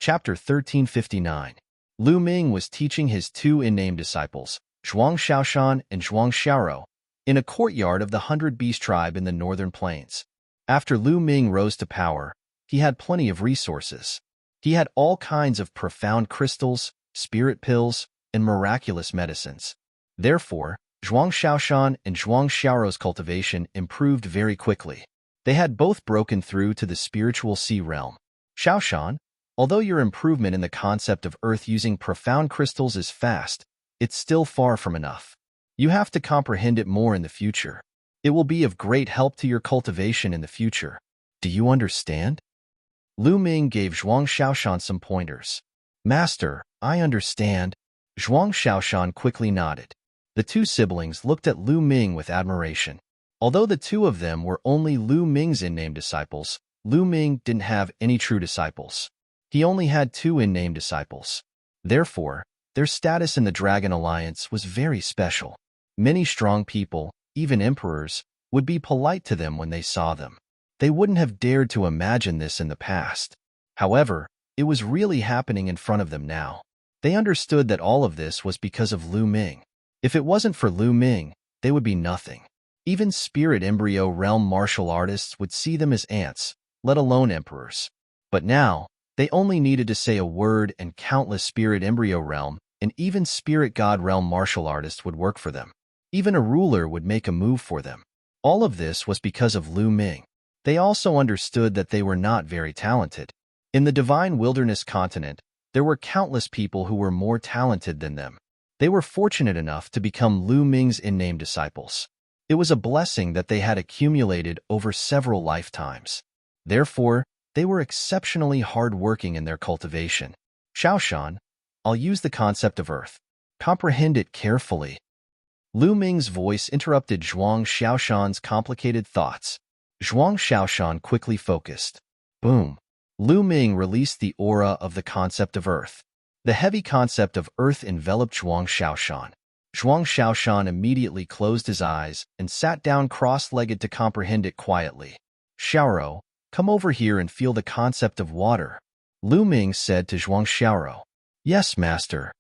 Chapter 1359. Lu Ming was teaching his two unnamed disciples, Zhuang Xiaoshan and Zhuang Xiaorou, in a courtyard of the 100 Beast tribe in the northern plains. After Lu Ming rose to power, he had plenty of resources. He had all kinds of profound crystals, spirit pills, and miraculous medicines. Therefore, Zhuang Xiaoshan and Zhuang Xiaorou's cultivation improved very quickly. They had both broken through to the spiritual sea realm. Xiaoshan, although your improvement in the concept of earth using profound crystals is fast, it's still far from enough. You have to comprehend it more in the future. It will be of great help to your cultivation in the future. Do you understand? Lu Ming gave Zhuang Xiaoshan some pointers. Master, I understand. Zhuang Xiaoshan quickly nodded. The two siblings looked at Lu Ming with admiration. Although the two of them were only Lu Ming's unnamed disciples, Lu Ming didn't have any true disciples. He only had two unnamed disciples. Therefore, their status in the Dragon Alliance was very special. Many strong people, even emperors, would be polite to them when they saw them. They wouldn't have dared to imagine this in the past. However, it was really happening in front of them now. They understood that all of this was because of Lu Ming. If it wasn't for Lu Ming, they would be nothing. Even spirit embryo realm martial artists would see them as ants, let alone emperors. But now, they only needed to say a word and countless spirit embryo realm and even spirit god realm martial artists would work for them. Even a ruler would make a move for them. All of this was because of Lu Ming. They also understood that they were not very talented. In the divine wilderness continent, there were countless people who were more talented than them. They were fortunate enough to become Lu Ming's unnamed disciples. It was a blessing that they had accumulated over several lifetimes. Therefore, they were exceptionally hard-working in their cultivation. Xiaoshan, I'll use the concept of earth. Comprehend it carefully. Lu Ming's voice interrupted Zhuang Xiaoshan's complicated thoughts. Zhuang Xiaoshan quickly focused. Boom. Lu Ming released the aura of the concept of earth. The heavy concept of earth enveloped Zhuang Xiaoshan. Zhuang Xiaoshan immediately closed his eyes and sat down cross-legged to comprehend it quietly. Xiaorou, come over here and feel the concept of water. Lu Ming said to Zhuang Xiaorou. Yes, master.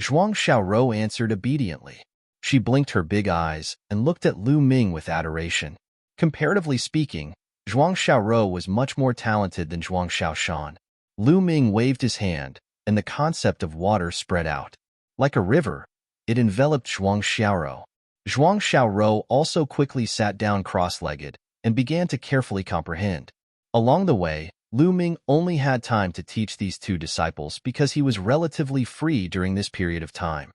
Zhuang Xiaorou answered obediently. She blinked her big eyes and looked at Lu Ming with adoration. Comparatively speaking, Zhuang Xiaorou was much more talented than Zhuang Xiaoshan. Lu Ming waved his hand, and the concept of water spread out. Like a river, it enveloped Zhuang Xiaorou. Zhuang Xiaorou also quickly sat down cross-legged and began to carefully comprehend. Along the way, Lu Ming only had time to teach these two disciples because he was relatively free during this period of time.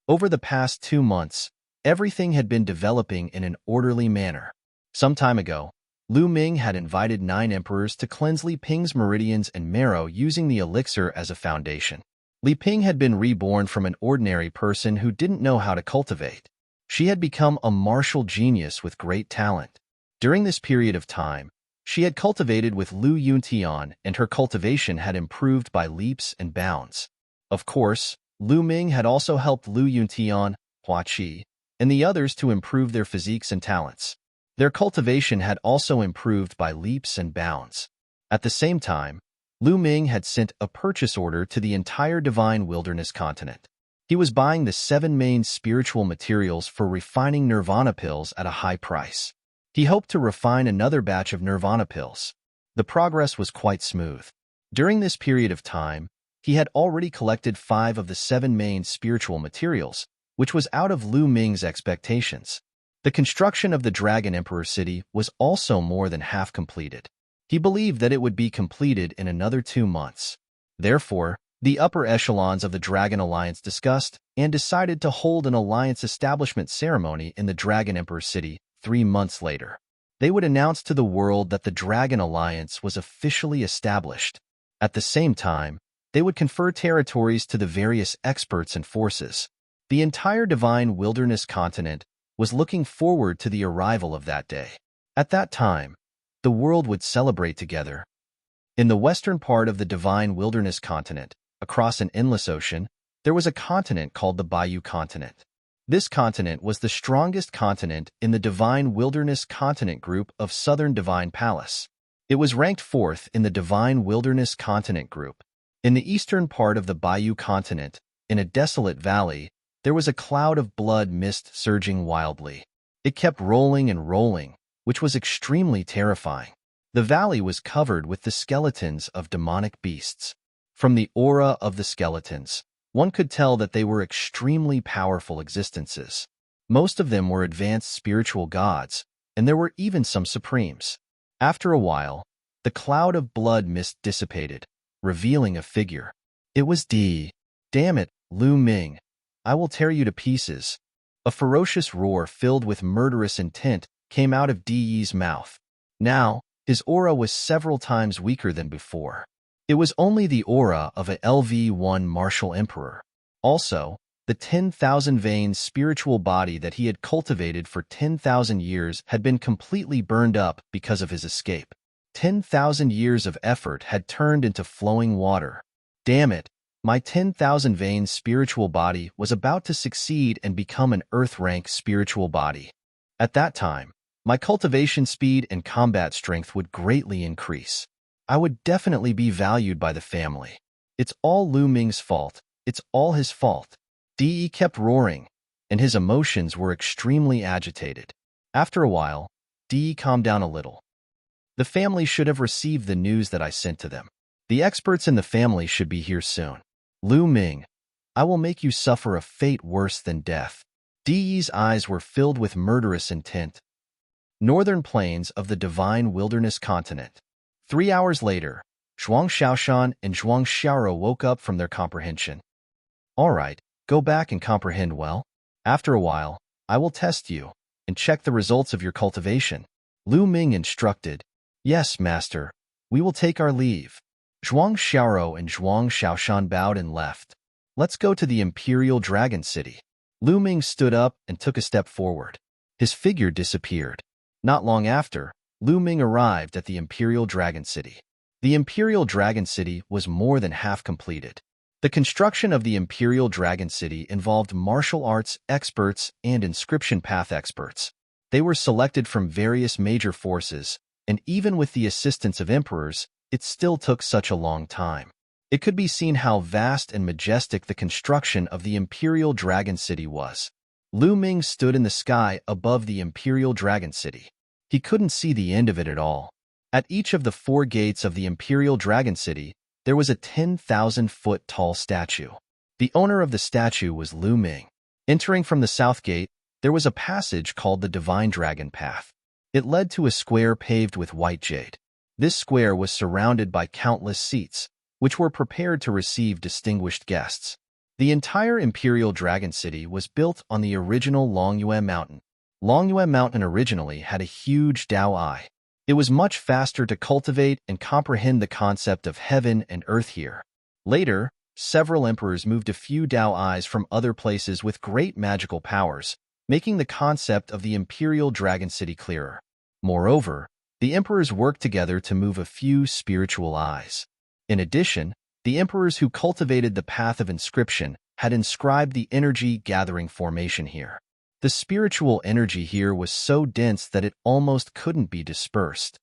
Over the past 2 months, everything had been developing in an orderly manner. Some time ago, Lu Ming had invited 9 emperors to cleanse Li Ping's meridians and marrow using the elixir as a foundation. Li Ping had been reborn from an ordinary person who didn't know how to cultivate. She had become a martial genius with great talent. During this period of time, she had cultivated with Lu Yuntian and her cultivation had improved by leaps and bounds. Of course, Lu Ming had also helped Lu Yuntian, Hua Qi, and the others to improve their physiques and talents. Their cultivation had also improved by leaps and bounds. At the same time, Lu Ming had sent a purchase order to the entire divine wilderness continent. He was buying the 7 main spiritual materials for refining nirvana pills at a high price. He hoped to refine another batch of nirvana pills. The progress was quite smooth. During this period of time, he had already collected 5 of the 7 main spiritual materials, which was out of Lu Ming's expectations. The construction of the Dragon Emperor city was also more than half completed. He believed that it would be completed in another 2 months. Therefore, the upper echelons of the Dragon Alliance discussed and decided to hold an alliance establishment ceremony in the Dragon Emperor city 3 months later. They would announce to the world that the Dragon Alliance was officially established. At the same time, they would confer territories to the various experts and forces. The entire divine wilderness continent was looking forward to the arrival of that day. At that time, the world would celebrate together. In the western part of the divine wilderness continent, across an endless ocean, there was a continent called the Bayou continent. This continent was the strongest continent in the divine wilderness continent group of Southern Divine Palace. It was ranked 4th in the divine wilderness continent group. In the eastern part of the Bayou continent, in a desolate valley, there was a cloud of blood mist surging wildly. It kept rolling and rolling, which was extremely terrifying. The valley was covered with the skeletons of demonic beasts. From the aura of the skeletons, one could tell that they were extremely powerful existences. Most of them were advanced spiritual gods, and there were even some supremes. After a while, the cloud of blood mist dissipated, revealing a figure. It was Di. Damn it, Lu Ming. I will tear you to pieces. A ferocious roar filled with murderous intent came out of Di's mouth. Now, his aura was several times weaker than before. It was only the aura of a LV-1 martial emperor. Also, the 10,000 veins spiritual body that he had cultivated for 10,000 years had been completely burned up because of his escape. 10,000 years of effort had turned into flowing water. Damn it, my 10,000 veins spiritual body was about to succeed and become an earth-rank spiritual body. At that time, my cultivation speed and combat strength would greatly increase. I would definitely be valued by the family. It's all Lu Ming's fault. It's all his fault. Di kept roaring, and his emotions were extremely agitated. After a while, Di calmed down a little. The family should have received the news that I sent to them. The experts in the family should be here soon. Lu Ming, I will make you suffer a fate worse than death. Di's eyes were filled with murderous intent. Northern plains of the divine wilderness continent. 3 hours later, Zhuang Xiaoshan and Zhuang Xiaoro woke up from their comprehension. All right, go back and comprehend well. After a while, I will test you and check the results of your cultivation. Lu Ming instructed. Yes, master. We will take our leave. Zhuang Xiaoro and Zhuang Xiaoshan bowed and left. Let's go to the Imperial Dragon City. Lu Ming stood up and took a step forward. His figure disappeared. Not long after, Lu Ming arrived at the Imperial Dragon City. The Imperial Dragon City was more than half completed. The construction of the Imperial Dragon City involved martial arts experts and inscription path experts. They were selected from various major forces, and even with the assistance of emperors, it still took such a long time. It could be seen how vast and majestic the construction of the Imperial Dragon City was. Lu Ming stood in the sky above the Imperial Dragon City. He couldn't see the end of it at all. At each of the 4 gates of the Imperial Dragon City, there was a 10,000-foot tall statue. The owner of the statue was Lu Ming. Entering from the south gate, there was a passage called the Divine Dragon Path. It led to a square paved with white jade. This square was surrounded by countless seats, which were prepared to receive distinguished guests. The entire Imperial Dragon City was built on the original Longyue Mountain. Longyue Mountain originally had a huge Dao Eye. It was much faster to cultivate and comprehend the concept of heaven and earth here. Later, several emperors moved a few Dao Eyes from other places with great magical powers, making the concept of the Imperial Dragon City clearer. Moreover, the emperors worked together to move a few spiritual eyes. In addition, the emperors who cultivated the path of inscription had inscribed the energy-gathering formation here. The spiritual energy here was so dense that it almost couldn't be dispersed.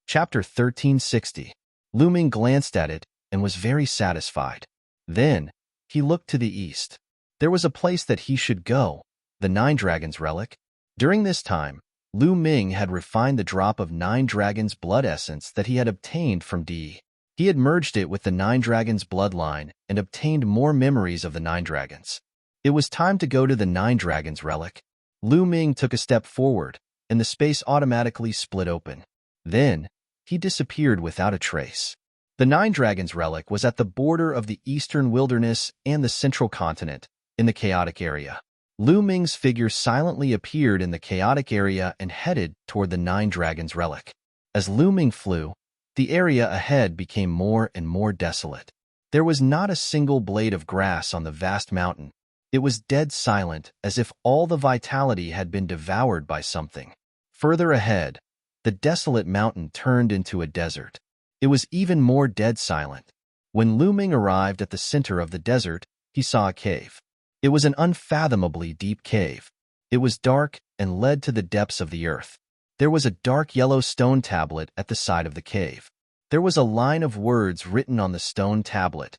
Chapter 1360. Lu Ming glanced at it and was very satisfied. Then, he looked to the east. There was a place that he should go, the 9 Dragons relic. During this time, Lu Ming had refined the drop of 9 Dragons blood essence that he had obtained from Di. He had merged it with the 9 Dragons bloodline and obtained more memories of the 9 Dragons. It was time to go to the 9 Dragons relic. Lu Ming took a step forward, and the space automatically split open. Then, he disappeared without a trace. The 9 Dragons relic was at the border of the eastern wilderness and the central continent, in the chaotic area. Lu Ming's figure silently appeared in the chaotic area and headed toward the 9 Dragons relic. As Lu Ming flew, the area ahead became more and more desolate. There was not a single blade of grass on the vast mountain. It was dead silent, as if all the vitality had been devoured by something. Further ahead, the desolate mountain turned into a desert. It was even more dead silent. When Lu Ming arrived at the center of the desert, he saw a cave. It was an unfathomably deep cave. It was dark and led to the depths of the earth. There was a dark yellow stone tablet at the side of the cave. There was a line of words written on the stone tablet.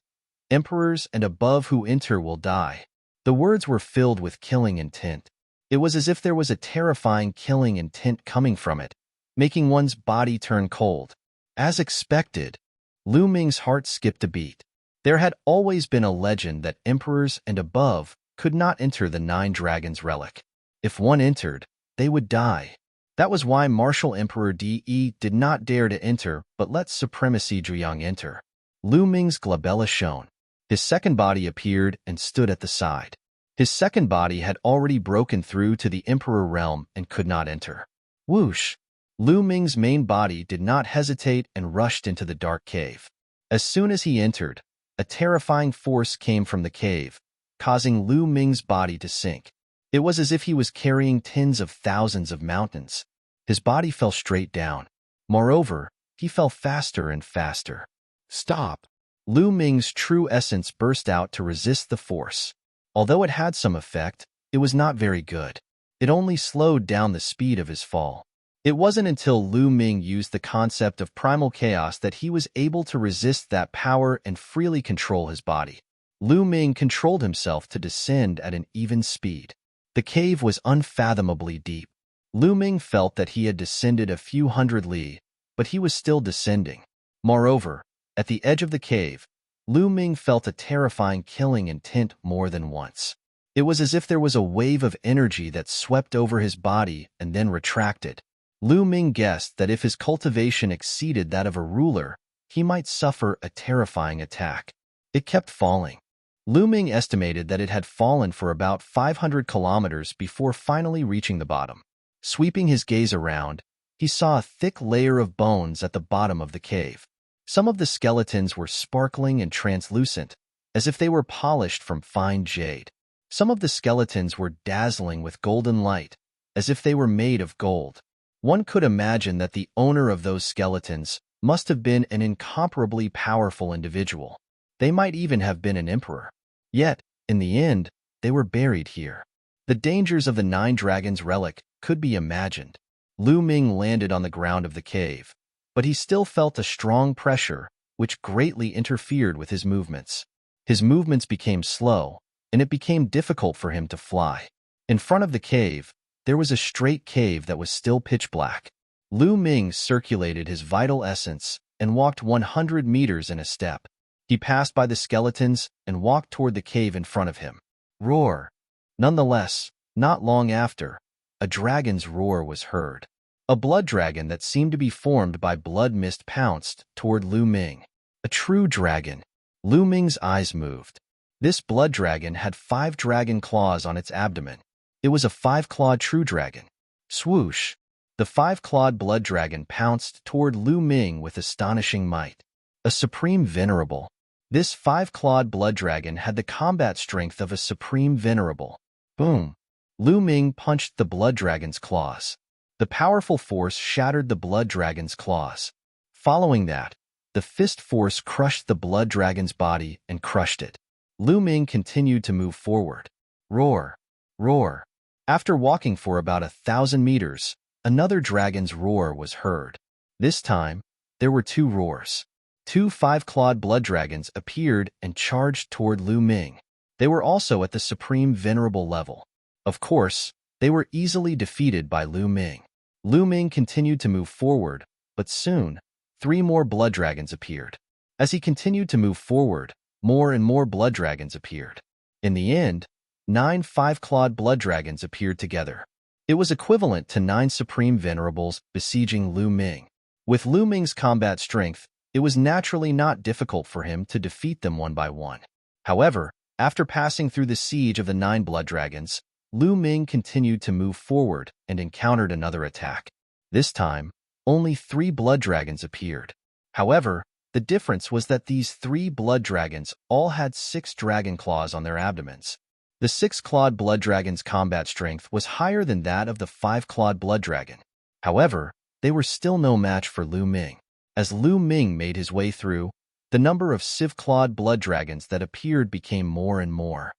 Emperors and above who enter will die. The words were filled with killing intent. It was as if there was a terrifying killing intent coming from it, making one's body turn cold. As expected, Lu Ming's heart skipped a beat. There had always been a legend that emperors and above could not enter the Nine Dragons relic. If one entered, they would die. That was why Martial Emperor De did not dare to enter but let Supremacy Zhuyang enter. Lu Ming's glabella shone. His second body appeared and stood at the side. His second body had already broken through to the Emperor realm and could not enter. Whoosh! Lu Ming's main body did not hesitate and rushed into the dark cave. As soon as he entered, a terrifying force came from the cave, causing Lu Ming's body to sink. It was as if he was carrying tens of thousands of mountains. His body fell straight down. Moreover, he fell faster and faster. Stop! Lu Ming's true essence burst out to resist the force. Although it had some effect, it was not very good. It only slowed down the speed of his fall. It wasn't until Lu Ming used the concept of primal chaos that he was able to resist that power and freely control his body. Lu Ming controlled himself to descend at an even speed. The cave was unfathomably deep. Lu Ming felt that he had descended a few hundred li, but he was still descending. Moreover, at the edge of the cave, Lu Ming felt a terrifying killing intent more than once. It was as if there was a wave of energy that swept over his body and then retracted. Lu Ming guessed that if his cultivation exceeded that of a ruler, he might suffer a terrifying attack. It kept falling. Lu Ming estimated that it had fallen for about 500 kilometers before finally reaching the bottom. Sweeping his gaze around, he saw a thick layer of bones at the bottom of the cave. Some of the skeletons were sparkling and translucent, as if they were polished from fine jade. Some of the skeletons were dazzling with golden light, as if they were made of gold. One could imagine that the owner of those skeletons must have been an incomparably powerful individual. They might even have been an emperor. Yet, in the end, they were buried here. The dangers of the Nine Dragons relic could be imagined. Lu Ming landed on the ground of the cave, but he still felt a strong pressure, which greatly interfered with his movements. His movements became slow, and it became difficult for him to fly. In front of the cave, there was a straight cave that was still pitch black. Lu Ming circulated his vital essence and walked 100 meters in a step. He passed by the skeletons and walked toward the cave in front of him. Roar! Nonetheless, not long after, a dragon's roar was heard. A blood dragon that seemed to be formed by blood mist pounced toward Lu Ming. A true dragon. Lu Ming's eyes moved. This blood dragon had 5 dragon claws on its abdomen. It was a 5-clawed true dragon. Swoosh! The 5-clawed blood dragon pounced toward Lu Ming with astonishing might. A supreme venerable. This 5-clawed blood dragon had the combat strength of a supreme venerable. Boom! Lu Ming punched the blood dragon's claws. The powerful force shattered the blood dragon's claws. Following that, the fist force crushed the blood dragon's body and crushed it. Lu Ming continued to move forward. Roar! Roar! After walking for about 1,000 meters, another dragon's roar was heard. This time, there were 2 roars. 2 5-clawed blood dragons appeared and charged toward Lu Ming. They were also at the supreme venerable level. Of course, they were easily defeated by Lu Ming. Lu Ming continued to move forward, but soon, 3 more blood dragons appeared. As he continued to move forward, more and more blood dragons appeared. In the end, 9 5-clawed blood dragons appeared together. It was equivalent to 9 supreme venerables besieging Lu Ming. With Lu Ming's combat strength, it was naturally not difficult for him to defeat them one by one. However, after passing through the siege of the 9 blood dragons, Lu Ming continued to move forward and encountered another attack. This time, only 3 blood dragons appeared. However, the difference was that these 3 blood dragons all had 6 dragon claws on their abdomens. The 6-clawed blood dragon's combat strength was higher than that of the 5-clawed blood dragon. However, they were still no match for Lu Ming. As Lu Ming made his way through, the number of sieve-clawed blood dragons that appeared became more and more.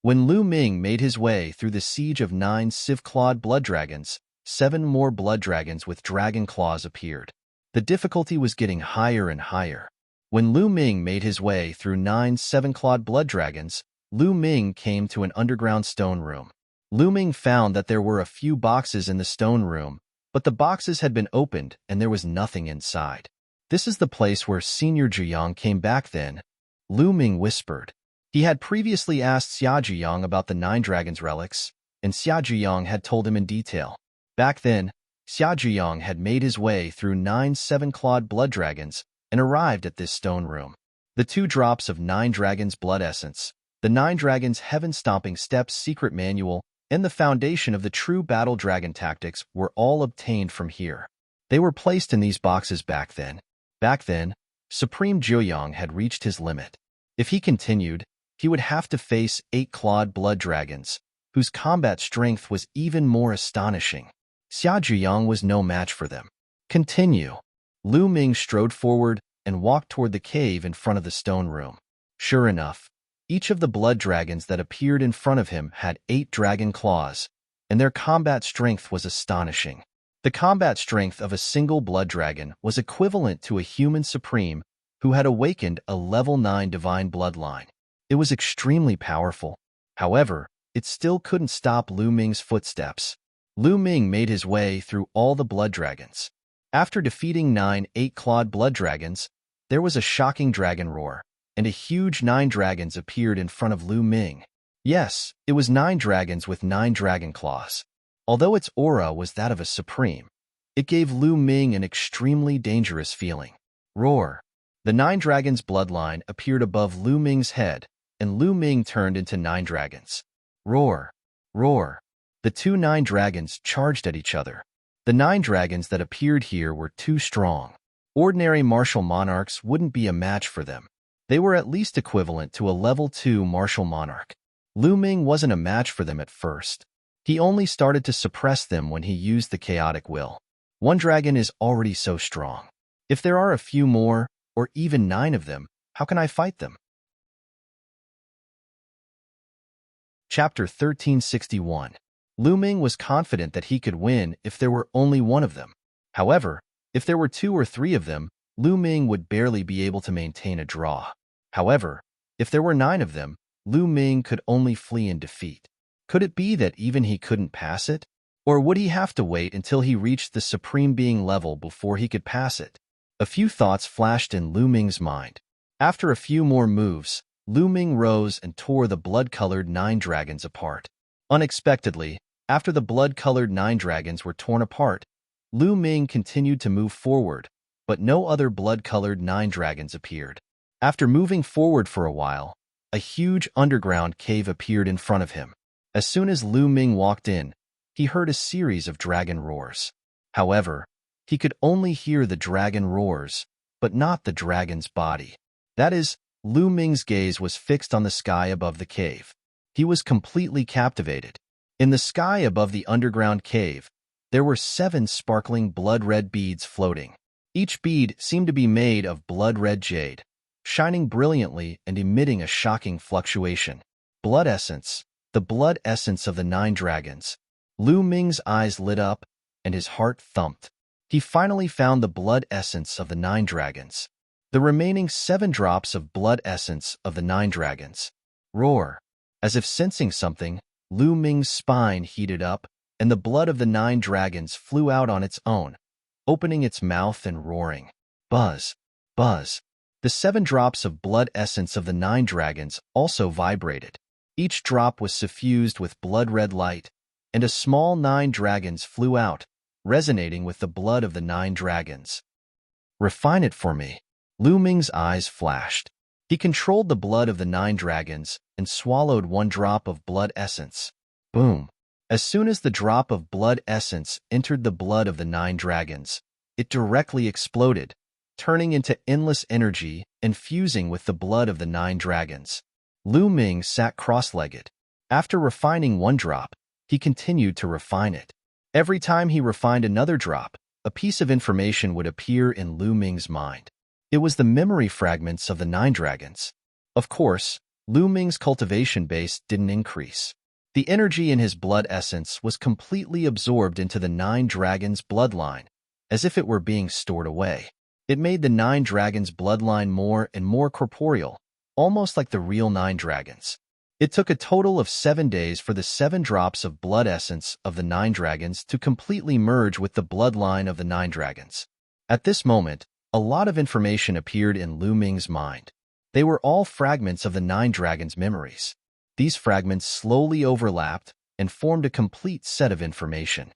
When Lu Ming made his way through the siege of 9 sieve-clawed blood dragons, 7 more blood dragons with dragon claws appeared. The difficulty was getting higher and higher. When Lu Ming made his way through 9 seven-clawed blood dragons, Lu Ming came to an underground stone room. Lu Ming found that there were a few boxes in the stone room, but the boxes had been opened and there was nothing inside. This is the place where Senior Zhiyang came back then, Lu Ming whispered. He had previously asked Xia Zhiyang about the 9 dragons relics, and Xia Zhiyang had told him in detail. Back then, Xia Zhiyang had made his way through 9 seven-clawed blood dragons and arrived at this stone room. The 2 drops of 9 dragons blood essence, the 9 dragons heaven-stomping steps secret manual, and the foundation of the true battle dragon tactics were all obtained from here. They were placed in these boxes back then. Back then, Supreme Zhiyang had reached his limit. If he continued, he would have to face 8-clawed blood dragons, whose combat strength was even more astonishing. Xia Zhiyang was no match for them. Continue. Lu Ming strode forward and walked toward the cave in front of the stone room. Sure enough, each of the blood dragons that appeared in front of him had 8 dragon claws, and their combat strength was astonishing. The combat strength of a single blood dragon was equivalent to a human supreme who had awakened a level 9 divine bloodline. It was extremely powerful. However, it still couldn't stop Lu Ming's footsteps. Lu Ming made his way through all the blood dragons. After defeating 9 8-clawed blood dragons, there was a shocking dragon roar, and a huge 9 dragons appeared in front of Lu Ming. Yes, it was 9 dragons with 9 dragon claws. Although its aura was that of a supreme, it gave Lu Ming an extremely dangerous feeling. Roar. The 9 dragons bloodline appeared above Lu Ming's head, and Lu Ming turned into 9 dragons. Roar. Roar. The 2 9 dragons charged at each other. The 9 dragons that appeared here were too strong. Ordinary martial monarchs wouldn't be a match for them. They were at least equivalent to a level 2 martial monarch. Lu Ming wasn't a match for them at first. He only started to suppress them when he used the chaotic will. 1 dragon is already so strong. If there are a few more, or even 9 of them, how can I fight them? Chapter 1361. Lu Ming was confident that he could win if there were only 1 of them. However, if there were 2 or 3 of them, Lu Ming would barely be able to maintain a draw. However, if there were 9 of them, Lu Ming could only flee in defeat. Could it be that even he couldn't pass it? Or would he have to wait until he reached the Supreme Being level before he could pass it? A few thoughts flashed in Lu Ming's mind. After a few more moves, Lu Ming rose and tore the blood-colored 9 dragons apart. Unexpectedly, after the blood-colored 9 dragons were torn apart, Lu Ming continued to move forward, but no other blood-colored 9 dragons appeared. After moving forward for a while, a huge underground cave appeared in front of him. As soon as Lu Ming walked in, he heard a series of dragon roars. However, he could only hear the dragon roars, but not the dragon's body. That is, Lu Ming's gaze was fixed on the sky above the cave. He was completely captivated. In the sky above the underground cave, there were 7 sparkling blood-red beads floating. Each bead seemed to be made of blood-red jade, shining brilliantly and emitting a shocking fluctuation. Blood essence, the blood essence of the 9 dragons. Lu Ming's eyes lit up, and his heart thumped. He finally found the blood essence of the 9 dragons. The remaining 7 drops of blood essence of the 9 dragons. Roar. As if sensing something, Lu Ming's spine heated up, and the blood of the 9 dragons flew out on its own, opening its mouth and roaring. Buzz. Buzz. The 7 drops of blood essence of the 9 dragons also vibrated. Each drop was suffused with blood-red light, and a small 9 dragons flew out, resonating with the blood of the 9 dragons. Refine it for me. Lu Ming's eyes flashed. He controlled the blood of the 9 dragons and swallowed 1 drop of blood essence. Boom. As soon as the drop of blood essence entered the blood of the 9 dragons, it directly exploded, turning into endless energy and fusing with the blood of the 9 dragons. Lu Ming sat cross-legged. After refining 1 drop, he continued to refine it. Every time he refined another drop, a piece of information would appear in Lu Ming's mind. It was the memory fragments of the 9 dragons. Of course, Lu Ming's cultivation base didn't increase. The energy in his blood essence was completely absorbed into the 9 dragons' bloodline, as if it were being stored away. It made the nine dragons' bloodline more and more corporeal, almost like the real nine dragons. It took a total of 7 days for the 7 drops of blood essence of the nine dragons to completely merge with the bloodline of the nine dragons. At this moment, a lot of information appeared in Lu Ming's mind. They were all fragments of the nine dragons' memories. These fragments slowly overlapped and formed a complete set of information.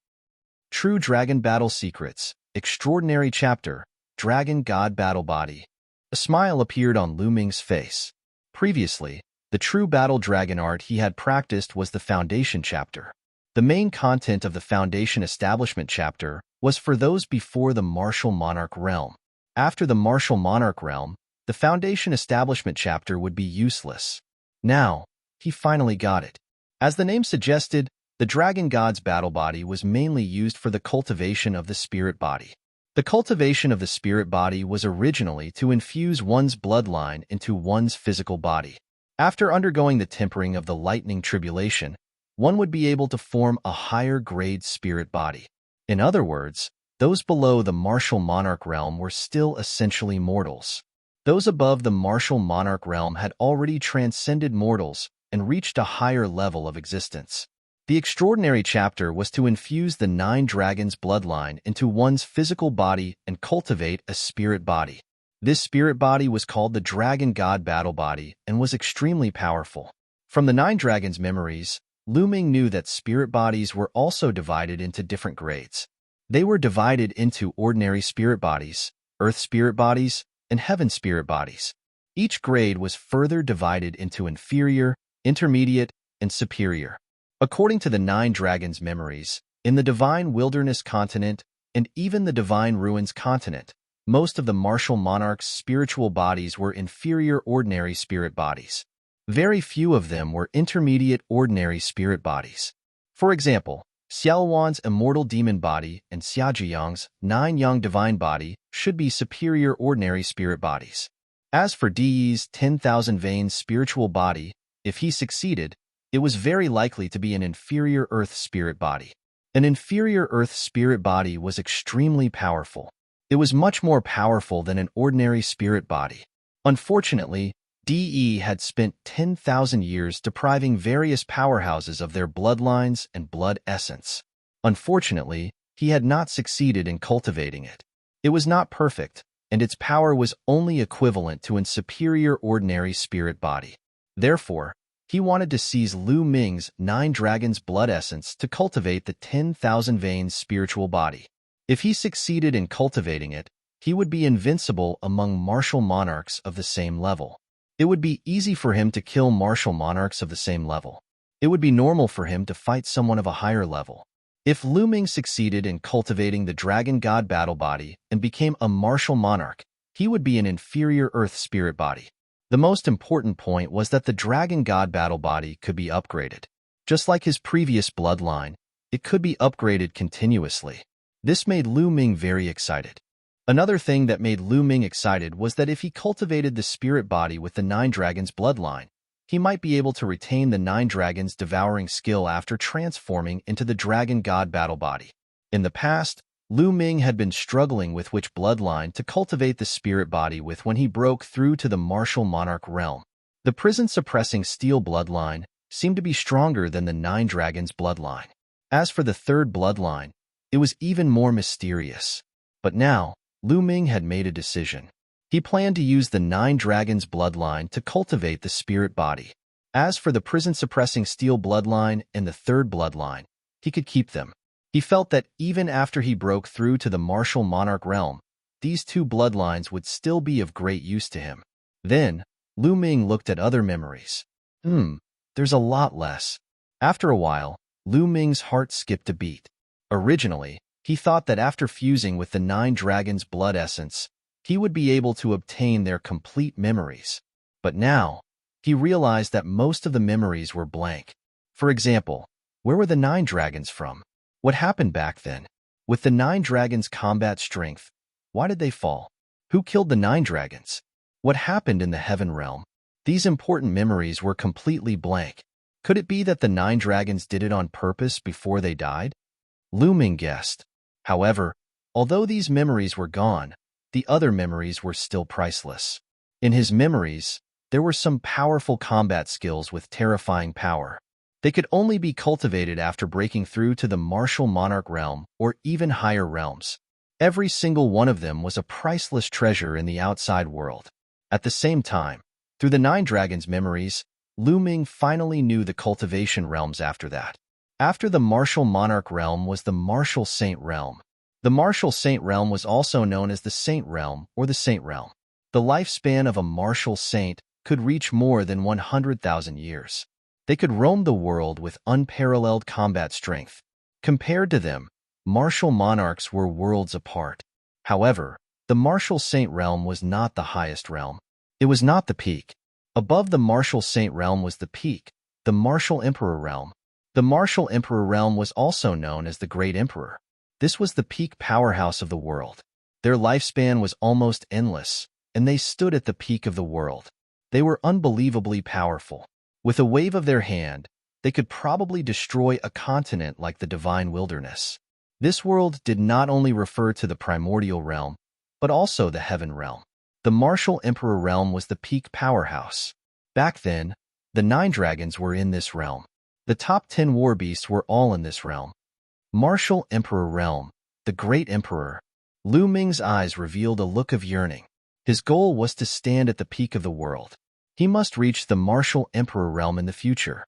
True Dragon Battle Secrets, Extraordinary Chapter, Dragon God Battle Body. A smile appeared on Lu Ming's face. Previously, the true battle dragon art he had practiced was the Foundation chapter. The main content of the Foundation Establishment chapter was for those before the Martial Monarch realm. After the Martial Monarch realm, the Foundation Establishment chapter would be useless. Now, he finally got it. As the name suggested, the Dragon God's battle body was mainly used for the cultivation of the spirit body. The cultivation of the spirit body was originally to infuse one's bloodline into one's physical body. After undergoing the tempering of the lightning tribulation, one would be able to form a higher-grade spirit body. In other words, those below the Martial Monarch realm were still essentially mortals. Those above the Martial Monarch realm had already transcended mortals and reached a higher level of existence. The extraordinary chapter was to infuse the nine dragons' bloodline into one's physical body and cultivate a spirit body. This spirit body was called the Dragon God Battle Body and was extremely powerful. From the nine dragons' memories, Lu Ming knew that spirit bodies were also divided into different grades. They were divided into ordinary spirit bodies, earth spirit bodies, and heaven spirit bodies. Each grade was further divided into inferior, intermediate, and superior. According to the nine dragons' memories, in the Divine Wilderness continent and even the Divine Ruins continent, most of the Martial Monarch's spiritual bodies were inferior ordinary spirit bodies. Very few of them were intermediate ordinary spirit bodies. For example, Xiaowan's immortal demon body and Xiaojiyang's nine-yang divine body should be superior ordinary spirit bodies. As for Di's 10,000 veins spiritual body, if he succeeded, it was very likely to be an inferior earth spirit body. An inferior earth spirit body was extremely powerful. It was much more powerful than an ordinary spirit body. Unfortunately, DE had spent 10,000 years depriving various powerhouses of their bloodlines and blood essence. Unfortunately, he had not succeeded in cultivating it. It was not perfect, and its power was only equivalent to a superior ordinary spirit body. Therefore, he wanted to seize Lu Ming's nine dragons' blood essence to cultivate the 10,000 veins spiritual body. If he succeeded in cultivating it, he would be invincible among martial monarchs of the same level. It would be easy for him to kill martial monarchs of the same level. It would be normal for him to fight someone of a higher level. If Lu Ming succeeded in cultivating the Dragon God battle body and became a martial monarch, he would be an inferior earth spirit body. The most important point was that the Dragon God battle body could be upgraded. Just like his previous bloodline, it could be upgraded continuously. This made Lu Ming very excited. Another thing that made Lu Ming excited was that if he cultivated the spirit body with the nine dragons bloodline, he might be able to retain the nine dragons devouring skill after transforming into the Dragon God battle body. In the past, Lu Ming had been struggling with which bloodline to cultivate the spirit body with when he broke through to the Martial Monarch realm. The prison-suppressing steel bloodline seemed to be stronger than the nine dragons bloodline. As for the third bloodline, it was even more mysterious. But now, Lu Ming had made a decision. He planned to use the nine dragons bloodline to cultivate the spirit body. As for the prison-suppressing steel bloodline and the third bloodline, he could keep them. He felt that even after he broke through to the Martial Monarch realm, these two bloodlines would still be of great use to him. Then, Lu Ming looked at other memories. There's a lot less. After a while, Lu Ming's heart skipped a beat. Originally, he thought that after fusing with the nine dragons' blood essence, he would be able to obtain their complete memories. But now, he realized that most of the memories were blank. For example, where were the nine dragons from? What happened back then? With the nine dragons' combat strength, why did they fall? Who killed the nine dragons? What happened in the heaven realm? These important memories were completely blank. Could it be that the nine dragons did it on purpose before they died? Lu Ming guessed. However, although these memories were gone, the other memories were still priceless. In his memories, there were some powerful combat skills with terrifying power. They could only be cultivated after breaking through to the martial monarch realm or even higher realms. Every single one of them was a priceless treasure in the outside world. At the same time, through the Nine Dragons' memories, Lu Ming finally knew the cultivation realms after that. After the martial monarch realm was the martial saint realm. The martial saint realm was also known as the saint realm or the saint realm. The lifespan of a martial saint could reach more than 100,000 years. They could roam the world with unparalleled combat strength. Compared to them, martial monarchs were worlds apart. However, the martial saint realm was not the highest realm. It was not the peak. Above the martial saint realm was the peak, the martial emperor realm. The martial emperor realm was also known as the Great Emperor. This was the peak powerhouse of the world. Their lifespan was almost endless, and they stood at the peak of the world. They were unbelievably powerful. With a wave of their hand, they could probably destroy a continent like the divine wilderness. This world did not only refer to the primordial realm, but also the heaven realm. The martial emperor realm was the peak powerhouse. Back then, the Nine Dragons were in this realm. The top 10 war beasts were all in this realm. Martial emperor realm, the great emperor. Lu Ming's eyes revealed a look of yearning. His goal was to stand at the peak of the world. He must reach the martial emperor realm in the future.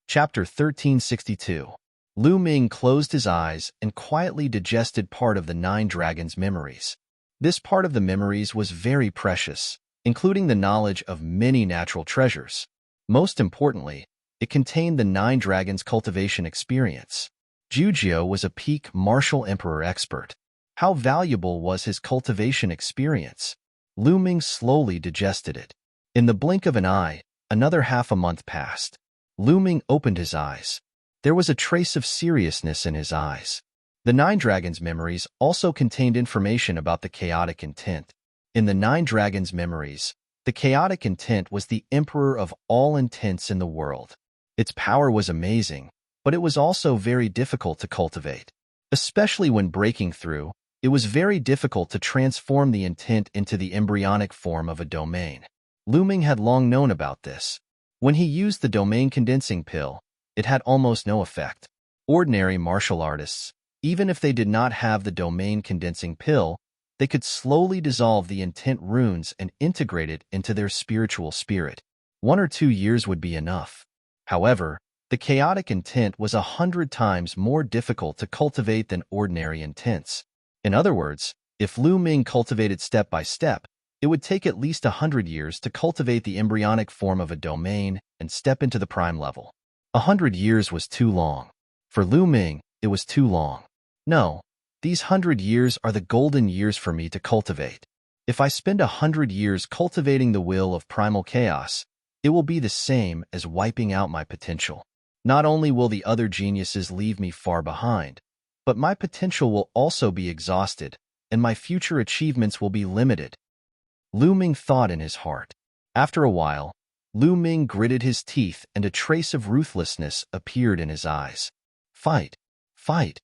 Chapter 1362. Lu Ming closed his eyes and quietly digested part of the Nine Dragons' memories. This part of the memories was very precious, including the knowledge of many natural treasures. Most importantly, it contained the Nine Dragons' cultivation experience. Jujio was a peak martial emperor expert. How valuable was his cultivation experience? Lu Ming slowly digested it. In the blink of an eye, another half a month passed. Lu Ming opened his eyes. There was a trace of seriousness in his eyes. The Nine Dragons' memories also contained information about the chaotic intent. In the Nine Dragons' memories, the chaotic intent was the emperor of all intents in the world. Its power was amazing, but it was also very difficult to cultivate. Especially when breaking through, it was very difficult to transform the intent into the embryonic form of a domain. Lu Ming had long known about this. When he used the domain condensing pill, it had almost no effect. Ordinary martial artists, even if they did not have the domain condensing pill, they could slowly dissolve the intent runes and integrate it into their spiritual spirit. 1 or 2 years would be enough. However, the chaotic intent was 100 times more difficult to cultivate than ordinary intents. In other words, if Lu Ming cultivated step by step, it would take at least 100 years to cultivate the embryonic form of a domain and step into the prime level. 100 years was too long. For Lu Ming, it was too long. No, these 100 years are the golden years for me to cultivate. If I spend 100 years cultivating the will of primal chaos, it will be the same as wiping out my potential. Not only will the other geniuses leave me far behind, but my potential will also be exhausted, and my future achievements will be limited. Lu Ming thought in his heart. After a while, Lu Ming gritted his teeth and a trace of ruthlessness appeared in his eyes. Fight! Fight!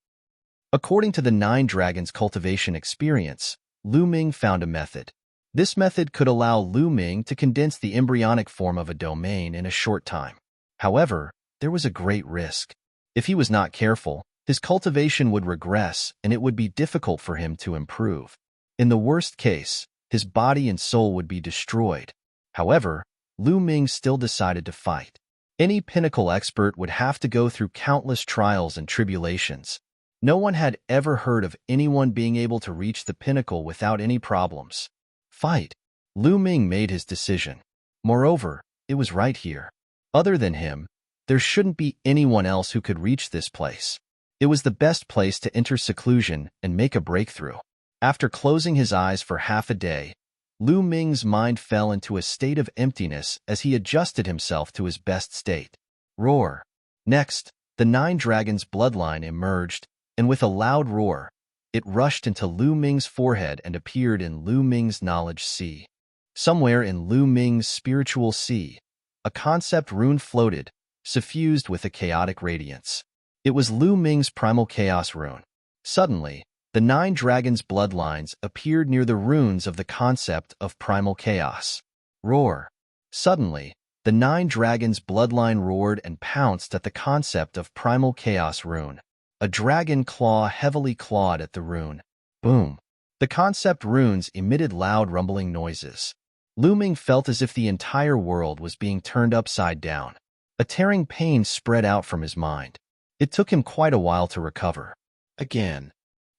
According to the Nine Dragons' cultivation experience, Lu Ming found a method. This method could allow Lu Ming to condense the embryonic form of a domain in a short time. However, there was a great risk. If he was not careful, his cultivation would regress and it would be difficult for him to improve. In the worst case, his body and soul would be destroyed. However, Lu Ming still decided to fight. Any pinnacle expert would have to go through countless trials and tribulations. No one had ever heard of anyone being able to reach the pinnacle without any problems. Fight! Lu Ming made his decision. Moreover, it was right here. Other than him, there shouldn't be anyone else who could reach this place. It was the best place to enter seclusion and make a breakthrough. After closing his eyes for half a day, Lu Ming's mind fell into a state of emptiness as he adjusted himself to his best state. Roar! Next, the Nine Dragons' bloodline emerged, and with a loud roar, it rushed into Lu Ming's forehead and appeared in Lu Ming's knowledge sea. Somewhere in Lu Ming's spiritual sea, a concept rune floated, suffused with a chaotic radiance. It was Lu Ming's primal chaos rune. Suddenly, the 9 dragons' bloodlines appeared near the runes of the concept of primal chaos. Roar. Suddenly, the 9 dragons' bloodline roared and pounced at the concept of primal chaos rune. A dragon claw heavily clawed at the rune. Boom. The concept runes emitted loud rumbling noises. Lu Ming felt as if the entire world was being turned upside down. A tearing pain spread out from his mind. It took him quite a while to recover. Again.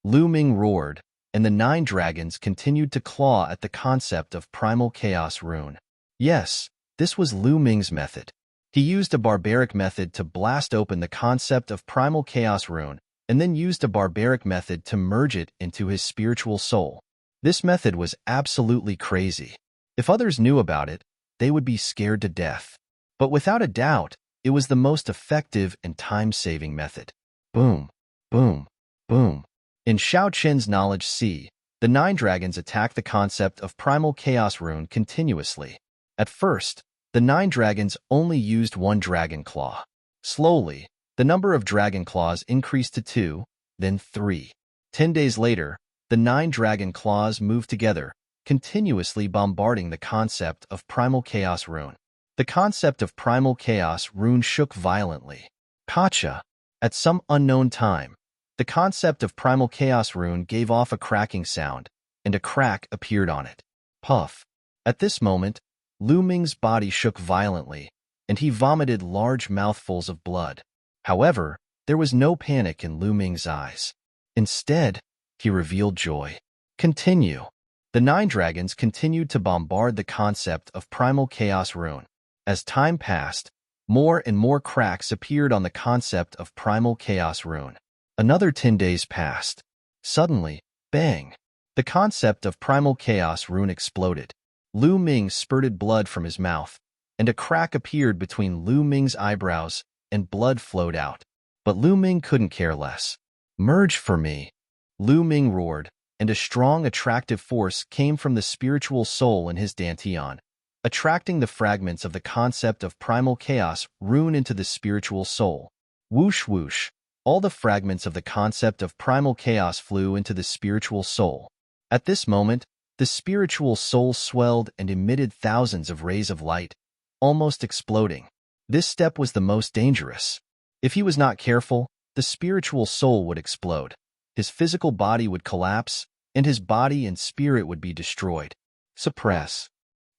Lu Ming roared, and the 9 dragons continued to claw at the concept of primal chaos rune. Yes, this was Lu Ming's method. He used a barbaric method to blast open the concept of primal chaos rune, and then used a barbaric method to merge it into his spiritual soul. This method was absolutely crazy. If others knew about it, they would be scared to death. But without a doubt, it was the most effective and time-saving method. Boom, boom, boom. In Shao Qin's Knowledge Sea, the 9 dragons attacked the concept of primal chaos rune continuously. At first, the 9 dragons only used 1 dragon claw. Slowly, the number of dragon claws increased to 2, then 3. 10 days later, the 9 dragon claws moved together, continuously bombarding the concept of primal chaos rune. The concept of primal chaos rune shook violently. Gotcha! At some unknown time, the concept of primal chaos rune gave off a cracking sound, and a crack appeared on it. Puff! At this moment, Lu Ming's body shook violently, and he vomited large mouthfuls of blood. However, there was no panic in Lu Ming's eyes. Instead, he revealed joy. Continue. The 9 dragons continued to bombard the concept of primal chaos rune. As time passed, more and more cracks appeared on the concept of primal chaos rune. Another 10 days passed. Suddenly, bang! The concept of primal chaos rune exploded. Lu Ming spurted blood from his mouth, and a crack appeared between Lu Ming's eyebrows, and blood flowed out. But Lu Ming couldn't care less. Merge for me! Lu Ming roared, and a strong attractive force came from the spiritual soul in his dantian, attracting the fragments of the concept of primal chaos rune into the spiritual soul. Whoosh whoosh! All the fragments of the concept of primal chaos flew into the spiritual soul. At this moment, the spiritual soul swelled and emitted thousands of rays of light, almost exploding. This step was the most dangerous. If he was not careful, the spiritual soul would explode. His physical body would collapse, and his body and spirit would be destroyed. Suppress.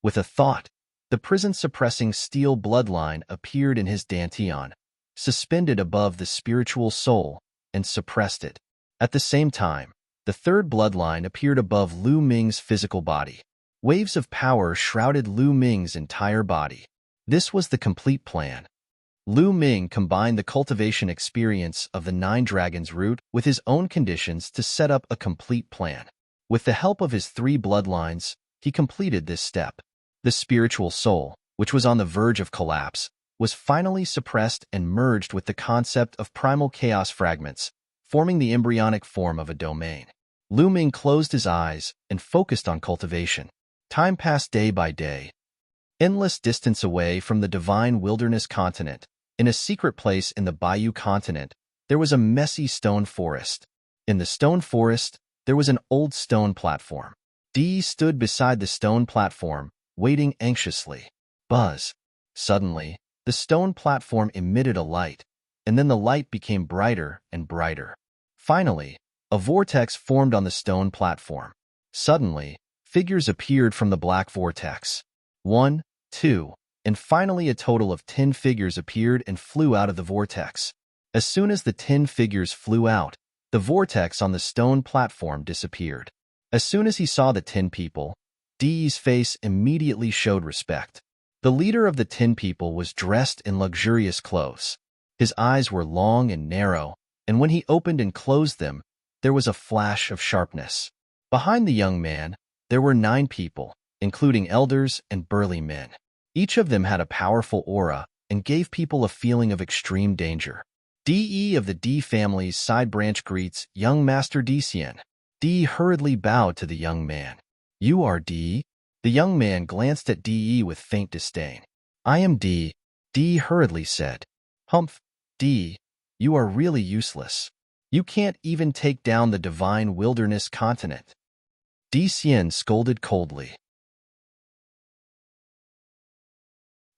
With a thought, the prison-suppressing steel bloodline appeared in his dantian, suspended above the spiritual soul, and suppressed it. At the same time, the third bloodline appeared above Lu Ming's physical body. Waves of power shrouded Lu Ming's entire body. This was the complete plan. Lu Ming combined the cultivation experience of the 9 dragons root with his own conditions to set up a complete plan. With the help of his 3 bloodlines, he completed this step. The spiritual soul, which was on the verge of collapse, was finally suppressed and merged with the concept of primal chaos fragments, forming the embryonic form of a domain. Lu Ming closed his eyes and focused on cultivation. Time passed day by day. Endless distance away from the divine wilderness continent, in a secret place in the Bayou continent, there was a messy stone forest. In the stone forest, there was an old stone platform. Dee stood beside the stone platform, waiting anxiously. Buzz. Suddenly, the stone platform emitted a light, and then the light became brighter and brighter. Finally, a vortex formed on the stone platform. Suddenly, figures appeared from the black vortex. 1, 2, and finally a total of 10 figures appeared and flew out of the vortex. As soon as the 10 figures flew out, the vortex on the stone platform disappeared. As soon as he saw the 10 people, Dee's face immediately showed respect. The leader of the 10 people was dressed in luxurious clothes. His eyes were long and narrow, and when he opened and closed them, there was a flash of sharpness. Behind the young man, there were 9 people, including elders and burly men. Each of them had a powerful aura and gave people a feeling of extreme danger. De of the D family's side branch greets young Master Dxian. Dee hurriedly bowed to the young man. You are Dee? The young man glanced at De with faint disdain. I am Dee, Dee hurriedly said. Humph, Dee, you are really useless. You can't even take down the divine wilderness continent. Di Xian scolded coldly.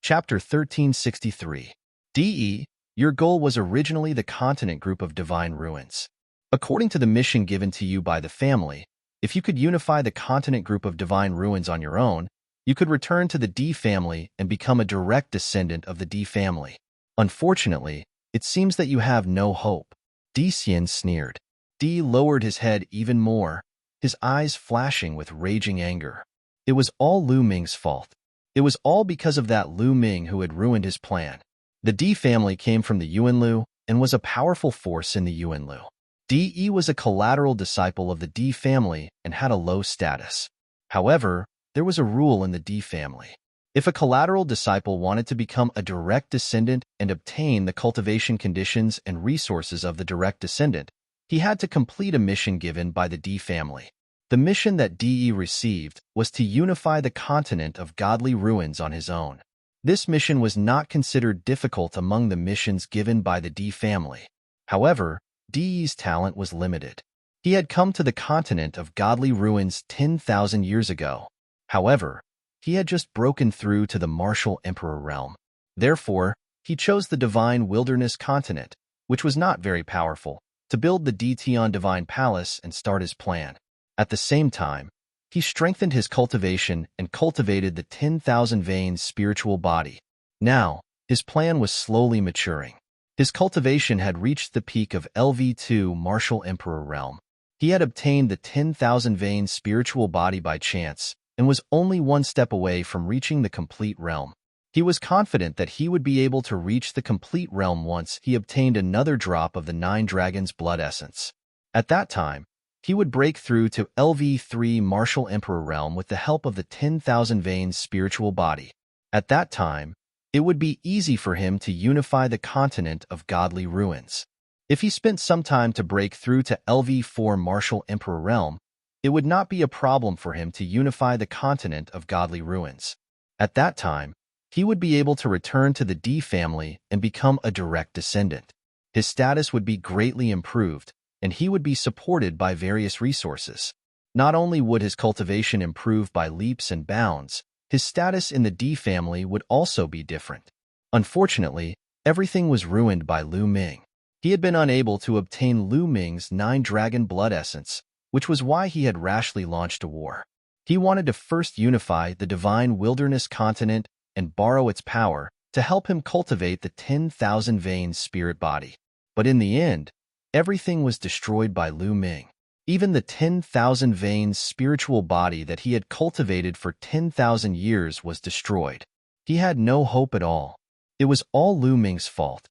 Chapter 1363. DE, your goal was originally the continent group of divine ruins. According to the mission given to you by the family, if you could unify the continent group of divine ruins on your own, you could return to the D family and become a direct descendant of the D family. Unfortunately, it seems that you have no hope. Di Xian sneered. Di lowered his head even more, his eyes flashing with raging anger. It was all Lu Ming's fault. It was all because of that Lu Ming who had ruined his plan. The Di family came from the Yuanlu and was a powerful force in the Yuanlu. Di was a collateral disciple of the Di family and had a low status. However, there was a rule in the Di family. If a collateral disciple wanted to become a direct descendant and obtain the cultivation conditions and resources of the direct descendant, he had to complete a mission given by the Di family. The mission that Di received was to unify the continent of godly ruins on his own. This mission was not considered difficult among the missions given by the Di family. However, Di's talent was limited. He had come to the continent of godly ruins 10,000 years ago. However, he had just broken through to the martial emperor realm. Therefore, he chose the divine wilderness continent, which was not very powerful, to build the Tian divine palace and start his plan. At the same time, he strengthened his cultivation and cultivated the 10,000 veins spiritual body. Now, his plan was slowly maturing. His cultivation had reached the peak of LV2 martial emperor realm. He had obtained the 10,000 veins spiritual body by chance and was only one step away from reaching the complete realm. He was confident that he would be able to reach the complete realm once he obtained another drop of the 9 dragons' blood essence. At that time, he would break through to LV3 martial emperor realm with the help of the 10,000 veins spiritual body. At that time, it would be easy for him to unify the continent of godly ruins. If he spent some time to break through to LV4 martial emperor realm, it would not be a problem for him to unify the continent of godly ruins. At that time, he would be able to return to the D family and become a direct descendant. His status would be greatly improved, and he would be supported by various resources. Not only would his cultivation improve by leaps and bounds, his status in the D family would also be different. Unfortunately, everything was ruined by Lu Ming. He had been unable to obtain Lu Ming's 9 dragon blood essence, which was why he had rashly launched a war. He wanted to first unify the divine wilderness continent and borrow its power to help him cultivate the 10,000 veins spirit body. But in the end, everything was destroyed by Lu Ming. Even the 10,000 veins spiritual body that he had cultivated for 10,000 years was destroyed. He had no hope at all. It was all Lu Ming's fault.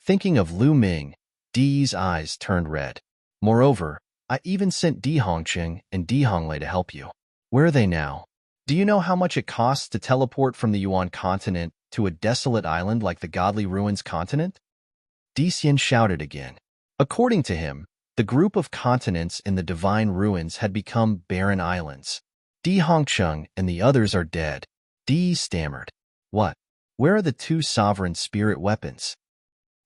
Thinking of Lu Ming, Di's eyes turned red. Moreover, I even sent Di Hongqing and Di Honglei to help you. Where are they now? Do you know how much it costs to teleport from the Yuan continent to a desolate island like the Godly Ruins continent? Di Xian shouted again. According to him, the group of continents in the Divine Ruins had become barren islands. Di Hongqing and the others are dead. Di stammered. What? Where are the 2 sovereign spirit weapons?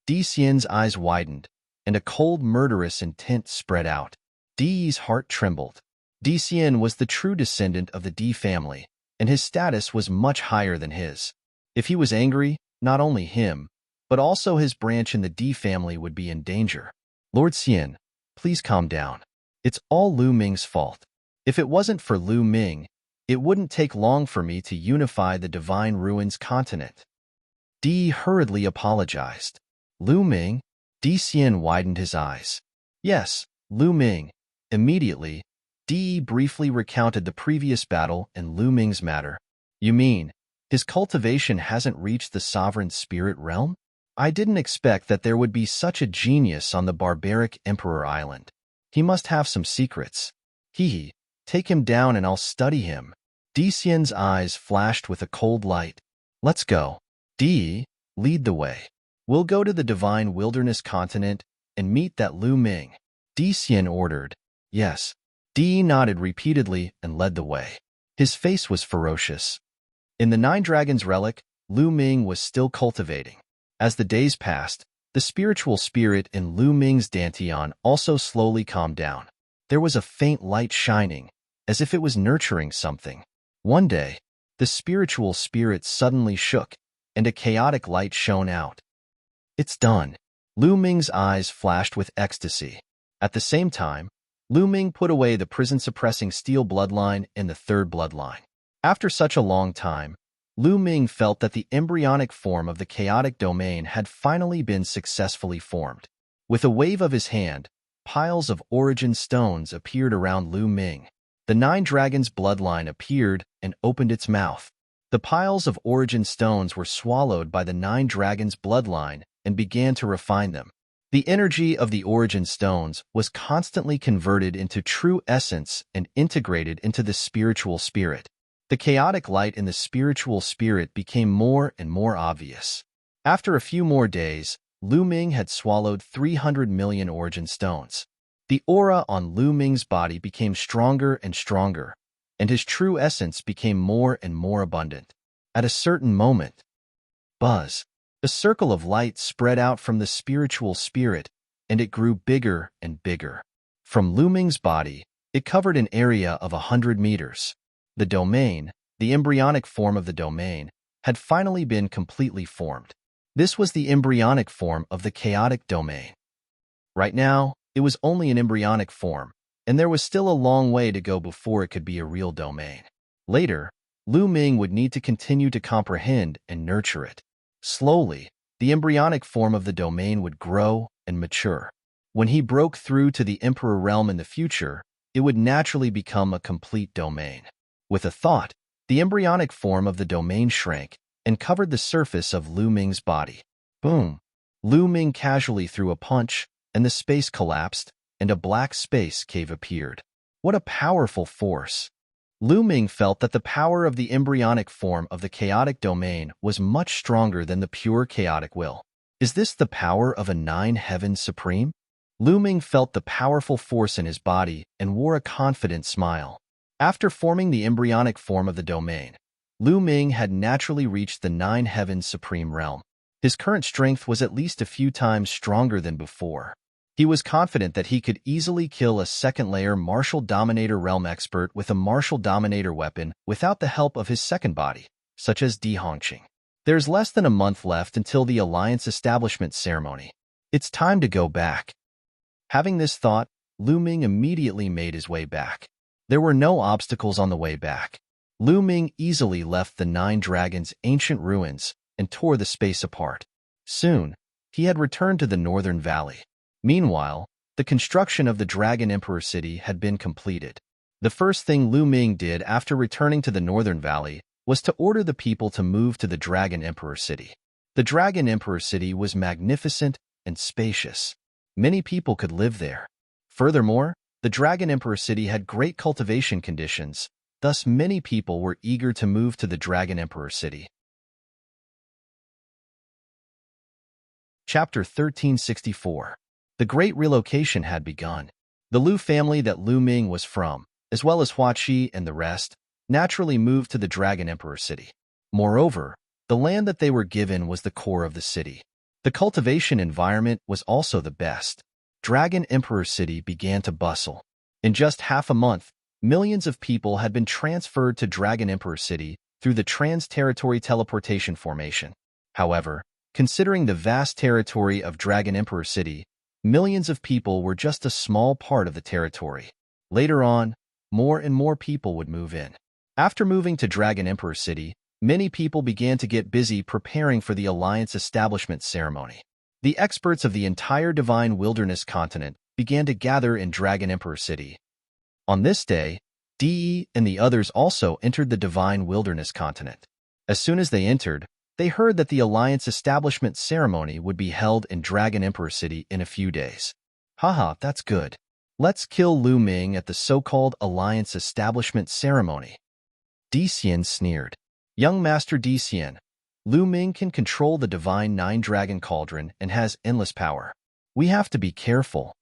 Di Xian's eyes widened, and a cold murderous intent spread out. Di's heart trembled. Di Xian was the true descendant of the Di family, and his status was much higher than his. If he was angry, not only him, but also his branch in the Di family would be in danger. Lord Xian, please calm down. It's all Lu Ming's fault. If it wasn't for Lu Ming, it wouldn't take long for me to unify the Divine Ruins continent. Di hurriedly apologized. Lu Ming? Di Xian widened his eyes. Yes, Lu Ming. Immediately, Di briefly recounted the previous battle and Lu Ming's matter. You mean, his cultivation hasn't reached the sovereign spirit realm? I didn't expect that there would be such a genius on the barbaric Emperor Island. He must have some secrets. Hee, take him down and I'll study him. Di Xian's eyes flashed with a cold light. Let's go. Di, lead the way. We'll go to the Divine Wilderness continent and meet that Lu Ming. Di Xian ordered. Yes. Di nodded repeatedly and led the way. His face was ferocious. In the 9 Dragons relic, Lu Ming was still cultivating. As the days passed, The spiritual spirit in Lu Ming's dantian also slowly calmed down. There was a faint light shining, as if it was nurturing something. One day, the spiritual spirit suddenly shook, and a chaotic light shone out. It's done. Lu Ming's eyes flashed with ecstasy. At the same time, Lu Ming put away the prison-suppressing steel bloodline and the third bloodline. After such a long time, Lu Ming felt that the embryonic form of the chaotic domain had finally been successfully formed. With a wave of his hand, piles of origin stones appeared around Lu Ming. The Nine Dragons bloodline appeared and opened its mouth. The piles of origin stones were swallowed by the Nine Dragons bloodline and began to refine them. The energy of the origin stones was constantly converted into true essence and integrated into the spiritual spirit. The chaotic light in the spiritual spirit became more and more obvious. After a few more days, Lu Ming had swallowed 300 million origin stones. The aura on Lu Ming's body became stronger and stronger, and his true essence became more and more abundant. At a certain moment, buzz! A circle of light spread out from the spiritual spirit, and it grew bigger and bigger. From Lu Ming's body, it covered an area of 100 meters. The domain, the embryonic form of the domain, had finally been completely formed. This was the embryonic form of the chaotic domain. Right now, it was only an embryonic form, and there was still a long way to go before it could be a real domain. Later, Lu Ming would need to continue to comprehend and nurture it. Slowly, the embryonic form of the domain would grow and mature. When he broke through to the Emperor realm in the future, it would naturally become a complete domain. With a thought, the embryonic form of the domain shrank and covered the surface of Lu Ming's body. Boom! Lu Ming casually threw a punch, and the space collapsed, and a black space cave appeared. What a powerful force! Lu Ming felt that the power of the embryonic form of the chaotic domain was much stronger than the pure chaotic will. Is this the power of a Nine Heavens Supreme? Lu Ming felt the powerful force in his body and wore a confident smile. After forming the embryonic form of the domain, Lu Ming had naturally reached the Nine Heavens Supreme realm. His current strength was at least a few times stronger than before. He was confident that he could easily kill a second-layer Martial Dominator realm expert with a Martial Dominator weapon without the help of his second body, such as Di Hongqing. There's less than a month left until the Alliance Establishment ceremony. It's time to go back. Having this thought, Lu Ming immediately made his way back. There were no obstacles on the way back. Lu Ming easily left the Nine Dragons' ancient ruins and tore the space apart. Soon, he had returned to the Northern Valley. Meanwhile, the construction of the Dragon Emperor City had been completed. The first thing Lu Ming did after returning to the Northern Valley was to order the people to move to the Dragon Emperor City. The Dragon Emperor City was magnificent and spacious. Many people could live there. Furthermore, the Dragon Emperor City had great cultivation conditions, thus many people were eager to move to the Dragon Emperor City. Chapter 1364. The Great Relocation had begun. The Lu family that Lu Ming was from, as well as Hua Qi and the rest, naturally moved to the Dragon Emperor City. Moreover, the land that they were given was the core of the city. The cultivation environment was also the best. Dragon Emperor City began to bustle. In just half a month, millions of people had been transferred to Dragon Emperor City through the Trans-Territory Teleportation Formation. However, considering the vast territory of Dragon Emperor City, millions of people were just a small part of the territory. Later on, more and more people would move in. After moving to Dragon Emperor City, many people began to get busy preparing for the Alliance Establishment ceremony. The experts of the entire Divine Wilderness continent began to gather in Dragon Emperor City. On this day, Di and the others also entered the Divine Wilderness continent. As soon as they entered, they heard that the Alliance Establishment ceremony would be held in Dragon Emperor City in a few days. Haha, that's good. Let's kill Lu Ming at the so-called Alliance Establishment ceremony. Di Xian sneered. Young Master Di Xian, Lu Ming can control the Divine Nine-Dragon Cauldron and has endless power. We have to be careful.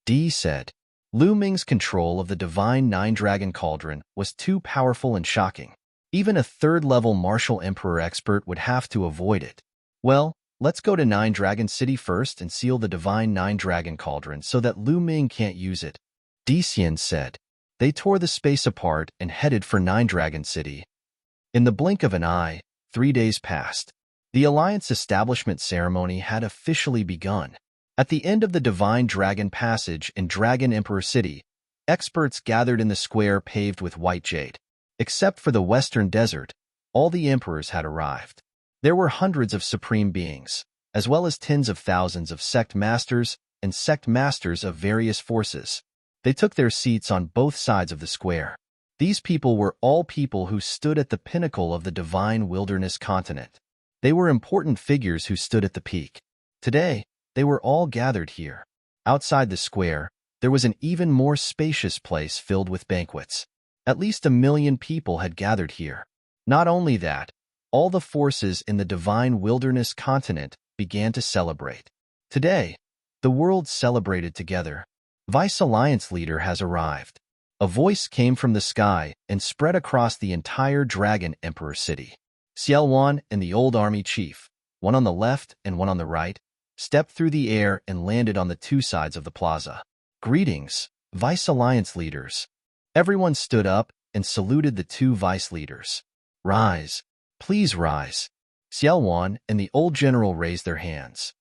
Di said. Lu Ming's control of the Divine Nine-Dragon Cauldron was too powerful and shocking. Even a third-level martial emperor expert would have to avoid it. Well, Let's go to Nine Dragon City first and seal the divine Nine Dragon Cauldron so that Lu Ming can't use it, Di Xian said. They tore the space apart and headed for Nine Dragon City. In the blink of an eye, 3 days passed. The Alliance establishment ceremony had officially begun. At the end of the Divine Dragon Passage in Dragon Emperor City, experts gathered in the square paved with white jade. Except for the Western Desert, all the emperors had arrived. There were hundreds of supreme beings, as well as tens of thousands of sect masters and sect masters of various forces. They took their seats on both sides of the square. These people were all people who stood at the pinnacle of the divine wilderness continent. They were important figures who stood at the peak. Today, they were all gathered here. Outside the square, there was an even more spacious place filled with banquets. At least 1 million people had gathered here. Not only that, all the forces in the divine wilderness continent began to celebrate. Today, the world celebrated together. Vice Alliance leader has arrived. A voice came from the sky and spread across the entire Dragon Emperor City. Xiaowan and the old army chief, one on the left and one on the right, stepped through the air and landed on the 2 sides of the plaza. Greetings, Vice Alliance leaders. Everyone stood up and saluted the 2 vice leaders. Rise. Please rise. Xiaowan and the old general raised their hands.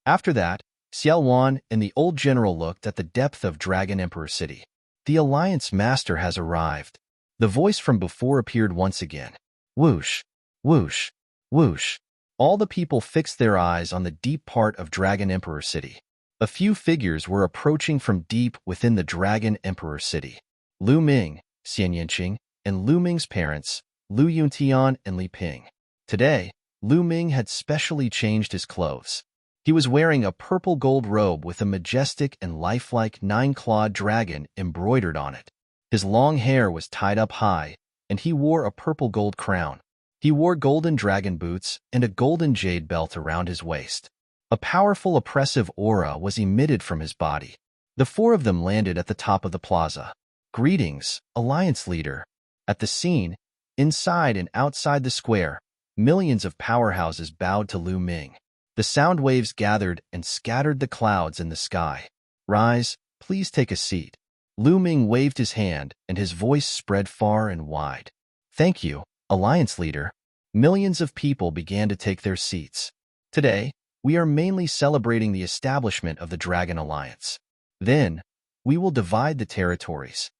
After that, Xiaowan and the old general looked at the depth of Dragon Emperor City. The Alliance Master has arrived. The voice from before appeared once again. Whoosh, whoosh, whoosh. All the people fixed their eyes on the deep part of Dragon Emperor City. A few figures were approaching from deep within the Dragon Emperor City. Lu Ming, Xian Yanqing, and Lu Ming's parents, Lu Yuntian and Li Ping. Today, Lu Ming had specially changed his clothes. He was wearing a purple gold robe with a majestic and lifelike 9-clawed dragon embroidered on it. His long hair was tied up high, and he wore a purple gold crown. He wore golden dragon boots and a golden jade belt around his waist. A powerful oppressive aura was emitted from his body. The 4 of them landed at the top of the plaza. Greetings, Alliance leader. At the scene, inside and outside the square, millions of powerhouses bowed to Lu Ming. The sound waves gathered and scattered the clouds in the sky. Rise, please take a seat. Lu Ming waved his hand, and his voice spread far and wide. Thank you, Alliance leader. Millions of people began to take their seats. Today, we are mainly celebrating the establishment of the Dragon Alliance. Then, we will divide the territories.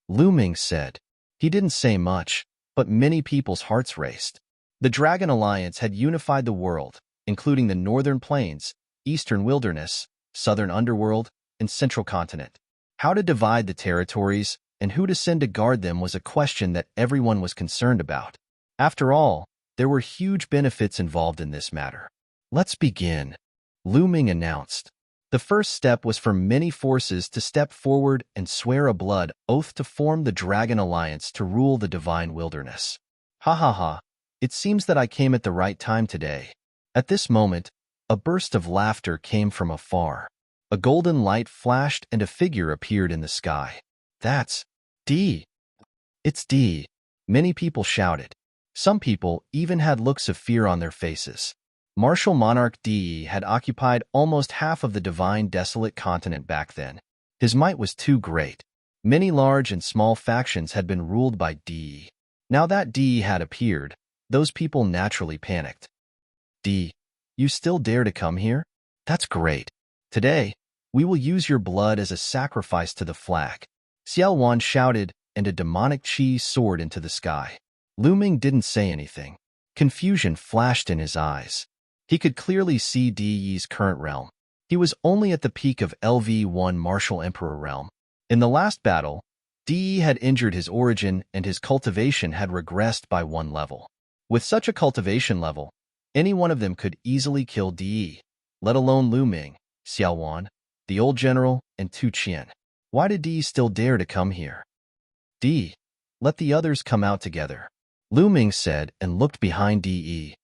Lu Ming said. He didn't say much, but many people's hearts raced. The Dragon Alliance had unified the world, including the Northern Plains, Eastern Wilderness, Southern Underworld, and Central Continent. How to divide the territories and who to send to guard them was a question that everyone was concerned about. After all, there were huge benefits involved in this matter. Let's begin, Lu Ming announced. The first step was for many forces to step forward and swear a blood oath to form the Dragon Alliance to rule the divine wilderness. Ha ha ha, it seems that I came at the right time today. At this moment, a burst of laughter came from afar. A golden light flashed and a figure appeared in the sky. That's Di. It's Di. Many people shouted. Some people even had looks of fear on their faces. Martial monarch Di had occupied almost half of the divine desolate continent back then. His might was too great. Many large and small factions had been ruled by Di. Now that Di had appeared, those people naturally panicked. Di, you still dare to come here? That's great. Today, we will use your blood as a sacrifice to the flag. Xiaowan shouted, and a demonic chi soared into the sky. Lu Ming didn't say anything. Confusion flashed in his eyes. He could clearly see Di Yi's current realm. He was only at the peak of LV1 Martial Emperor realm. In the last battle, Di Yi had injured his origin and his cultivation had regressed by 1 level. With such a cultivation level, any one of them could easily kill Di Yi, let alone Lu Ming, Xiaowan, the old general, and Tu Qian. Why did Di Yi still dare to come here? Di, let the others come out together, Lu Ming said and looked behind Di Yi.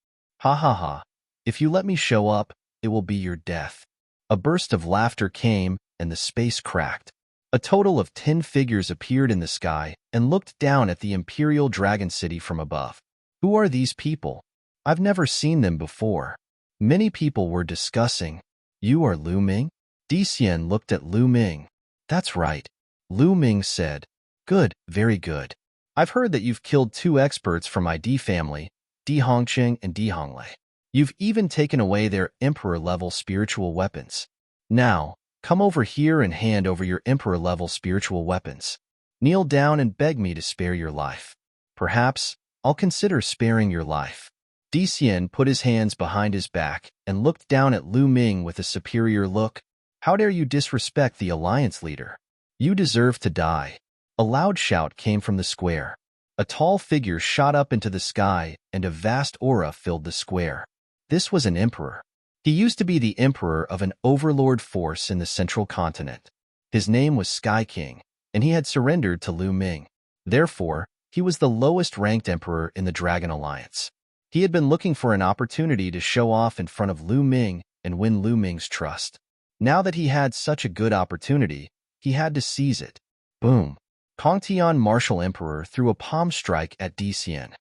Ha ha ha. If you let me show up, it will be your death. A burst of laughter came, and the space cracked. A total of 10 figures appeared in the sky and looked down at the Imperial Dragon City from above. Who are these people? I've never seen them before. Many people were discussing. You are Lu Ming? Dician looked at Lu Ming. That's right. Lu Ming said. Good, very good. I've heard that you've killed 2 experts from my D family, Di Hongqing and Di Honglei. You've even taken away their emperor-level spiritual weapons. Now, come over here and hand over your emperor-level spiritual weapons. Kneel down and beg me to spare your life. Perhaps I'll consider sparing your life. Dician put his hands behind his back and looked down at Lu Ming with a superior look. How dare you disrespect the alliance leader? You deserve to die. A loud shout came from the square. A tall figure shot up into the sky and a vast aura filled the square. This was an emperor. He used to be the emperor of an overlord force in the central continent. His name was Sky King, and he had surrendered to Lu Ming. Therefore, he was the lowest-ranked emperor in the Dragon Alliance. He had been looking for an opportunity to show off in front of Lu Ming and win Lu Ming's trust. Now that he had such a good opportunity, he had to seize it. Boom! Kongtian Martial Emperor threw a palm strike at Dician.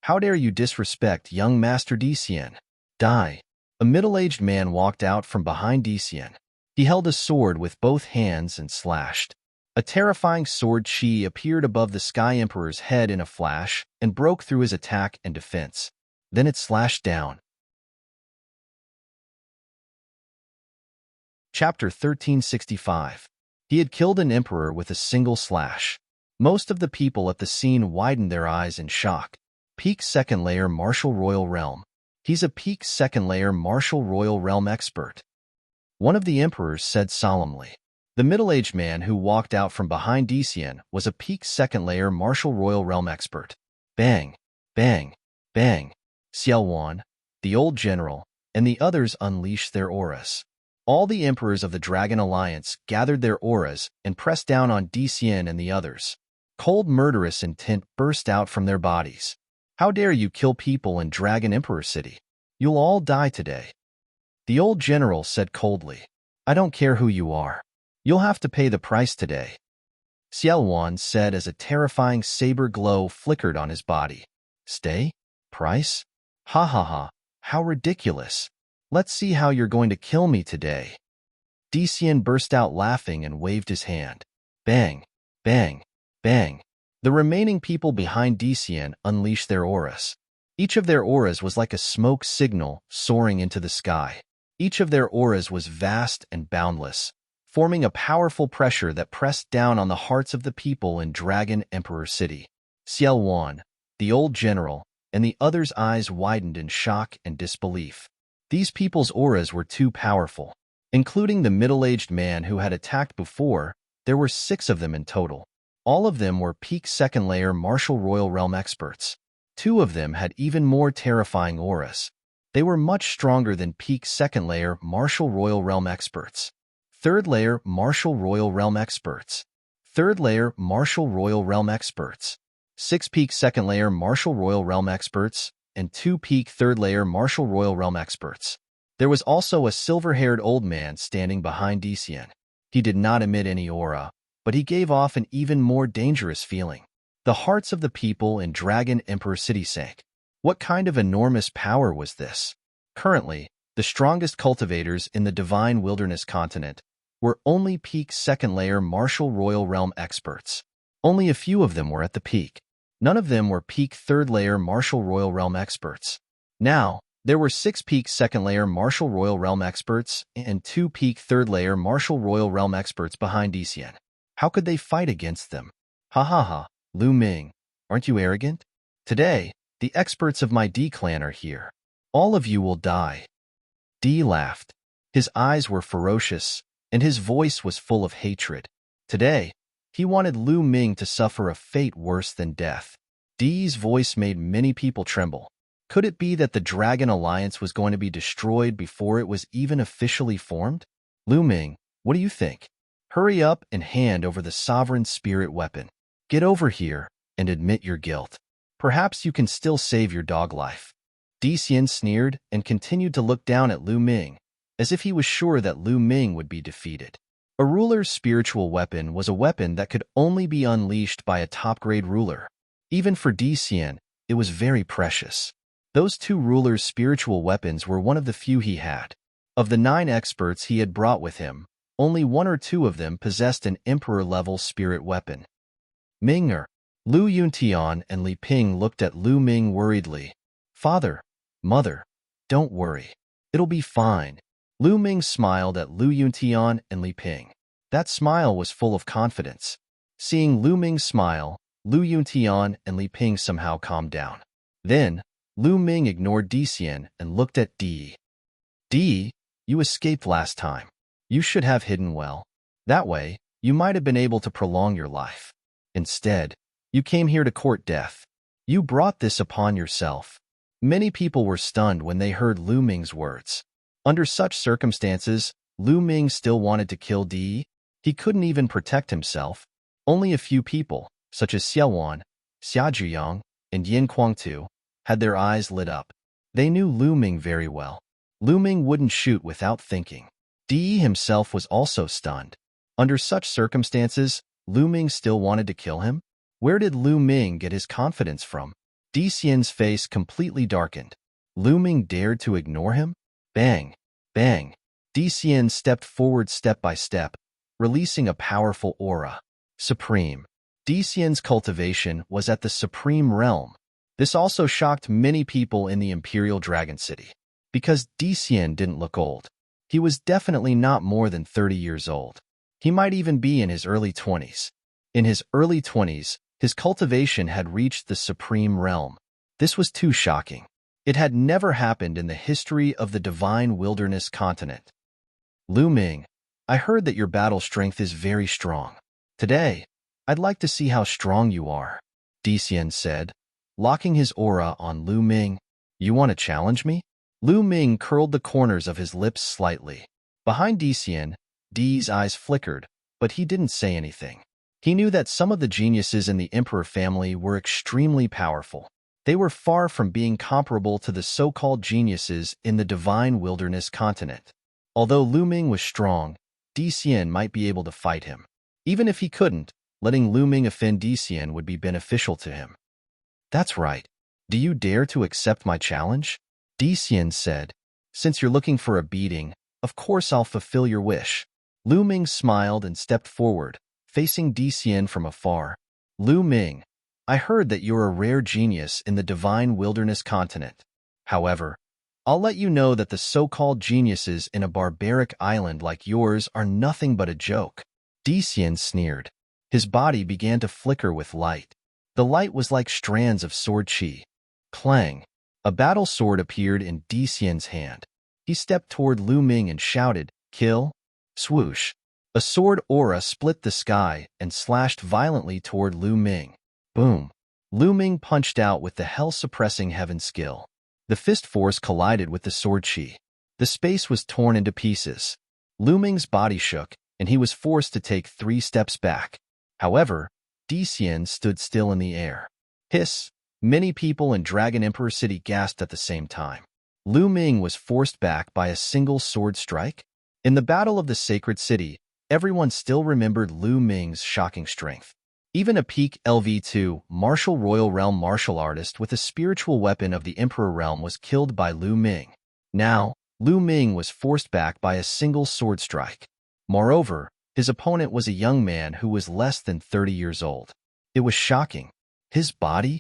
How dare you disrespect young Master Dician? Die! A middle-aged man walked out from behind Dician. He held a sword with both hands and slashed. A terrifying sword chi appeared above the Sky Emperor's head in a flash and broke through his attack and defense. Then it slashed down. Chapter 1365. He had killed an emperor with a single slash. Most of the people at the scene widened their eyes in shock. Peak second layer Martial Royal Realm. He's a peak second layer Martial Royal Realm expert. One of the emperors said solemnly. The middle-aged man who walked out from behind Dician was a peak second layer Martial Royal Realm expert. Bang, bang, bang. Xiaowan, the old general, and the others unleashed their auras. All the emperors of the Dragon Alliance gathered their auras and pressed down on Dician and the others. Cold murderous intent burst out from their bodies. How dare you kill people in Dragon Emperor City? You'll all die today. The old general said coldly. I don't care who you are. You'll have to pay the price today. Xiaowan said as a terrifying saber glow flickered on his body. Stay? Price? Ha ha ha, how ridiculous. Let's see how you're going to kill me today. Dician burst out laughing and waved his hand. Bang, bang, bang. The remaining people behind Dician unleashed their auras. Each of their auras was like a smoke signal soaring into the sky. Each of their auras was vast and boundless, forming a powerful pressure that pressed down on the hearts of the people in Dragon Emperor City. Xiaowan, the old general, and the others' eyes widened in shock and disbelief. These people's auras were too powerful. Including the middle-aged man who had attacked before, there were 6 of them in total. All of them were peak second layer Martial Royal Realm experts. 2 of them had even more terrifying auras. They were much stronger than peak second layer Martial Royal Realm experts. 3rd layer Martial Royal Realm experts. 3rd layer Martial Royal Realm experts. 6 peak second layer Martial Royal Realm experts, and 2 peak 3rd layer Martial Royal Realm experts. There was also a silver-haired old man standing behind Dician. He did not emit any aura, but he gave off an even more dangerous feeling. The hearts of the people in Dragon Emperor City sank. What kind of enormous power was this? Currently, the strongest cultivators in the Divine Wilderness continent were only peak second layer Martial Royal Realm experts. Only a few of them were at the peak. None of them were peak 3rd layer Martial Royal Realm experts. Now, there were 6 peak 2nd layer Martial Royal Realm experts and 2 peak 3rd layer Martial Royal Realm experts behind Dician. How could they fight against them? Ha ha ha, Lu Ming, aren't you arrogant? Today, the experts of my D clan are here. All of you will die. D laughed. His eyes were ferocious, and his voice was full of hatred. Today, he wanted Lu Ming to suffer a fate worse than death. D's voice made many people tremble. Could it be that the Dragon Alliance was going to be destroyed before it was even officially formed? Lu Ming, what do you think? Hurry up and hand over the Sovereign Spirit weapon. Get over here and admit your guilt. Perhaps you can still save your dog life. Dician sneered and continued to look down at Lu Ming, as if he was sure that Lu Ming would be defeated. A ruler's spiritual weapon was a weapon that could only be unleashed by a top-grade ruler. Even for Dician, it was very precious. Those two rulers' spiritual weapons were one of the few he had. Of the 9 experts he had brought with him, only 1 or 2 of them possessed an emperor-level spirit weapon. Ming Lu Yuntian and Li Ping looked at Lu Ming worriedly. Father, Mother, don't worry. It'll be fine. Lu Ming smiled at Lu Yuntian and Li Ping. That smile was full of confidence. Seeing Lu Ming smile, Lu Yuntian and Li Ping somehow calmed down. Then, Lu Ming ignored Dixian and looked at Di. Di, you escaped last time. You should have hidden well. That way, you might have been able to prolong your life. Instead, you came here to court death. You brought this upon yourself. Many people were stunned when they heard Lu Ming's words. Under such circumstances, Lu Ming still wanted to kill Di. He couldn't even protect himself. Only a few people, such as Xiaowan, Xia Zhiyang, and Yin Kuangtu, had their eyes lit up. They knew Lu Ming very well. Lu Ming wouldn't shoot without thinking. Di himself was also stunned. Under such circumstances, Lu Ming still wanted to kill him? Where did Lu Ming get his confidence from? Di Xian's face completely darkened. Lu Ming dared to ignore him? Bang! Bang! Di Xian stepped forward step by step, releasing a powerful aura. Supreme. Di Xian's cultivation was at the supreme realm. This also shocked many people in the Imperial Dragon City. Because Di Xian didn't look old. He was definitely not more than 30 years old. He might even be in his early 20s. In his early 20s, his cultivation had reached the supreme realm. This was too shocking. It had never happened in the history of the divine wilderness continent. Lu Ming, I heard that your battle strength is very strong. Today, I'd like to see how strong you are, Di Xian said, locking his aura on Lu Ming. You want to challenge me? Lu Ming curled the corners of his lips slightly. Behind Di Xian, Di's eyes flickered, but he didn't say anything. He knew that some of the geniuses in the Emperor family were extremely powerful. They were far from being comparable to the so-called geniuses in the divine wilderness continent. Although Lu Ming was strong, Di Xian might be able to fight him. Even if he couldn't, letting Lu Ming offend Di Xian would be beneficial to him. That's right. Do you dare to accept my challenge? Di Xian said. Since you're looking for a beating, of course I'll fulfill your wish. Lu Ming smiled and stepped forward, facing Di Xian from afar. Lu Ming, I heard that you're a rare genius in the divine wilderness continent. However, I'll let you know that the so-called geniuses in a barbaric island like yours are nothing but a joke. Di Xian sneered. His body began to flicker with light. The light was like strands of sword chi. Clang! A battle sword appeared in Di Xian's hand. He stepped toward Lu Ming and shouted, "Kill!" Swoosh! A sword aura split the sky and slashed violently toward Lu Ming. Boom! Lu Ming punched out with the hell-suppressing heaven skill. The fist force collided with the sword chi. The space was torn into pieces. Lu Ming's body shook, and he was forced to take 3 steps back. However, Di Xian stood still in the air. Hiss! Many people in Dragon Emperor City gasped at the same time. Lu Ming was forced back by a single sword strike? In the Battle of the Sacred City, everyone still remembered Lu Ming's shocking strength. Even a peak LV2 martial royal realm martial artist with a spiritual weapon of the Emperor realm was killed by Lu Ming. Now, Lu Ming was forced back by a single sword strike. Moreover, his opponent was a young man who was less than 30 years old. It was shocking. His body?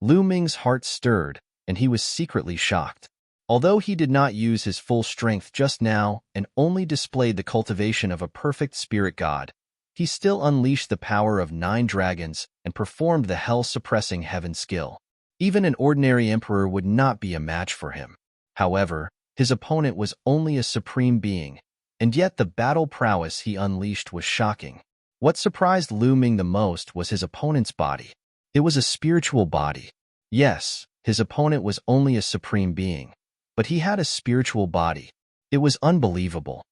Lu Ming's heart stirred, and he was secretly shocked. Although he did not use his full strength just now and only displayed the cultivation of a perfect spirit god, he still unleashed the power of 9 dragons and performed the hell-suppressing heaven skill. Even an ordinary emperor would not be a match for him. However, his opponent was only a supreme being, and yet the battle prowess he unleashed was shocking. What surprised Lu Ming the most was his opponent's body. It was a spiritual body. Yes, his opponent was only a supreme being, but he had a spiritual body. It was unbelievable.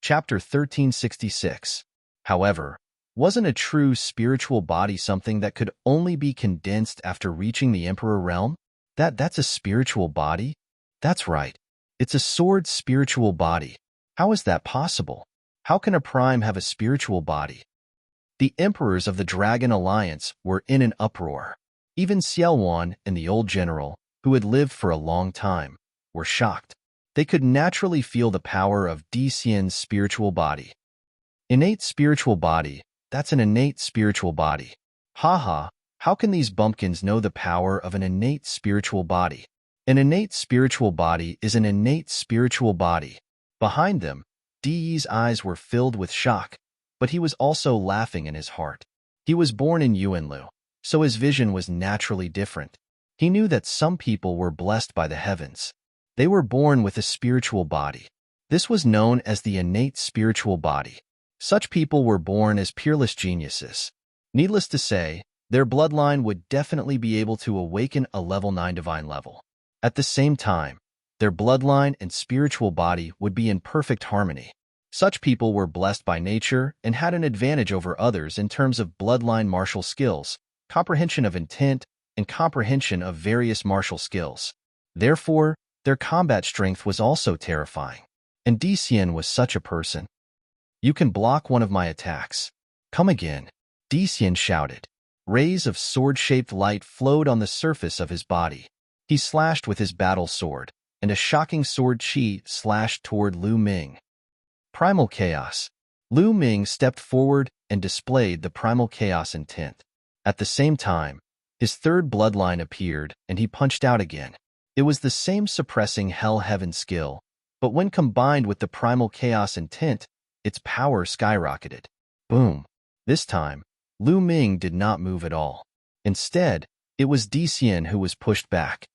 Chapter 1366. However, wasn't a true spiritual body something that could only be condensed after reaching the Emperor realm? That's a spiritual body? That's right. It's a sword spiritual body. How is that possible? How can a prime have a spiritual body? The emperors of the Dragon Alliance were in an uproar. Even Xiaowan and the old general, who had lived for a long time, were shocked. They could naturally feel the power of Xian's spiritual body. Innate spiritual body, that's an innate spiritual body. Haha, how can these bumpkins know the power of an innate spiritual body? An innate spiritual body is an innate spiritual body. Behind them, Di's eyes were filled with shock, but he was also laughing in his heart. He was born in Yuanlu, so his vision was naturally different. He knew that some people were blessed by the heavens. They were born with a spiritual body. This was known as the innate spiritual body. Such people were born as peerless geniuses. Needless to say, their bloodline would definitely be able to awaken a level 9 divine level. At the same time, their bloodline and spiritual body would be in perfect harmony. Such people were blessed by nature and had an advantage over others in terms of bloodline martial skills, comprehension of intent, and comprehension of various martial skills. Therefore, their combat strength was also terrifying. And Xian was such a person. "You can block one of my attacks. Come again," Xian shouted. Rays of sword-shaped light flowed on the surface of his body. He slashed with his battle sword, and a shocking sword chi slashed toward Lu Ming. Primal Chaos. Lu Ming stepped forward and displayed the Primal Chaos intent. At the same time, his third bloodline appeared, and he punched out again. It was the same suppressing Hell-Heaven skill, but when combined with the Primal Chaos intent, its power skyrocketed. Boom! This time, Lu Ming did not move at all. Instead, it was Xian who was pushed back.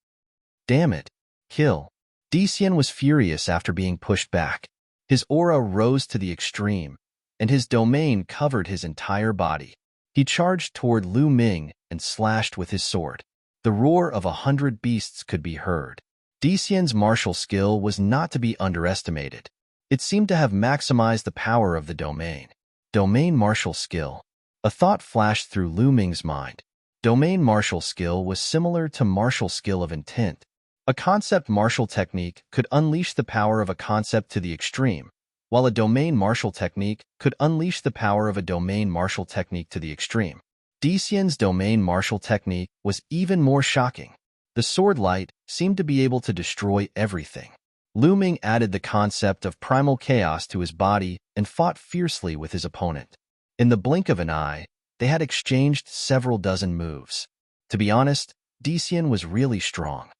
Damn it! Kill! Xian was furious after being pushed back. His aura rose to the extreme, and his domain covered his entire body. He charged toward Lu Ming and slashed with his sword. The roar of 100 beasts could be heard. Xian's martial skill was not to be underestimated. It seemed to have maximized the power of the domain. Domain martial skill. A thought flashed through Lu Ming's mind. Domain martial skill was similar to martial skill of intent. A concept martial technique could unleash the power of a concept to the extreme, while a domain martial technique could unleash the power of a domain martial technique to the extreme. Xian's domain martial technique was even more shocking. The sword light seemed to be able to destroy everything. Lu Ming added the concept of primal chaos to his body and fought fiercely with his opponent. In the blink of an eye, they had exchanged several dozen moves. To be honest, Xian was really strong.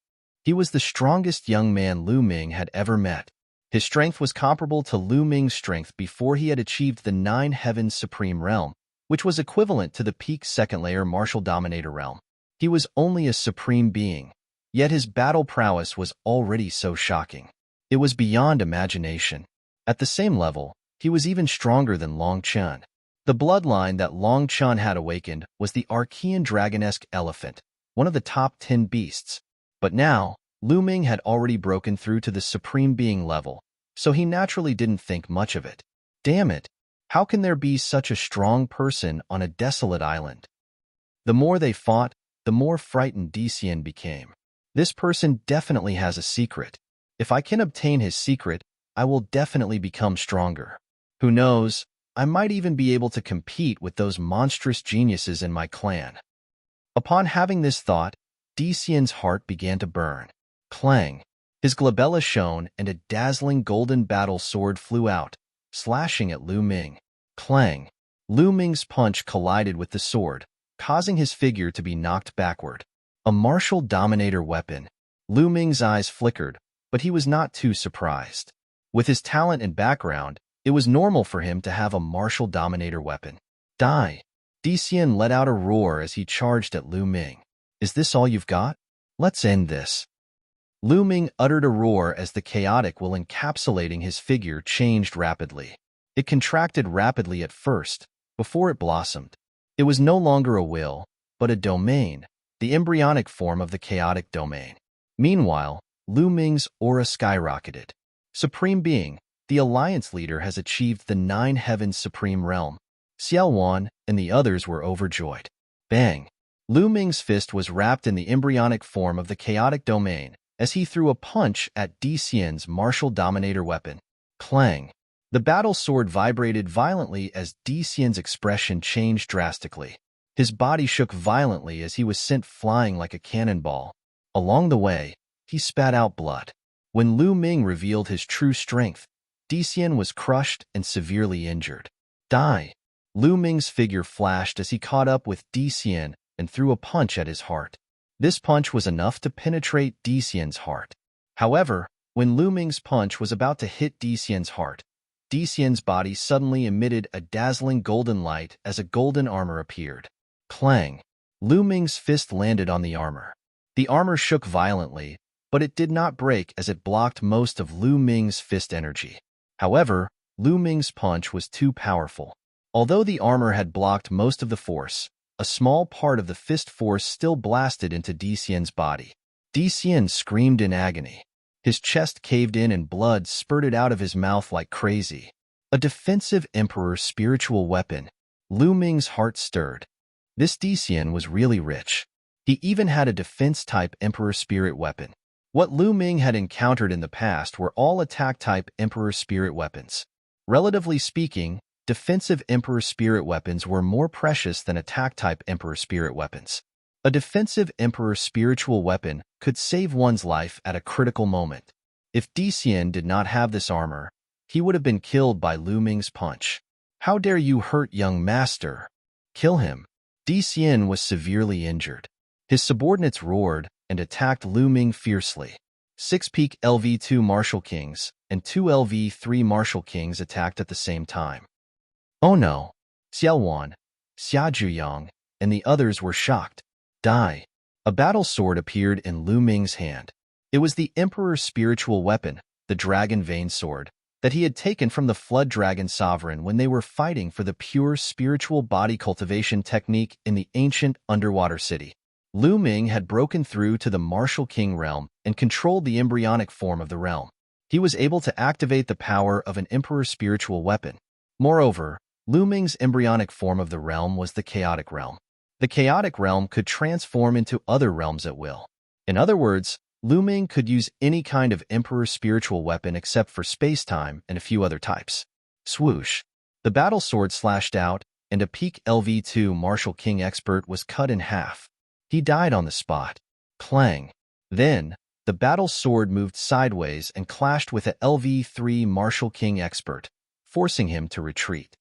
He was the strongest young man Lu Ming had ever met. His strength was comparable to Lu Ming's strength before he had achieved the 9 Heavens Supreme Realm, which was equivalent to the peak second-layer Martial Dominator Realm. He was only a supreme being, yet his battle prowess was already so shocking. It was beyond imagination. At the same level, he was even stronger than Long Chen. The bloodline that Long Chen had awakened was the Archean Dragonesque Elephant, one of the top 10 beasts. But now, Lu Ming had already broken through to the Supreme Being level, so he naturally didn't think much of it. Damn it! How can there be such a strong person on a desolate island? The more they fought, the more frightened Xian became. This person definitely has a secret. If I can obtain his secret, I will definitely become stronger. Who knows, I might even be able to compete with those monstrous geniuses in my clan. Upon having this thought, Xian's heart began to burn. Clang! His glabella shone and a dazzling golden battle sword flew out, slashing at Lu Ming. Clang! Lu Ming's punch collided with the sword, causing his figure to be knocked backward. A martial dominator weapon. Lu Ming's eyes flickered, but he was not too surprised. With his talent and background, it was normal for him to have a martial dominator weapon. Die! Xian let out a roar as he charged at Lu Ming. Is this all you've got? Let's end this. Lu Ming uttered a roar as the chaotic will encapsulating his figure changed rapidly. It contracted rapidly at first, before it blossomed. It was no longer a will, but a domain, the embryonic form of the chaotic domain. Meanwhile, Lu Ming's aura skyrocketed. Supreme Being, the Alliance leader has achieved the 9 Heavens Supreme Realm. Xiaowan and the others were overjoyed. Bang! Lu Ming's fist was wrapped in the embryonic form of the chaotic domain as he threw a punch at Xian's martial dominator weapon. Clang! The battle sword vibrated violently as Dician's expression changed drastically. His body shook violently as he was sent flying like a cannonball. Along the way, he spat out blood. When Lu Ming revealed his true strength, Dician was crushed and severely injured. Die! Lu Ming's figure flashed as he caught up with Dician and threw a punch at his heart. This punch was enough to penetrate Dician's heart. However, when Lu Ming's punch was about to hit Dician's heart, Dician's body suddenly emitted a dazzling golden light as a golden armor appeared. Clang! Lu Ming's fist landed on the armor. The armor shook violently, but it did not break as it blocked most of Lu Ming's fist energy. However, Lu Ming's punch was too powerful. Although the armor had blocked most of the force, a small part of the fist force still blasted into Dician's body. Dician screamed in agony. His chest caved in and blood spurted out of his mouth like crazy. A defensive emperor's spiritual weapon. Lu Ming's heart stirred. This Dician was really rich. He even had a defense-type emperor spirit weapon. What Lu Ming had encountered in the past were all attack-type emperor spirit weapons. Relatively speaking, defensive emperor spirit weapons were more precious than attack-type emperor spirit weapons. A defensive emperor spiritual weapon could save one's life at a critical moment. If Dician did not have this armor, he would have been killed by Lu Ming's punch. How dare you hurt young master? Kill him. Dician was severely injured. His subordinates roared and attacked Lu Ming fiercely. 6 peak LV2 Martial Kings and 2 LV3 Martial Kings attacked at the same time. Oh no! Xiaowan, Xia Zhuyang, and the others were shocked. Die! A battle sword appeared in Lu Ming's hand. It was the Emperor's spiritual weapon, the Dragon Vein Sword, that he had taken from the Flood Dragon Sovereign when they were fighting for the pure spiritual body cultivation technique in the ancient underwater city. Lu Ming had broken through to the Martial King realm and controlled the embryonic form of the realm. He was able to activate the power of an Emperor's spiritual weapon. Moreover, Lu Ming's embryonic form of the realm was the chaotic realm. The chaotic realm could transform into other realms at will. In other words, Lu Ming could use any kind of Emperor's spiritual weapon except for space-time and a few other types. Swoosh! The battle sword slashed out, and a peak LV2 Martial King expert was cut in half. He died on the spot. Clang! Then, the battle sword moved sideways and clashed with a LV3 Martial King expert, forcing him to retreat.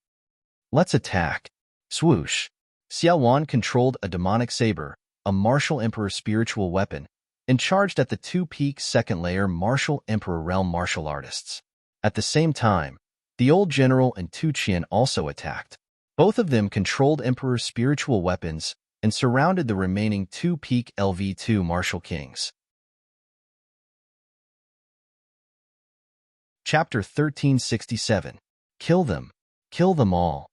Let's attack. Swoosh! Xiaowan controlled a demonic saber, a Martial Emperor spiritual weapon, and charged at the 2-peak second-layer Martial Emperor realm martial artists. At the same time, the old general and Tu Qian also attacked. Both of them controlled Emperor spiritual weapons and surrounded the remaining 2-peak LV2 Martial Kings. Chapter 1367. Kill them. Kill them all.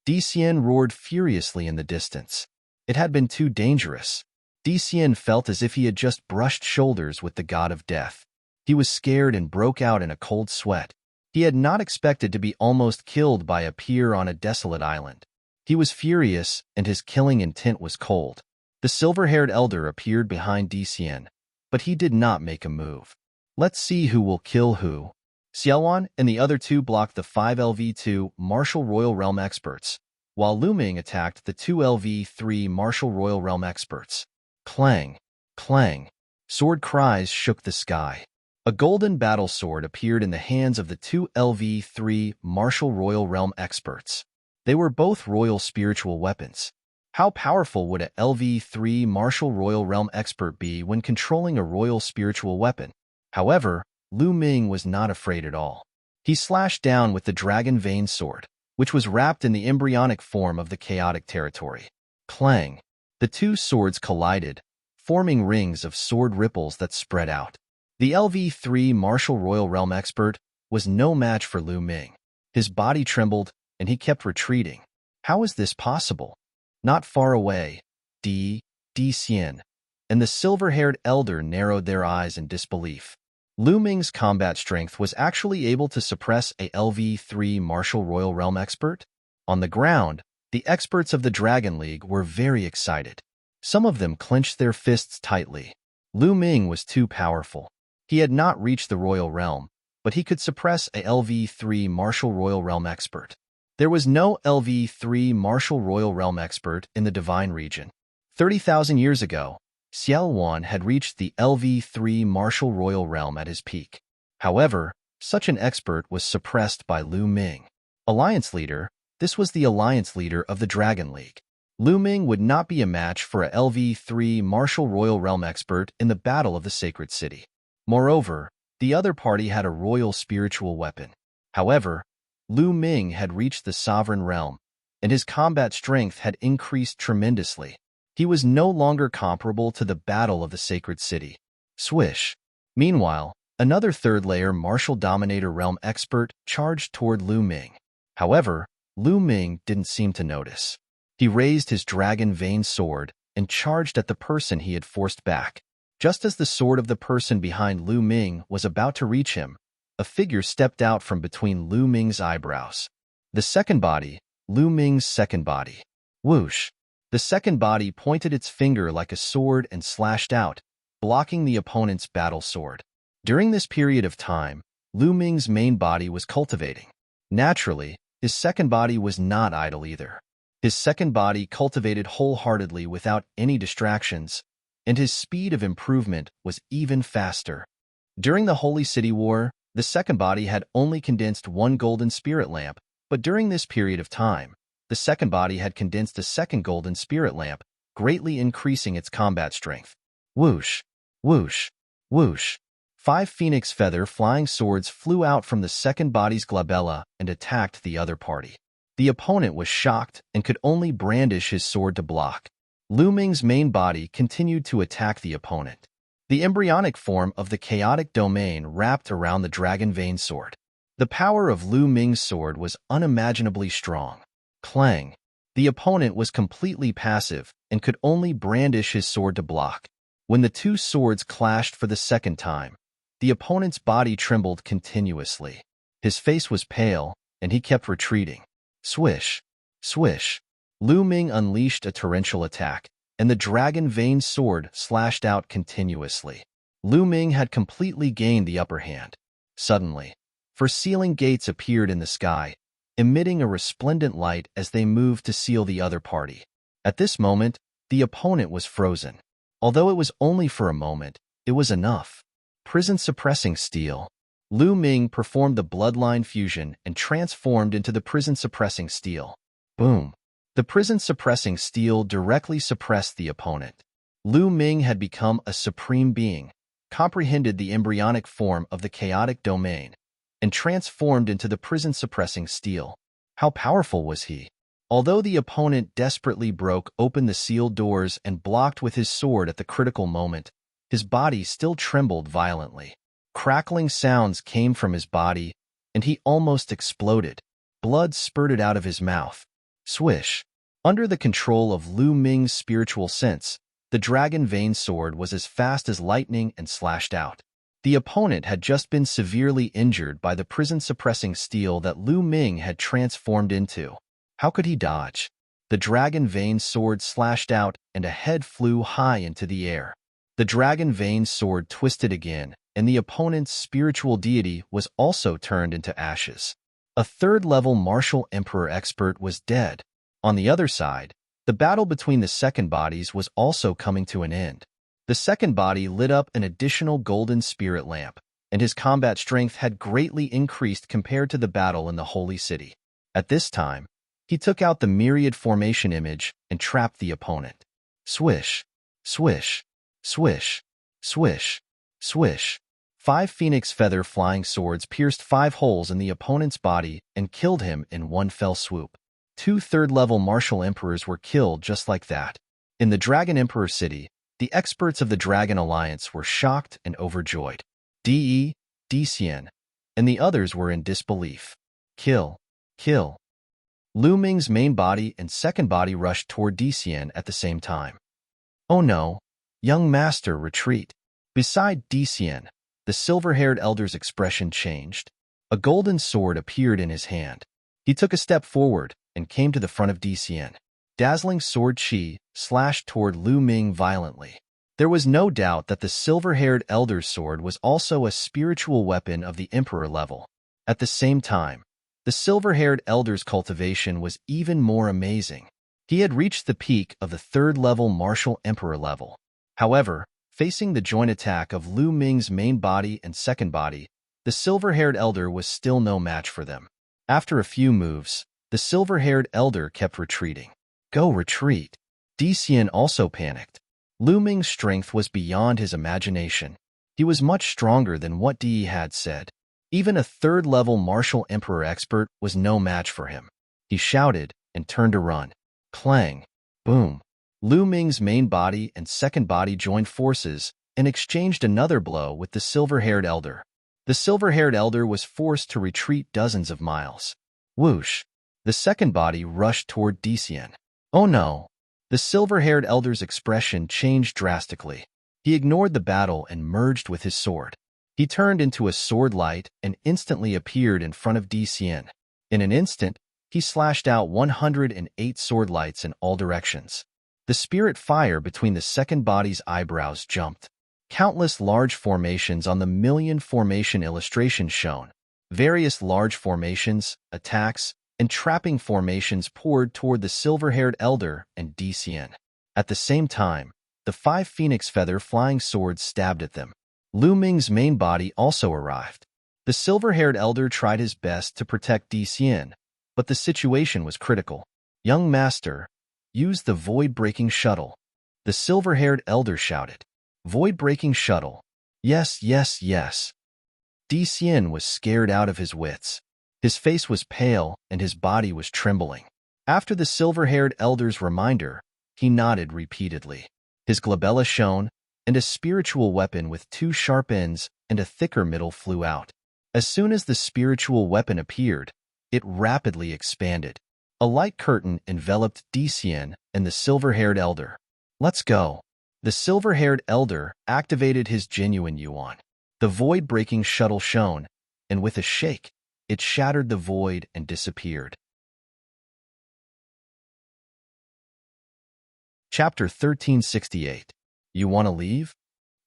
Dician roared furiously in the distance. It had been too dangerous. Dician felt as if he had just brushed shoulders with the god of death. He was scared and broke out in a cold sweat. He had not expected to be almost killed by a peer on a desolate island. He was furious, and his killing intent was cold. The silver-haired elder appeared behind Dician, but he did not make a move. Let's see who will kill who. Xiaowan and the other two blocked the 5 LV2 Martial Royal Realm experts, while Lu Ming attacked the 2 LV3 Martial Royal Realm experts. Clang! Clang! Sword cries shook the sky. A golden battle sword appeared in the hands of the 2 LV3 Martial Royal Realm experts. They were both royal spiritual weapons. How powerful would a LV3 Martial Royal Realm expert be when controlling a royal spiritual weapon? However, Lu Ming was not afraid at all. He slashed down with the Dragon Vein Sword, which was wrapped in the embryonic form of the chaotic territory. Clang! The two swords collided, forming rings of sword ripples that spread out. The LV3 Martial Royal Realm expert was no match for Lu Ming. His body trembled, and he kept retreating. How is this possible? Not far away, Dician and the silver-haired elder narrowed their eyes in disbelief. Lu Ming's combat strength was actually able to suppress a LV3 Martial Royal Realm expert? On the ground, the experts of the Dragon League were very excited. Some of them clenched their fists tightly. Lu Ming was too powerful. He had not reached the royal realm, but he could suppress a LV3 Martial Royal Realm expert. There was no LV3 Martial Royal Realm expert in the Divine region. 30,000 years ago, Xiaowan had reached the LV3 Martial Royal Realm at his peak. However, such an expert was suppressed by Lu Ming. Alliance leader, this was the alliance leader of the Dragon League. Lu Ming would not be a match for a LV3 Martial Royal Realm expert in the Battle of the Sacred City. Moreover, the other party had a royal spiritual weapon. However, Lu Ming had reached the Sovereign Realm, and his combat strength had increased tremendously. He was no longer comparable to the Battle of the Sacred City. Swish. Meanwhile, another third-layer Martial Dominator Realm expert charged toward Lu Ming. However, Lu Ming didn't seem to notice. He raised his dragon vein sword and charged at the person he had forced back. Just as the sword of the person behind Lu Ming was about to reach him, a figure stepped out from between Lu Ming's eyebrows. The second body, Lu Ming's second body. Whoosh! The second body pointed its finger like a sword and slashed out, blocking the opponent's battle sword. During this period of time, Lu Ming's main body was cultivating. Naturally, his second body was not idle either. His second body cultivated wholeheartedly without any distractions, and his speed of improvement was even faster. During the Holy City War, the second body had only condensed one golden spirit lamp, but during this period of time, the second body had condensed a second golden spirit lamp, greatly increasing its combat strength. Whoosh! Whoosh! Whoosh! 5 phoenix feather flying swords flew out from the second body's glabella and attacked the other party. The opponent was shocked and could only brandish his sword to block. Lu Ming's main body continued to attack the opponent. The embryonic form of the chaotic domain wrapped around the dragon vein sword. The power of Lu Ming's sword was unimaginably strong. Clang! The opponent was completely passive and could only brandish his sword to block. When the two swords clashed for the second time, the opponent's body trembled continuously. His face was pale, and he kept retreating. Swish! Swish! Lu Ming unleashed a torrential attack, and the dragon vein sword slashed out continuously. Lu Ming had completely gained the upper hand. Suddenly, four-sealing gates appeared in the sky, emitting a resplendent light as they moved to seal the other party. At this moment, the opponent was frozen. Although it was only for a moment, it was enough. Prison-suppressing steel. Lu Ming performed the bloodline fusion and transformed into the prison-suppressing steel. Boom! The prison-suppressing steel directly suppressed the opponent. Lu Ming had become a supreme being, comprehended the embryonic form of the chaotic domain, and transformed into the prison-suppressing steel. How powerful was he? Although the opponent desperately broke open the sealed doors and blocked with his sword at the critical moment, his body still trembled violently. Crackling sounds came from his body, and he almost exploded. Blood spurted out of his mouth. Swish! Under the control of Lu Ming's spiritual sense, the dragon vein sword was as fast as lightning and slashed out. The opponent had just been severely injured by the prison-suppressing steel that Lu Ming had transformed into. How could he dodge? The dragon vein sword slashed out, and a head flew high into the air. The dragon vein sword twisted again, and the opponent's spiritual deity was also turned into ashes. A third-level martial emperor expert was dead. On the other side, the battle between the second bodies was also coming to an end. The second body lit up an additional golden spirit lamp, and his combat strength had greatly increased compared to the battle in the Holy City. At this time, he took out the myriad formation image and trapped the opponent. Swish! Swish! Swish! Swish! Swish! 5 phoenix feather flying swords pierced 5 holes in the opponent's body and killed him in one fell swoop. 2 third-level martial emperors were killed just like that. In the Dragon Emperor City, the experts of the Dragon Alliance were shocked and overjoyed. Dician, and the others were in disbelief. Kill! Kill! Lu Ming's main body and second body rushed toward Dician at the same time. Oh no! Young master, retreat! Beside Dician, the silver-haired elder's expression changed. A golden sword appeared in his hand. He took a step forward and came to the front of Dician. Dazzling sword chi slashed toward Lu Ming violently. There was no doubt that the silver-haired elder's sword was also a spiritual weapon of the emperor level. At the same time, the silver-haired elder's cultivation was even more amazing. He had reached the peak of the third-level martial emperor level. However, facing the joint attack of Lu Ming's main body and second body, the silver-haired elder was still no match for them. After a few moves, the silver-haired elder kept retreating. Go retreat. Di Xian also panicked. Lu Ming's strength was beyond his imagination. He was much stronger than what Di had said. Even a third-level martial emperor expert was no match for him. He shouted and turned to run. Clang! Boom! Lu Ming's main body and second body joined forces and exchanged another blow with the silver-haired elder. The silver-haired elder was forced to retreat dozens of miles. Whoosh! The second body rushed toward Di Xian. Oh no! The silver-haired elder's expression changed drastically. He ignored the battle and merged with his sword. He turned into a sword light and instantly appeared in front of Di Xian. In an instant, he slashed out 108 sword lights in all directions. The spirit fire between the second body's eyebrows jumped. Countless large formations on the million formation illustration shown. Various large formations, attacks, and trapping formations poured toward the silver-haired elder and Di Xian. At the same time, the 5 phoenix feather flying swords stabbed at them. Lu Ming's main body also arrived. The silver-haired elder tried his best to protect Di Xian, but the situation was critical. Young master, use the void-breaking shuttle. The silver-haired elder shouted. Void-breaking shuttle. Yes, yes, yes. Di Xian was scared out of his wits. His face was pale and his body was trembling. After the silver-haired elder's reminder, he nodded repeatedly. His glabella shone, and a spiritual weapon with 2 sharp ends and a thicker middle flew out. As soon as the spiritual weapon appeared, it rapidly expanded. A light curtain enveloped Di Xian and the silver-haired elder. Let's go. The silver-haired elder activated his genuine yuan. The void-breaking shuttle shone, and with a shake, it shattered the void and disappeared. Chapter 1368. You want to leave?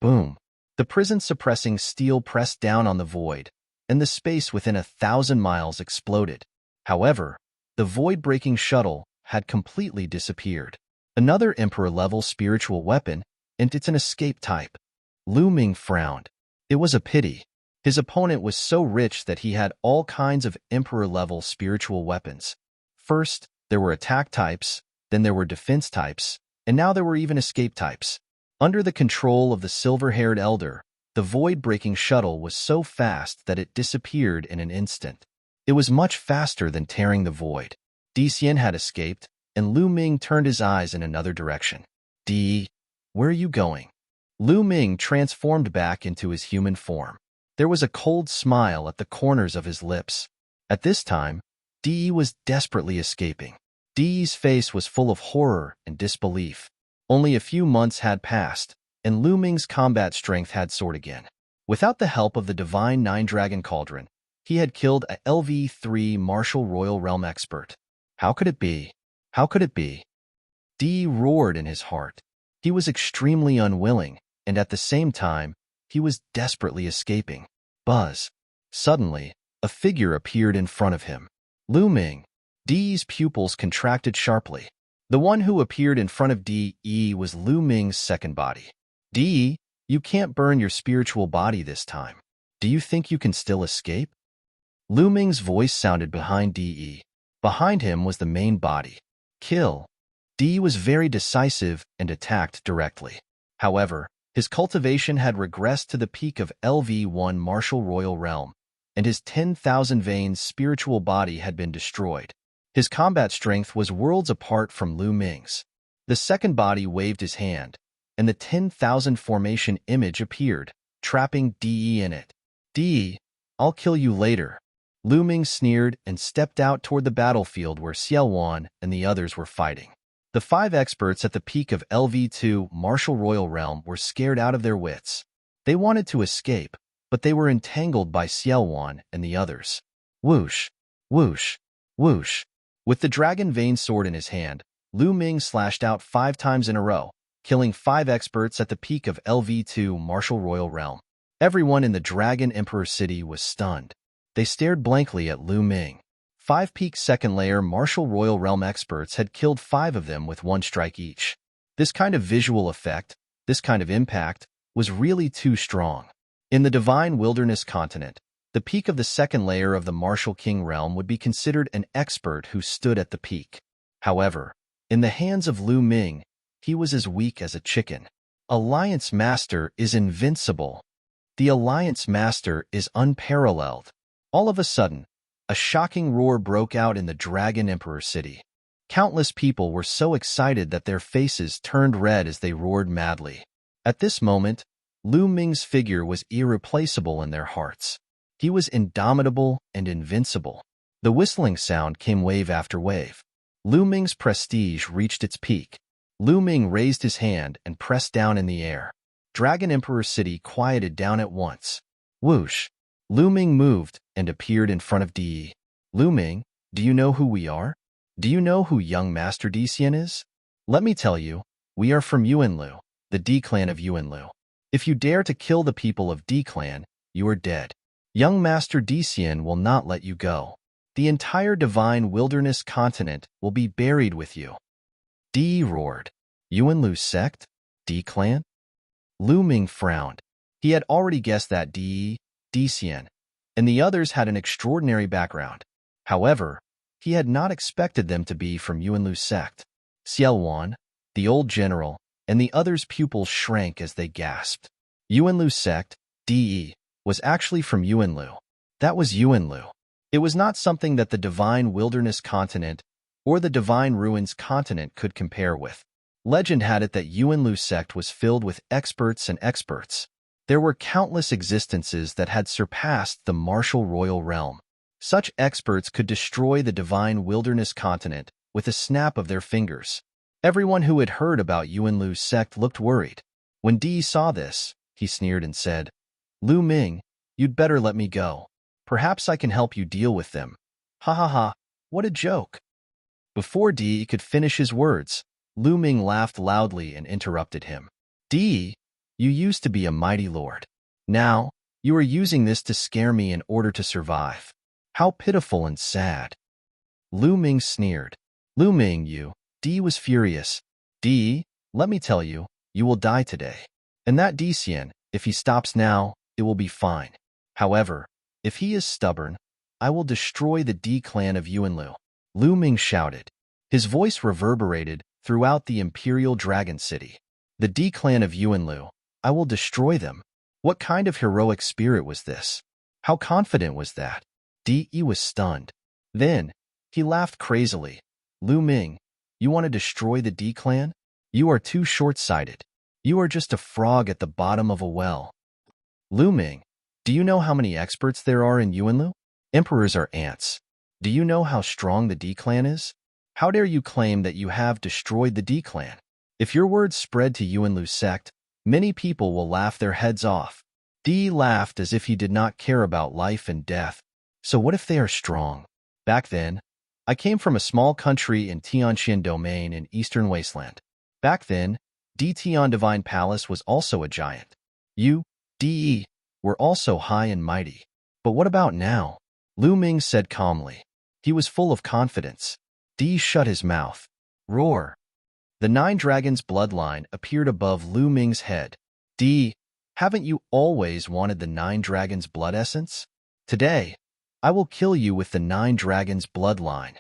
Boom. The prison-suppressing steel pressed down on the void, and the space within 1,000 miles exploded. However, the void-breaking shuttle had completely disappeared. Another Emperor-level spiritual weapon, and it's an escape type. Lu Ming frowned. It was a pity. His opponent was so rich that he had all kinds of Emperor-level spiritual weapons. First, there were attack types, then there were defense types, and now there were even escape types. Under the control of the silver-haired elder, the void-breaking shuttle was so fast that it disappeared in an instant. It was much faster than tearing the void. Di Xian had escaped, and Lu Ming turned his eyes in another direction. Di, where are you going? Lu Ming transformed back into his human form. There was a cold smile at the corners of his lips. At this time, Di was desperately escaping. Di's face was full of horror and disbelief. Only a few months had passed, and Lu Ming's combat strength had soared again. Without the help of the divine Nine-Dragon Cauldron, he had killed a LV3 Martial Royal Realm expert. How could it be? How could it be? Di roared in his heart. He was extremely unwilling, and at the same time, he was desperately escaping. Buzz. Suddenly, a figure appeared in front of him. Lu Ming. Di's pupils contracted sharply. The one who appeared in front of Di was Lu Ming's second body. Di, you can't burn your spiritual body this time. Do you think you can still escape? Lu Ming's voice sounded behind Di. Behind him was the main body. Kill. Di was very decisive and attacked directly. However, his cultivation had regressed to the peak of LV1 Martial Royal Realm, and his 10,000 veins spiritual body had been destroyed. His combat strength was worlds apart from Lu Ming's. The second body waved his hand, and the 10,000 formation image appeared, trapping Di in it. Di, I'll kill you later. Lu Ming sneered and stepped out toward the battlefield where Xiaowan and the others were fighting. The 5 experts at the peak of LV2 Martial Royal Realm were scared out of their wits. They wanted to escape, but they were entangled by Xiaowan and the others. Whoosh, whoosh, whoosh. With the dragon vein sword in his hand, Lu Ming slashed out 5 times in a row, killing 5 experts at the peak of LV2 Martial Royal Realm. Everyone in the Dragon Emperor City was stunned. They stared blankly at Lu Ming. 5 peak second layer Martial Royal Realm experts had killed 5 of them with 1 strike each. This kind of visual effect, this kind of impact, was really too strong. In the Divine Wilderness continent, the peak of the second layer of the Martial King realm would be considered an expert who stood at the peak. However, in the hands of Lu Ming, he was as weak as a chicken. Alliance Master is invincible. The Alliance Master is unparalleled. All of a sudden, a shocking roar broke out in the Dragon Emperor City. Countless people were so excited that their faces turned red as they roared madly. At this moment, Lu Ming's figure was irreplaceable in their hearts. He was indomitable and invincible. The whistling sound came wave after wave. Lu Ming's prestige reached its peak. Lu Ming raised his hand and pressed down in the air. Dragon Emperor City quieted down at once. Whoosh! Lu Ming moved and appeared in front of Di. Lu Ming, do you know who we are? Do you know who young Master Di Xian is? Let me tell you, we are from Yuanlu, the Di clan of Yuanlu. If you dare to kill the people of Di clan, you are dead. Young Master Di Xian will not let you go. The entire Divine Wilderness continent will be buried with you. Di roared. Yuanlu sect? Di clan? Lu Ming frowned. He had already guessed that Di Xian, and the others had an extraordinary background. However, he had not expected them to be from Yuanlu sect. Xiaowan, the old general, and the others' pupils shrank as they gasped. Yuanlu sect, Di, was actually from Yuanlu. That was Yuanlu. It was not something that the Divine Wilderness continent or the Divine Ruins continent could compare with. Legend had it that Yuanlu sect was filled with experts and experts. There were countless existences that had surpassed the Martial Royal Realm. Such experts could destroy the Divine Wilderness continent with a snap of their fingers. Everyone who had heard about Yuanlu's sect looked worried. When Di saw this, he sneered and said, Lu Ming, you'd better let me go. Perhaps I can help you deal with them. Ha ha ha, what a joke. Before Di could finish his words, Lu Ming laughed loudly and interrupted him. Di, you used to be a mighty lord. Now, you are using this to scare me in order to survive. How pitiful and sad. Lu Ming sneered. Lu Ming, you. Di was furious. Di, let me tell you, you will die today. And that Di Xian, if he stops now, it will be fine. However, if he is stubborn, I will destroy the Di clan of Yuanlu. Lu Ming shouted. His voice reverberated throughout the Imperial Dragon City. The Di clan of Yuanlu, I will destroy them. What kind of heroic spirit was this? How confident was that? Di was stunned. Then, he laughed crazily. Lu Ming, you want to destroy the Di clan? You are too short-sighted. You are just a frog at the bottom of a well. Lu Ming, do you know how many experts there are in Yuanlu? Emperors are ants. Do you know how strong the Di clan is? How dare you claim that you have destroyed the Di clan? If your words spread to Yuanlu sect, many people will laugh their heads off. Di laughed as if he did not care about life and death. So what if they are strong? Back then, I came from a small country in Tianxian Domain in Eastern Wasteland. Back then, Di Tian Divine Palace was also a giant. You, Di, were also high and mighty. But what about now? Lu Ming said calmly. He was full of confidence. Di shut his mouth. Roar. The 9 Dragons bloodline appeared above Lu Ming's head. Di, haven't you always wanted the 9 Dragons blood essence? Today, I will kill you with the 9 Dragons bloodline.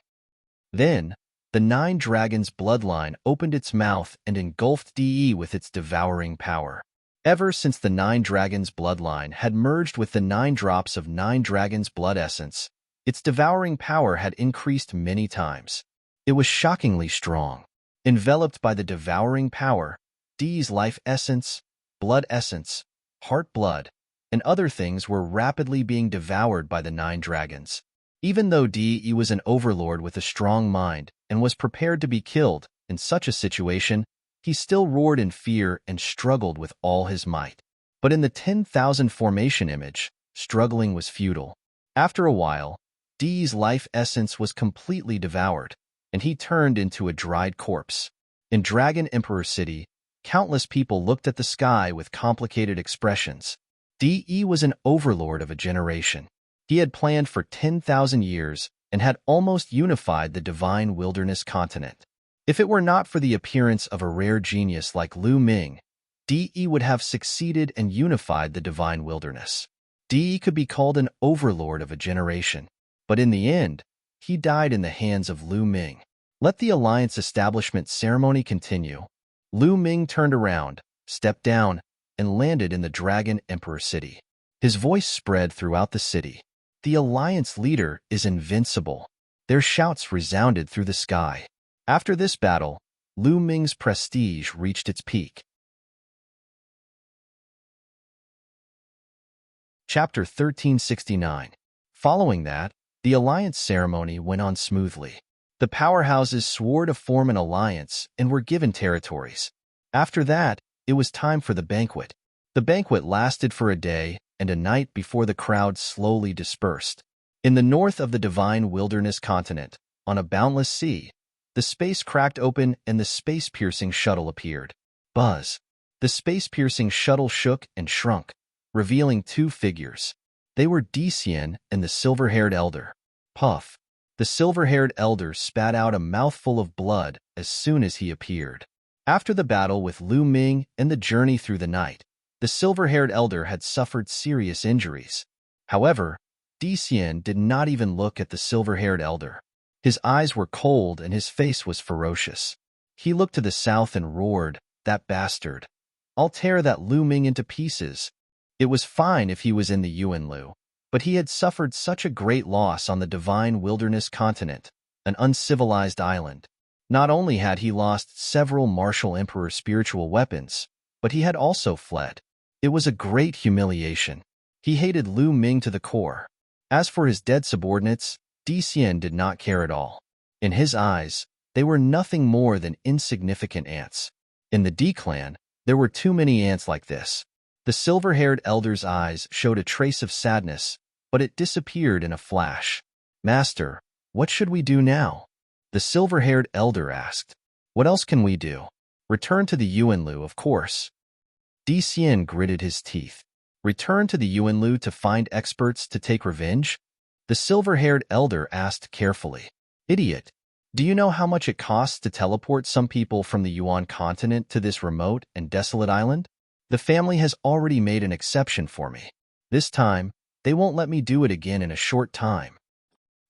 Then, the 9 Dragons bloodline opened its mouth and engulfed Di with its devouring power. Ever since the 9 Dragons bloodline had merged with the 9 drops of 9 Dragons blood essence, its devouring power had increased many times. It was shockingly strong. Enveloped by the devouring power, Di's life essence, blood essence, heart blood, and other things were rapidly being devoured by the 9 dragons. Even though Di was an overlord with a strong mind and was prepared to be killed in such a situation, he still roared in fear and struggled with all his might. But in the 10,000 formation image, struggling was futile. After a while, Di's life essence was completely devoured, and he turned into a dried corpse. In Dragon Emperor City, Countless people looked at the sky with complicated expressions. De was an overlord of a generation. He had planned for 10,000 years and had almost unified the divine wilderness continent. If it were not for the appearance of a rare genius like Lu Ming, De would have succeeded and unified the divine wilderness. De could be called an overlord of a generation, but in the end, he died in the hands of Lu Ming. Let the alliance establishment ceremony continue. Lu Ming turned around, stepped down, and landed in the Dragon Emperor city. His voice spread throughout the city. The alliance leader is invincible. Their shouts resounded through the sky. After this battle, Lu Ming's prestige reached its peak. Chapter 1369. Following that, the alliance ceremony went on smoothly. The powerhouses swore to form an alliance and were given territories. After that, it was time for the banquet. The banquet lasted for a day and a night before the crowd slowly dispersed. In the north of the divine wilderness continent, on a boundless sea, the space cracked open and the space-piercing shuttle appeared. Buzz! The space-piercing shuttle shook and shrunk, revealing two figures. They were Decian and the silver-haired elder. Puff! The silver-haired elder spat out a mouthful of blood as soon as he appeared. After the battle with Lu Ming and the journey through the night, the silver-haired elder had suffered serious injuries. However, Decian did not even look at the silver-haired elder. His eyes were cold and his face was ferocious. He looked to the south and roared, "That bastard! I'll tear that Lu Ming into pieces." It was fine if he was in the Yuanlu, but he had suffered such a great loss on the divine wilderness continent, an uncivilized island. Not only had he lost several martial emperor spiritual weapons, but he had also fled. It was a great humiliation. He hated Lu Ming to the core. As for his dead subordinates, Decian did not care at all. In his eyes, they were nothing more than insignificant ants. In the D clan, there were too many ants like this. The silver-haired elder's eyes showed a trace of sadness, but it disappeared in a flash. "Master, what should we do now?" The silver-haired elder asked. "What else can we do? Return to the Yuanlu, of course." Decian gritted his teeth. Return to the Yuanlu to find experts to take revenge? The silver-haired elder asked carefully. "Idiot, do you know how much it costs to teleport some people from the Yuan continent to this remote and desolate island? The family has already made an exception for me. This time, they won't let me do it again in a short time.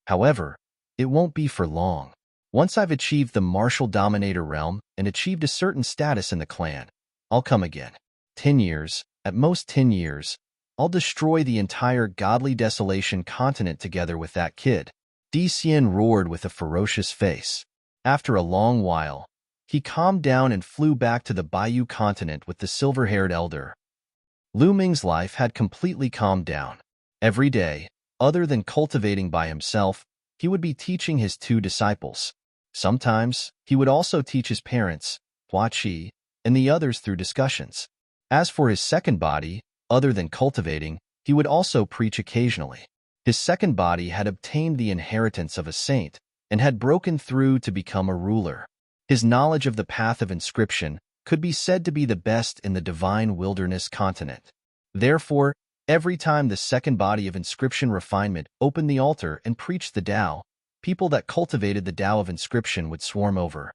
However, it won't be for long. Once I've achieved the martial dominator realm and achieved a certain status in the clan, I'll come again. 10 years, at most 10 years, I'll destroy the entire godly desolation continent together with that kid." Decian roared with a ferocious face. After a long while, he calmed down and flew back to the Bayou continent with the silver-haired elder. Lu Ming's life had completely calmed down. Every day, other than cultivating by himself, he would be teaching his two disciples. Sometimes, he would also teach his parents, Hua Qi, and the others through discussions. As for his second body, other than cultivating, he would also preach occasionally. His second body had obtained the inheritance of a saint and had broken through to become a ruler. His knowledge of the path of inscription could be said to be the best in the divine wilderness continent. Therefore, every time the second body of inscription refinement opened the altar and preached the Tao, people that cultivated the Tao of inscription would swarm over.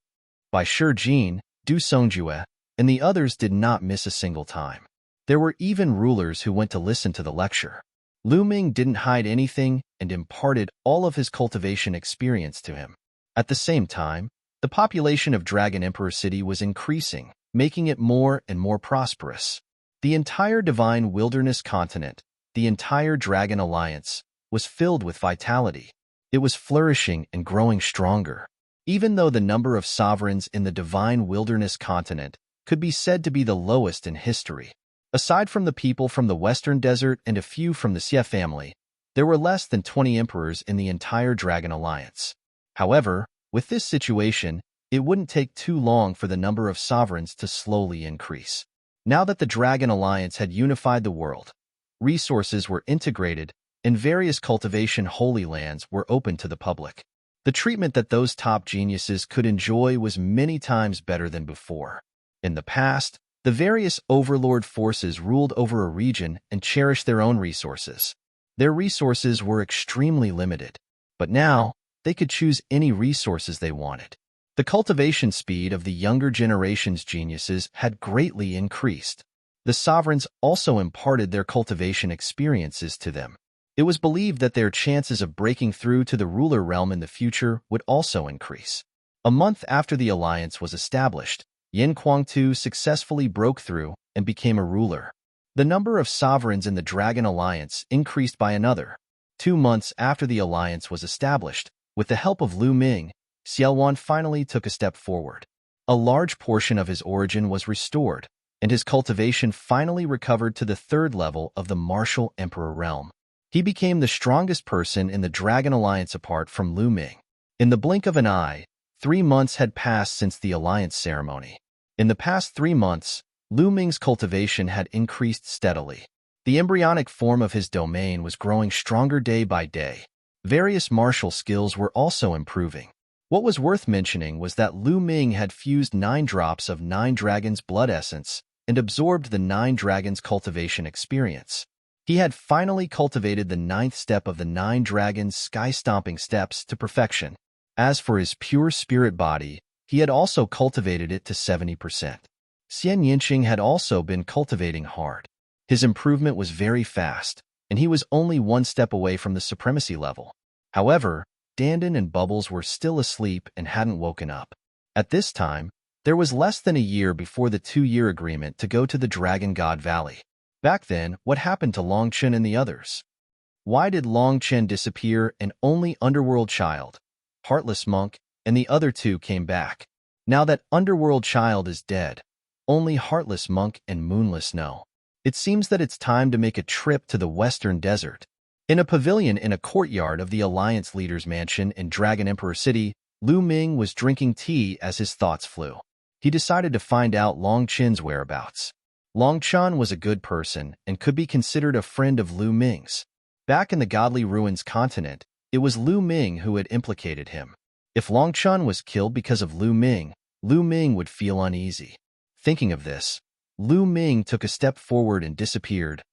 By Shi Jin, Du Songjue, and the others did not miss a single time. There were even rulers who went to listen to the lecture. Lu Ming didn't hide anything and imparted all of his cultivation experience to him. At the same time, the population of Dragon Emperor City was increasing, making it more and more prosperous. The entire divine wilderness continent, the entire Dragon Alliance, was filled with vitality. It was flourishing and growing stronger. Even though the number of sovereigns in the divine wilderness continent could be said to be the lowest in history. Aside from the people from the Western Desert and a few from the Xie family, there were less than 20 emperors in the entire Dragon Alliance. However, with this situation, it wouldn't take too long for the number of sovereigns to slowly increase. Now that the Dragon Alliance had unified the world, resources were integrated, and various cultivation holy lands were open to the public. The treatment that those top geniuses could enjoy was many times better than before. In the past, the various overlord forces ruled over a region and cherished their own resources. Their resources were extremely limited, but now they could choose any resources they wanted. The cultivation speed of the younger generation's geniuses had greatly increased. The sovereigns also imparted their cultivation experiences to them. It was believed that their chances of breaking through to the ruler realm in the future would also increase. A month after the alliance was established, Yin Kuang-tu successfully broke through and became a ruler. The number of sovereigns in the Dragon Alliance increased by another. 2 months after the alliance was established, with the help of Lu Ming, Xiaowan finally took a step forward. A large portion of his origin was restored, and his cultivation finally recovered to the 3rd level of the martial emperor realm. He became the strongest person in the Dragon Alliance apart from Lu Ming. In the blink of an eye, 3 months had passed since the alliance ceremony. In the past 3 months, Lu Ming's cultivation had increased steadily. The embryonic form of his domain was growing stronger day by day. Various martial skills were also improving. What was worth mentioning was that Lu Ming had fused 9 drops of 9 dragons' blood essence and absorbed the 9 dragons' cultivation experience. He had finally cultivated the 9th step of the 9 dragons' sky-stomping steps to perfection. As for his pure spirit body, he had also cultivated it to 70%. Xian Yinqing had also been cultivating hard. His improvement was very fast, and he was only 1 step away from the supremacy level. However, Dandan and Bubbles were still asleep and hadn't woken up. At this time, there was less than a year before the 2-year agreement to go to the Dragon God Valley. Back then, what happened to Long Chen and the others? Why did Long Chen disappear and only Underworld Child, Heartless Monk, and the other 2 came back? Now that Underworld Child is dead, only Heartless Monk and Moonless know. It seems that it's time to make a trip to the Western Desert. In a pavilion in a courtyard of the Alliance leader's mansion in Dragon Emperor City, Lu Ming was drinking tea as his thoughts flew. He decided to find out Long Chen's whereabouts. Long Chen was a good person and could be considered a friend of Lu Ming's. Back in the Godly Ruins continent, it was Lu Ming who had implicated him. If Long Chen was killed because of Lu Ming would feel uneasy. Thinking of this, Lu Ming took a step forward and disappeared.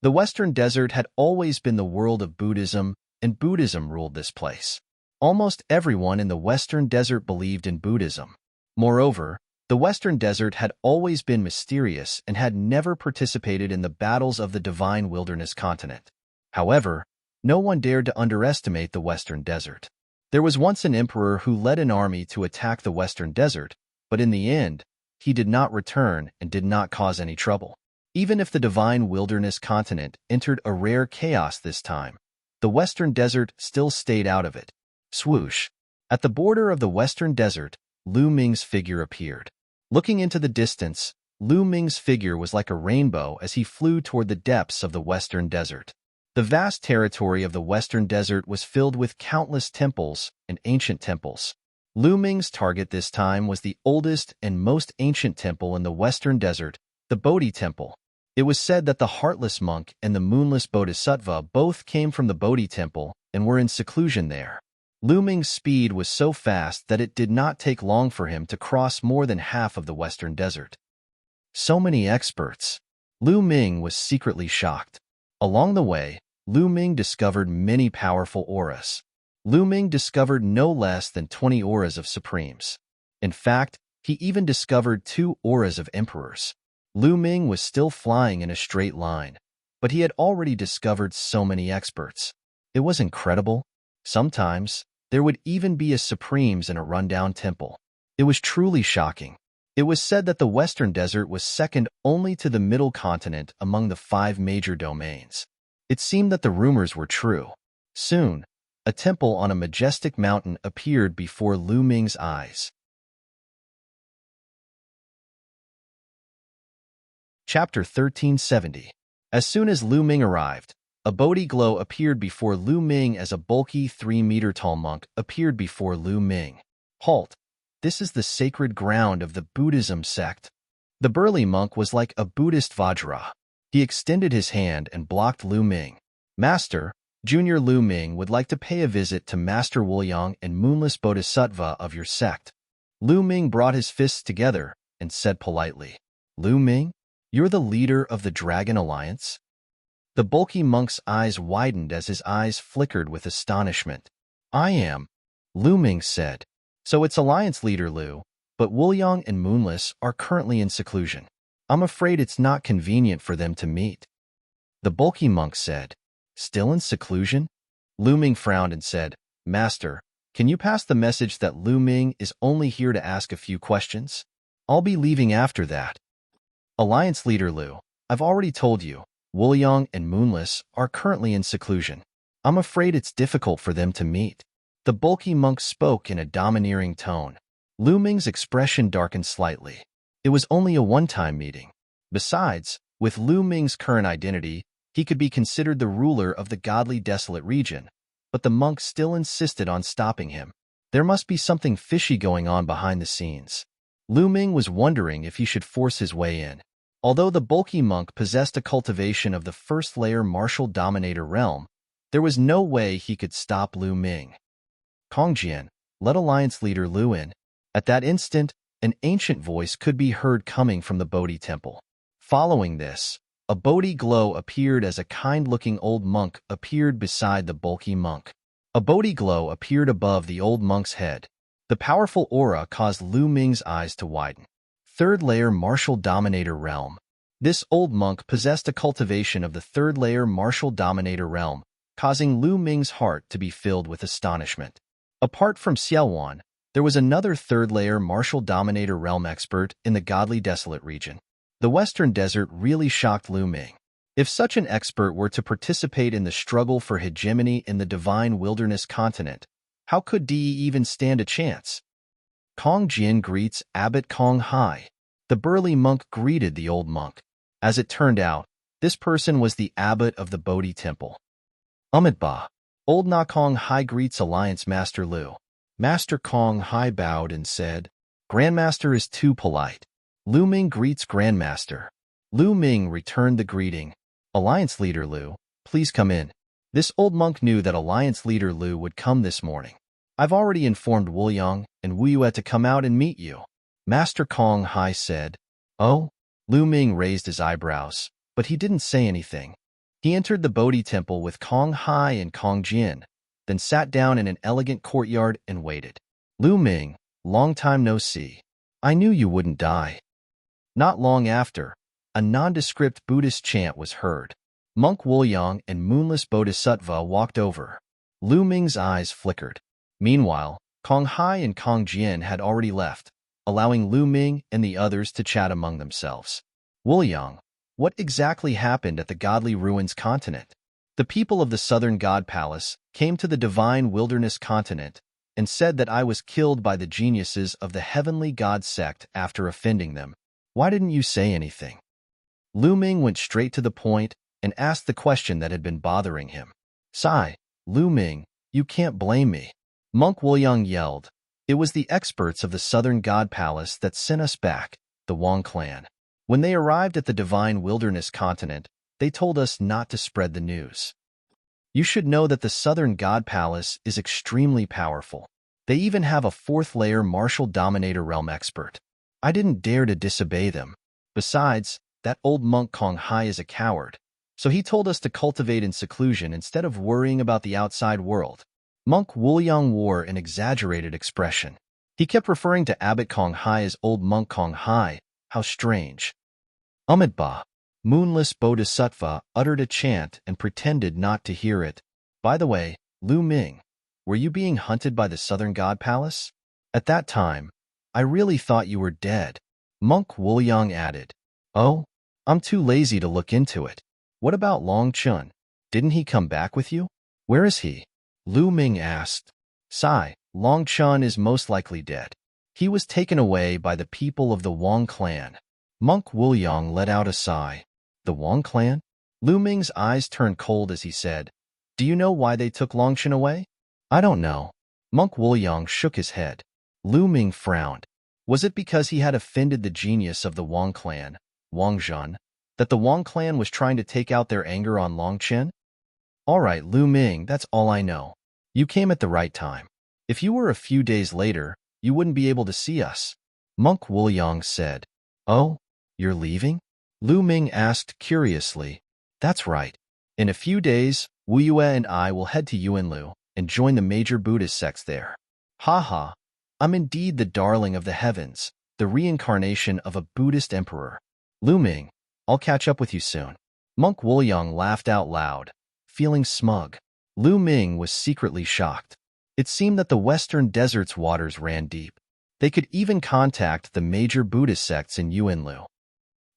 The Western Desert had always been the world of Buddhism, and Buddhism ruled this place. Almost everyone in the Western Desert believed in Buddhism. Moreover, the Western Desert had always been mysterious and had never participated in the battles of the Divine Wilderness continent. However, no one dared to underestimate the Western Desert. There was once an emperor who led an army to attack the Western Desert, but in the end, he did not return and did not cause any trouble. Even if the Divine Wilderness continent entered a rare chaos this time, the Western Desert still stayed out of it. Swoosh! At the border of the Western Desert, Lu Ming's figure appeared. Looking into the distance, Lu Ming's figure was like a rainbow as he flew toward the depths of the Western Desert. The vast territory of the Western Desert was filled with countless temples and ancient temples. Lu Ming's target this time was the oldest and most ancient temple in the Western Desert, the Bodhi Temple. It was said that the Heartless Monk and the Moonless Bodhisattva both came from the Bodhi Temple and were in seclusion there. Lu Ming's speed was so fast that it did not take long for him to cross more than half of the Western Desert. So many experts. Lu Ming was secretly shocked. Along the way, Lu Ming discovered many powerful auras. Lu Ming discovered no less than 20 auras of Supremes. In fact, he even discovered 2 auras of Emperors. Lu Ming was still flying in a straight line, but he had already discovered so many experts. It was incredible. Sometimes, there would even be a Supremes in a rundown temple. It was truly shocking. It was said that the Western Desert was second only to the Middle Continent among the 5 major domains. It seemed that the rumors were true. Soon, a temple on a majestic mountain appeared before Lu Ming's eyes. Chapter 1370. As soon as Lu Ming arrived, a Bodhi glow appeared before Lu Ming as a bulky 3-meter-tall monk appeared before Lu Ming. Halt! This is the sacred ground of the Buddhism sect. The burly monk was like a Buddhist Vajra. He extended his hand and blocked Lu Ming. Master, Junior Lu Ming would like to pay a visit to Master Wuliang and Moonless Bodhisattva of your sect. Lu Ming brought his fists together and said politely, Lu Ming, you're the leader of the Dragon Alliance? The bulky monk's eyes widened as his eyes flickered with astonishment. I am, Lu Ming said. So it's Alliance leader Lu, but Woolyong and Moonless are currently in seclusion. I'm afraid it's not convenient for them to meet. The bulky monk said, Still in seclusion? Lu Ming frowned and said, Master, can you pass the message that Lu Ming is only here to ask a few questions? I'll be leaving after that. Alliance leader Lu, I've already told you, Woolyong and Moonless are currently in seclusion. I'm afraid it's difficult for them to meet. The bulky monk spoke in a domineering tone. Lu Ming's expression darkened slightly. It was only a one-time meeting. Besides, with Lu Ming's current identity, he could be considered the ruler of the godly desolate region, but the monk still insisted on stopping him. There must be something fishy going on behind the scenes. Lu Ming was wondering if he should force his way in. Although the bulky monk possessed a cultivation of the first-layer martial dominator realm, there was no way he could stop Lu Ming. Kongjian, let Alliance leader Lu in. At that instant, an ancient voice could be heard coming from the Bodhi temple. Following this, a Bodhi glow appeared as a kind-looking old monk appeared beside the bulky monk. A Bodhi glow appeared above the old monk's head. The powerful aura caused Lu Ming's eyes to widen. Third-layer martial dominator realm. This old monk possessed a cultivation of the third-layer martial dominator realm, causing Lu Ming's heart to be filled with astonishment. Apart from Xiaowan, there was another third-layer martial dominator realm expert in the godly desolate region. The Western Desert really shocked Lu Ming. If such an expert were to participate in the struggle for hegemony in the divine wilderness continent, how could Di even stand a chance? Kong Jin greets Abbot Kong Hai. The burly monk greeted the old monk. As it turned out, this person was the abbot of the Bodhi temple. Ba. Old Na Kong Hai greets Alliance Master Lu. Master Kong Hai bowed and said, Grandmaster is too polite. Lu Ming greets Grandmaster. Lu Ming returned the greeting. Alliance leader Lu, please come in. This old monk knew that Alliance leader Lu would come this morning. I've already informed Woolyong and Wuyue to come out and meet you. Master Kong Hai said. Oh? Lu Ming raised his eyebrows, but he didn't say anything. He entered the Bodhi temple with Kong Hai and Kong Jin, then sat down in an elegant courtyard and waited. Lu Ming, long time no see. I knew you wouldn't die. Not long after, a nondescript Buddhist chant was heard. Monk Woolyong and Moonless Bodhisattva walked over. Lu Ming's eyes flickered. Meanwhile, Kong Hai and Kong Jian had already left, allowing Lu Ming and the others to chat among themselves. Woolyong, what exactly happened at the Godly Ruins continent? The people of the Southern God Palace came to the Divine Wilderness continent and said that I was killed by the geniuses of the Heavenly God sect after offending them. Why didn't you say anything? Lu Ming went straight to the point and asked the question that had been bothering him. Sigh, Lu Ming, you can't blame me. Monk Woolyong yelled. It was the experts of the Southern God Palace that sent us back, the Wang clan. When they arrived at the Divine Wilderness continent, they told us not to spread the news. You should know that the Southern God Palace is extremely powerful. They even have a fourth-layer martial dominator realm expert. I didn't dare to disobey them. Besides, that old monk Kong Hai is a coward, so he told us to cultivate in seclusion instead of worrying about the outside world. Monk Woolyong wore an exaggerated expression. He kept referring to Abbot Kong Hai as old monk Kong Hai. How strange. Ba. Moonless Bodhisattva uttered a chant and pretended not to hear it. By the way, Lu Ming, were you being hunted by the Southern God Palace? At that time, I really thought you were dead. Monk Woolyong added. Oh? I'm too lazy to look into it. What about Long Chun? Didn't he come back with you? Where is he? Lu Ming asked. Sigh, Long Chun is most likely dead. He was taken away by the people of the Wang clan. Monk Woolyong let out a sigh. The Wang clan? Lu Ming's eyes turned cold as he said, Do you know why they took Long Chun away? I don't know. Monk Woolyong shook his head. Lu Ming frowned. Was it because he had offended the genius of the Wang clan, Wang Zhan, that the Wang clan was trying to take out their anger on Long Chen? All right, Lu Ming, that's all I know. You came at the right time. If you were a few days later, you wouldn't be able to see us. Monk Woolyong said. Oh, you're leaving? Lu Ming asked curiously. That's right. In a few days, Wu Yue and I will head to Yuanlu and join the major Buddhist sects there. Ha ha, I'm indeed the darling of the heavens, the reincarnation of a Buddhist emperor. Lu Ming, I'll catch up with you soon. Monk Wuliang laughed out loud, feeling smug. Lu Ming was secretly shocked. It seemed that the western desert's waters ran deep. They could even contact the major Buddhist sects in Yuanlu.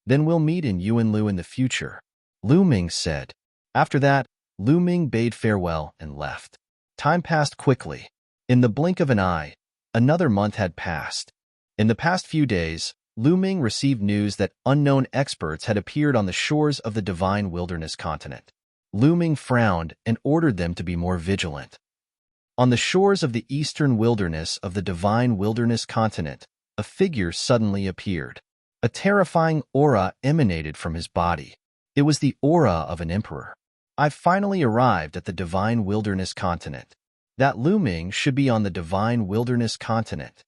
Then we'll meet in Yuanlu in the future, Lu Ming said. After that, Lu Ming bade farewell and left. Time passed quickly. In the blink of an eye, another month had passed. In the past few days, Lu Ming received news that unknown experts had appeared on the shores of the divine wilderness continent. Lu Ming frowned and ordered them to be more vigilant. On the shores of the eastern wilderness of the divine wilderness continent, a figure suddenly appeared. A terrifying aura emanated from his body. It was the aura of an emperor. I've finally arrived at the divine wilderness continent. That Lu Ming should be on the divine wilderness continent.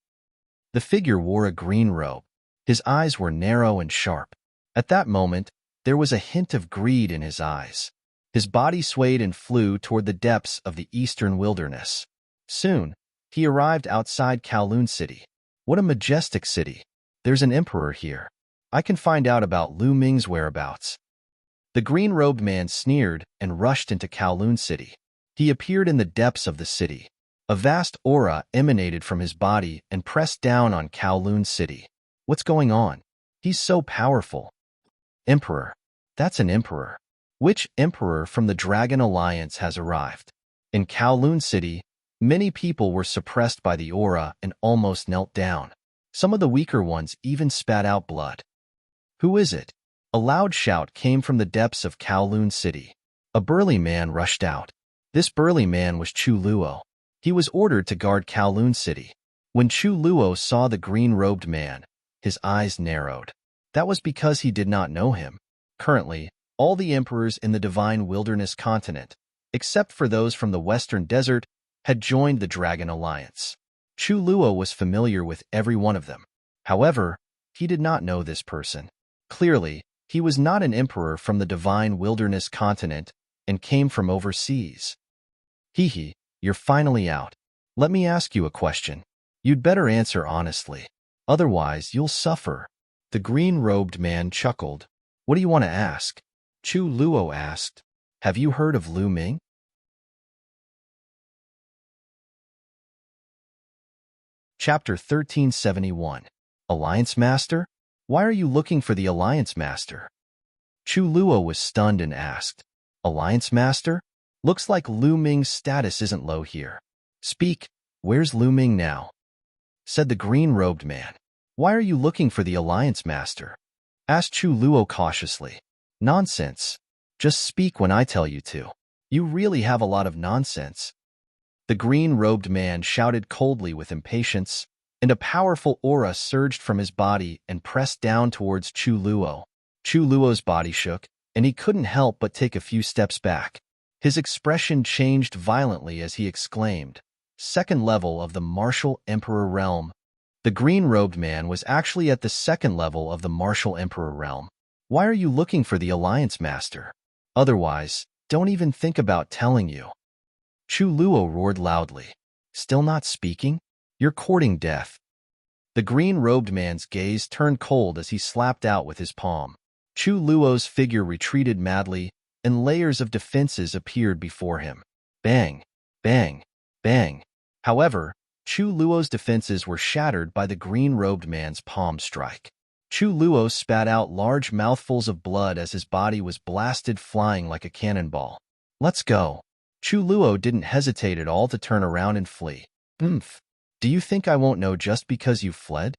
The figure wore a green robe. His eyes were narrow and sharp. At that moment, there was a hint of greed in his eyes. His body swayed and flew toward the depths of the eastern wilderness. Soon, he arrived outside Kowloon City. What a majestic city. There's an emperor here. I can find out about Lu Ming's whereabouts. The green-robed man sneered and rushed into Kowloon City. He appeared in the depths of the city. A vast aura emanated from his body and pressed down on Kowloon City. What's going on? He's so powerful. Emperor. That's an emperor. Which emperor from the Dragon Alliance has arrived? In Kowloon City, many people were suppressed by the aura and almost knelt down. Some of the weaker ones even spat out blood. Who is it? A loud shout came from the depths of Kowloon City. A burly man rushed out. This burly man was Chu Luo. He was ordered to guard Kowloon City. When Chu Luo saw the green-robed man, his eyes narrowed. That was because he did not know him. Currently, all the emperors in the divine wilderness continent, except for those from the western desert, had joined the Dragon Alliance. Chu Luo was familiar with every one of them. However, he did not know this person. Clearly, he was not an emperor from the divine wilderness continent and came from overseas. Hee, you're finally out. Let me ask you a question. You'd better answer honestly. Otherwise, you'll suffer. The green-robed man chuckled. What do you want to ask? Chu Luo asked. Have you heard of Lu Ming? Chapter 1371. Alliance Master? Why are you looking for the Alliance Master? Chu Luo was stunned and asked. Alliance Master? Looks like Lu Ming's status isn't low here. Speak, where's Lu Ming now? Said the green-robed man. Why are you looking for the Alliance Master? Asked Chu Luo cautiously. Nonsense. Just speak when I tell you to. You really have a lot of nonsense. The green-robed man shouted coldly with impatience, and a powerful aura surged from his body and pressed down towards Chu Luo. Chu Luo's body shook, and he couldn't help but take a few steps back. His expression changed violently as he exclaimed, "Second level of the Martial Emperor realm." The green-robed man was actually at the second level of the Martial Emperor realm. Why are you looking for the Alliance Master? Otherwise, don't even think about telling you. Chu Luo roared loudly. Still not speaking? You're courting death. The green-robed man's gaze turned cold as he slapped out with his palm. Chu Luo's figure retreated madly, and layers of defenses appeared before him. Bang, bang, bang. However, Chu Luo's defenses were shattered by the green-robed man's palm strike. Chu Luo spat out large mouthfuls of blood as his body was blasted flying like a cannonball. Let's go. Chu Luo didn't hesitate at all to turn around and flee. Oomph. Do you think I won't know just because you fled?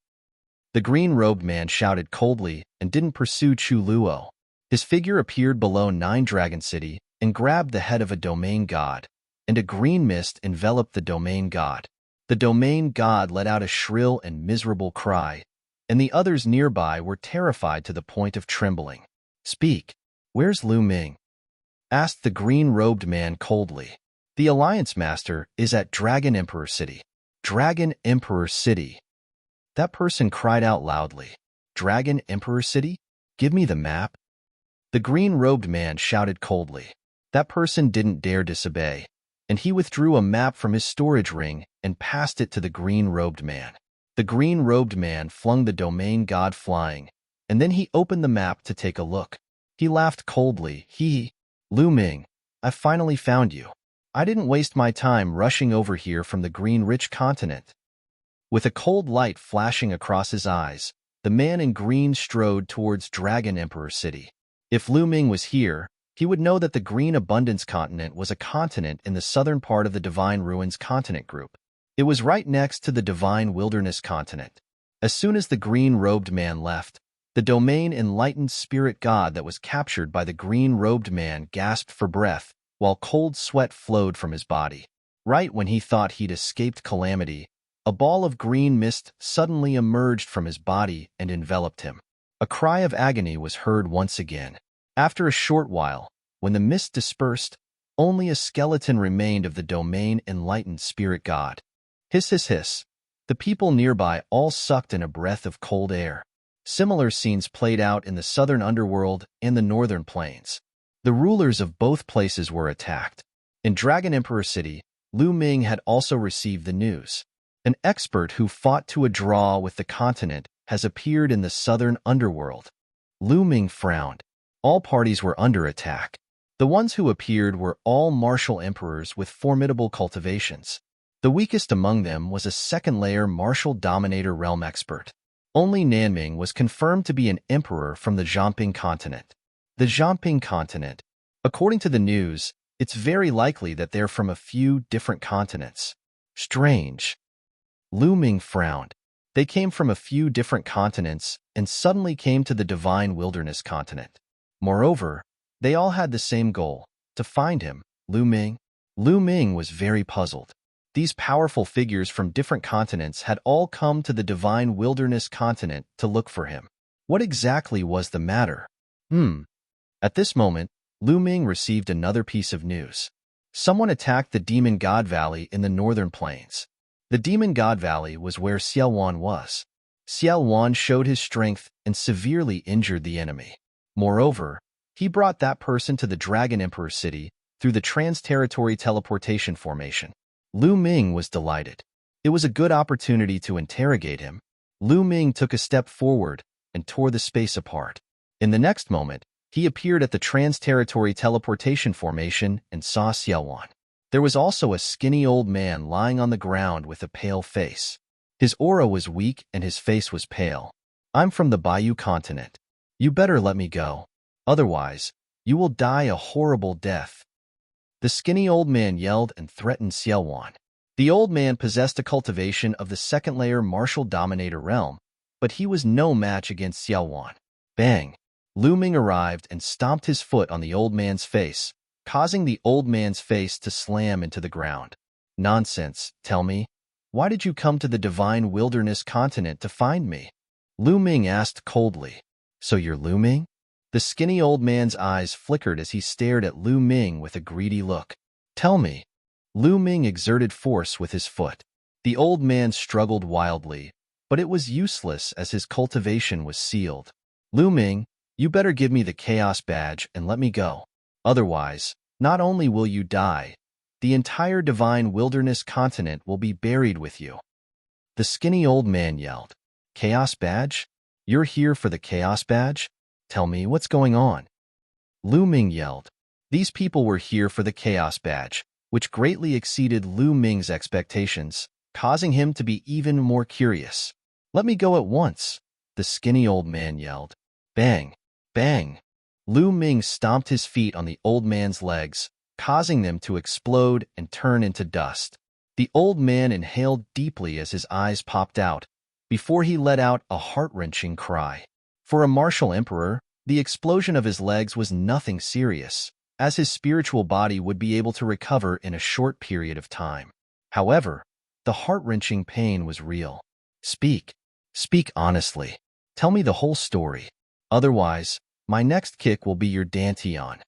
The green-robed man shouted coldly and didn't pursue Chu Luo. His figure appeared below Nine Dragon City and grabbed the head of a domain god, and a green mist enveloped the domain god. The domain god let out a shrill and miserable cry, and the others nearby were terrified to the point of trembling. Speak. Where's Lu Ming? Asked the green-robed man coldly. The Alliance Master is at Dragon Emperor City. Dragon Emperor City. That person cried out loudly. Dragon Emperor City? Give me the map." The green-robed man shouted coldly. That person didn't dare disobey, and he withdrew a map from his storage ring and passed it to the green-robed man. The green-robed man flung the domain god flying, and then he opened the map to take a look. He laughed coldly. Lu Ming, I finally found you. I didn't waste my time rushing over here from the green-rich continent." With a cold light flashing across his eyes, the man in green strode towards Dragon Emperor City. If Lu Ming was here, he would know that the Green Abundance Continent was a continent in the southern part of the Divine Ruins continent group. It was right next to the Divine Wilderness continent. As soon as the green-robed man left, the domain enlightened spirit god that was captured by the green-robed man gasped for breath, while cold sweat flowed from his body. Right when he thought he'd escaped calamity, a ball of green mist suddenly emerged from his body and enveloped him. A cry of agony was heard once again. After a short while, when the mist dispersed, only a skeleton remained of the domain enlightened spirit god. Hiss, hiss, hiss. The people nearby all sucked in a breath of cold air. Similar scenes played out in the southern underworld and the northern plains. The rulers of both places were attacked. In Dragon Emperor City, Lu Ming had also received the news. An expert who fought to a draw with the continent has appeared in the southern underworld. Lu Ming frowned. All parties were under attack. The ones who appeared were all martial emperors with formidable cultivations. The weakest among them was a second-layer martial dominator realm expert. Only Nanming was confirmed to be an emperor from the Zhamping continent. The Zhamping continent. According to the news, it's very likely that they're from a few different continents. Strange. Lu Ming frowned. They came from a few different continents and suddenly came to the Divine Wilderness continent. Moreover, they all had the same goal, to find him, Lu Ming. Lu Ming was very puzzled. These powerful figures from different continents had all come to the Divine Wilderness continent to look for him. What exactly was the matter? At this moment, Lu Ming received another piece of news. Someone attacked the Demon God Valley in the northern plains. The Demon God Valley was where Xiaowan was. Xiaowan showed his strength and severely injured the enemy. Moreover, he brought that person to the Dragon Emperor City through the trans-territory teleportation formation. Lu Ming was delighted. It was a good opportunity to interrogate him. Lu Ming took a step forward and tore the space apart. In the next moment, he appeared at the trans-territory teleportation formation and saw Xiaowan. There was also a skinny old man lying on the ground with a pale face. His aura was weak and his face was pale. "I'm from the Bayou continent. You better let me go. Otherwise, you will die a horrible death." The skinny old man yelled and threatened Xiaowan. The old man possessed a cultivation of the second-layer martial dominator realm, but he was no match against Xiaowan. Bang! Lu Ming arrived and stomped his foot on the old man's face, causing the old man's face to slam into the ground. "Nonsense, tell me. Why did you come to the Divine Wilderness continent to find me?" Lu Ming asked coldly. "So you're Lu Ming?" The skinny old man's eyes flickered as he stared at Lu Ming with a greedy look. "Tell me." Lu Ming exerted force with his foot. The old man struggled wildly, but it was useless as his cultivation was sealed. "Lu Ming, you better give me the Chaos Badge and let me go. Otherwise, not only will you die, the entire Divine Wilderness continent will be buried with you." The skinny old man yelled. "Chaos Badge? You're here for the Chaos Badge? Tell me, what's going on?" Lu Ming yelled. These people were here for the Chaos Badge, which greatly exceeded Lu Ming's expectations, causing him to be even more curious. "Let me go at once," the skinny old man yelled. Bang! Bang! Lu Ming stomped his feet on the old man's legs, causing them to explode and turn into dust. The old man inhaled deeply as his eyes popped out, before he let out a heart-wrenching cry. For a martial emperor, the explosion of his legs was nothing serious, as his spiritual body would be able to recover in a short period of time. However, the heart-wrenching pain was real. Speak. Speak honestly. Tell me the whole story. Otherwise, my next kick will be your dantian.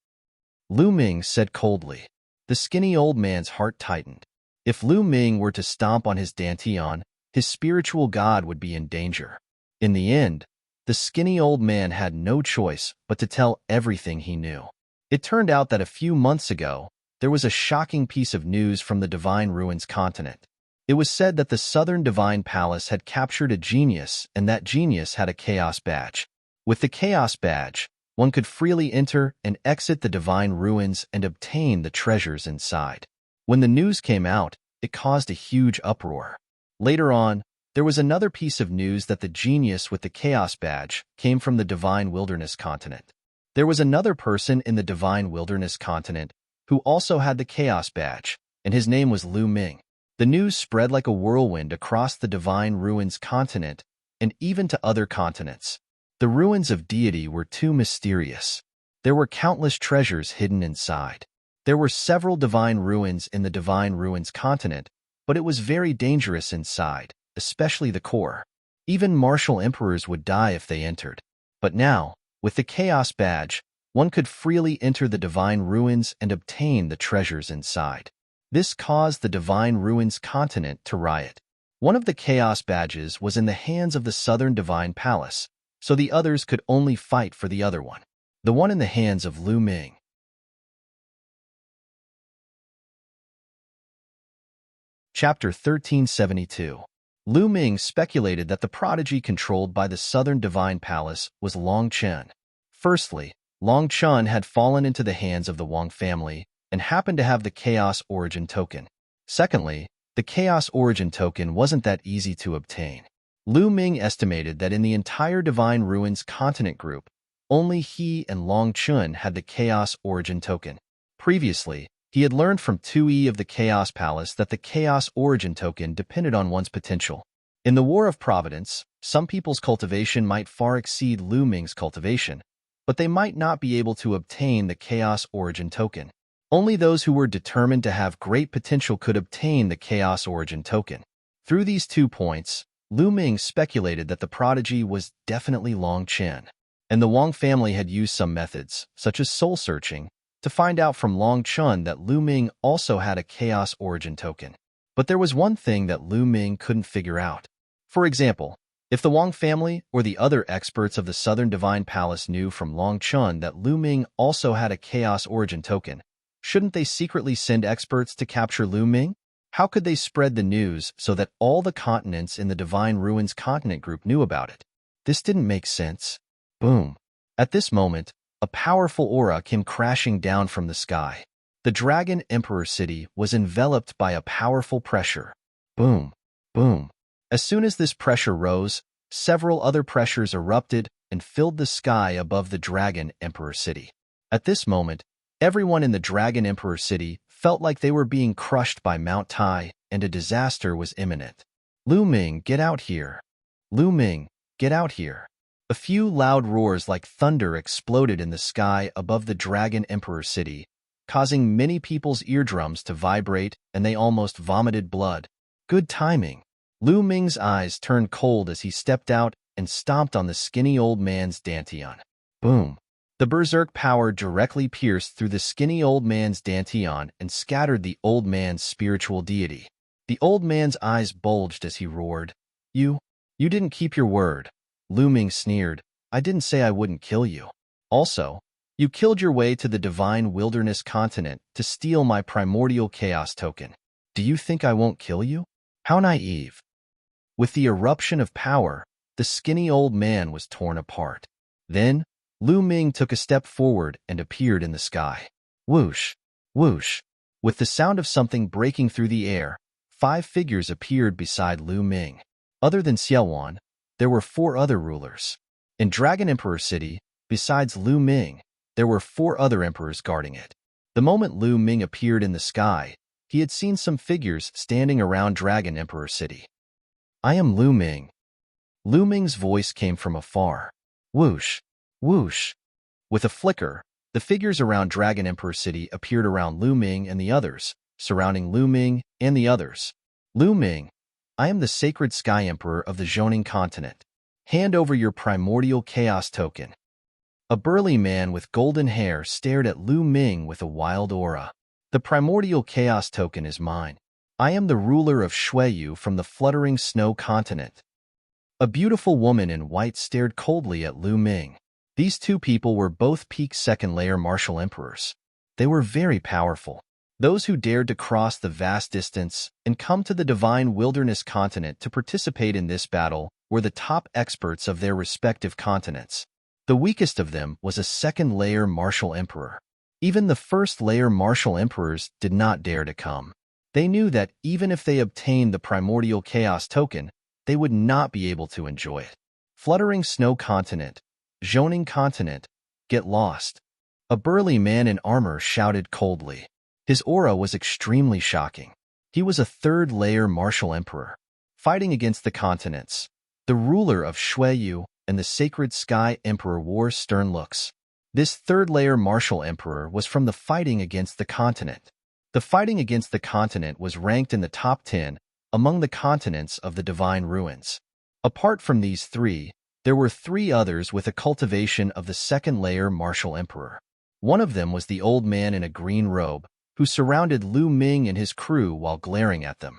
Lu Ming said coldly. The skinny old man's heart tightened. If Lu Ming were to stomp on his dantian, his spiritual god would be in danger. In the end, The skinny old man had no choice but to tell everything he knew. It turned out that a few months ago, there was a shocking piece of news from the Divine Ruins continent. It was said that the Southern Divine Palace had captured a genius, and that genius had a Chaos Badge. With the Chaos Badge, one could freely enter and exit the Divine Ruins and obtain the treasures inside. When the news came out, it caused a huge uproar. Later on, there was another piece of news that the genius with the Chaos Badge came from the Divine Wilderness continent. There was another person in the Divine Wilderness continent who also had the Chaos Badge, and his name was Lu Ming. The news spread like a whirlwind across the Divine Ruins continent and even to other continents. The ruins of deity were too mysterious. There were countless treasures hidden inside. There were several divine ruins in the Divine Ruins continent, but it was very dangerous inside, especially the core. Even martial emperors would die if they entered. But now, with the Chaos Badge, one could freely enter the Divine Ruins and obtain the treasures inside. This caused the Divine Ruins continent to riot. One of the Chaos Badges was in the hands of the Southern Divine Palace, so the others could only fight for the other one, the one in the hands of Lu Ming. Chapter 1372. Lu Ming speculated that the prodigy controlled by the Southern Divine Palace was Long Chen. Firstly, Long Chen had fallen into the hands of the Wang family and happened to have the Chaos Origin Token. Secondly, the Chaos Origin Token wasn't that easy to obtain. Lu Ming estimated that in the entire Divine Ruins continent group, only he and Long Chen had the Chaos Origin Token. Previously, he had learned from 2E of the Chaos Palace that the Chaos Origin Token depended on one's potential. In the War of Providence, some people's cultivation might far exceed Lu Ming's cultivation, but they might not be able to obtain the Chaos Origin Token. Only those who were determined to have great potential could obtain the Chaos Origin Token. Through these 2 points, Lu Ming speculated that the prodigy was definitely Long Chen, and the Wang family had used some methods, such as soul-searching, to find out from Long Chen that Lu Ming also had a Chaos Origin Token. But there was one thing that Lu Ming couldn't figure out. For example, if the Wang family or the other experts of the Southern Divine Palace knew from Long Chen that Lu Ming also had a Chaos Origin Token, shouldn't they secretly send experts to capture Lu Ming? How could they spread the news so that all the continents in the Divine Ruins continent group knew about it? This didn't make sense. Boom. At this moment, a powerful aura came crashing down from the sky. The Dragon Emperor city was enveloped by a powerful pressure. Boom. Boom. As soon as this pressure rose, several other pressures erupted and filled the sky above the Dragon Emperor city. At this moment, everyone in the Dragon Emperor city felt like they were being crushed by Mount Tai, and a disaster was imminent. Lu Ming, get out here. Lu Ming, get out here. A few loud roars like thunder exploded in the sky above the Dragon Emperor city, causing many people's eardrums to vibrate, and they almost vomited blood. Good timing. Lu Ming's eyes turned cold as he stepped out and stomped on the skinny old man's dantian. Boom. The berserk power directly pierced through the skinny old man's dantian and scattered the old man's spiritual deity. The old man's eyes bulged as he roared. You didn't keep your word. Lu Ming sneered. I didn't say I wouldn't kill you. Also, you killed your way to the Divine Wilderness continent to steal my primordial chaos token. Do you think I won't kill you? How naive. With the eruption of power, the skinny old man was torn apart. Then, Lu Ming took a step forward and appeared in the sky. Whoosh, whoosh. With the sound of something breaking through the air, 5 figures appeared beside Lu Ming. Other than Xiaowan, there were 4 other rulers. In Dragon Emperor City, besides Lu Ming, there were 4 other emperors guarding it. The moment Lu Ming appeared in the sky, he had seen some figures standing around Dragon Emperor City. I am Lu Ming. Lu Ming's voice came from afar. Whoosh, whoosh. With a flicker, the figures around Dragon Emperor City appeared around Lu Ming and the others, surrounding Lu Ming and the others. Lu Ming, I am the Sacred Sky Emperor of the Zhoning continent. Hand over your primordial chaos token. A burly man with golden hair stared at Lu Ming with a wild aura. The primordial chaos token is mine. I am the ruler of Xueyu from the fluttering snow continent. A beautiful woman in white stared coldly at Lu Ming. These two people were both peak second-layer martial emperors. They were very powerful. Those who dared to cross the vast distance and come to the divine wilderness continent to participate in this battle were the top experts of their respective continents. The weakest of them was a second-layer martial emperor. Even the first-layer martial emperors did not dare to come. They knew that even if they obtained the primordial chaos token, they would not be able to enjoy it. Fluttering snow continent, Zhoning continent, get lost. A burly man in armor shouted coldly. His aura was extremely shocking. He was a third-layer martial emperor, fighting against the continents. The ruler of Shuiyu and the sacred sky emperor wore stern looks. This third-layer martial emperor was from the fighting against the continent. The fighting against the continent was ranked in the top 10 among the continents of the divine ruins. Apart from these three, there were three others with a cultivation of the second-layer martial emperor. One of them was the old man in a green robe, who surrounded Lu Ming and his crew while glaring at them.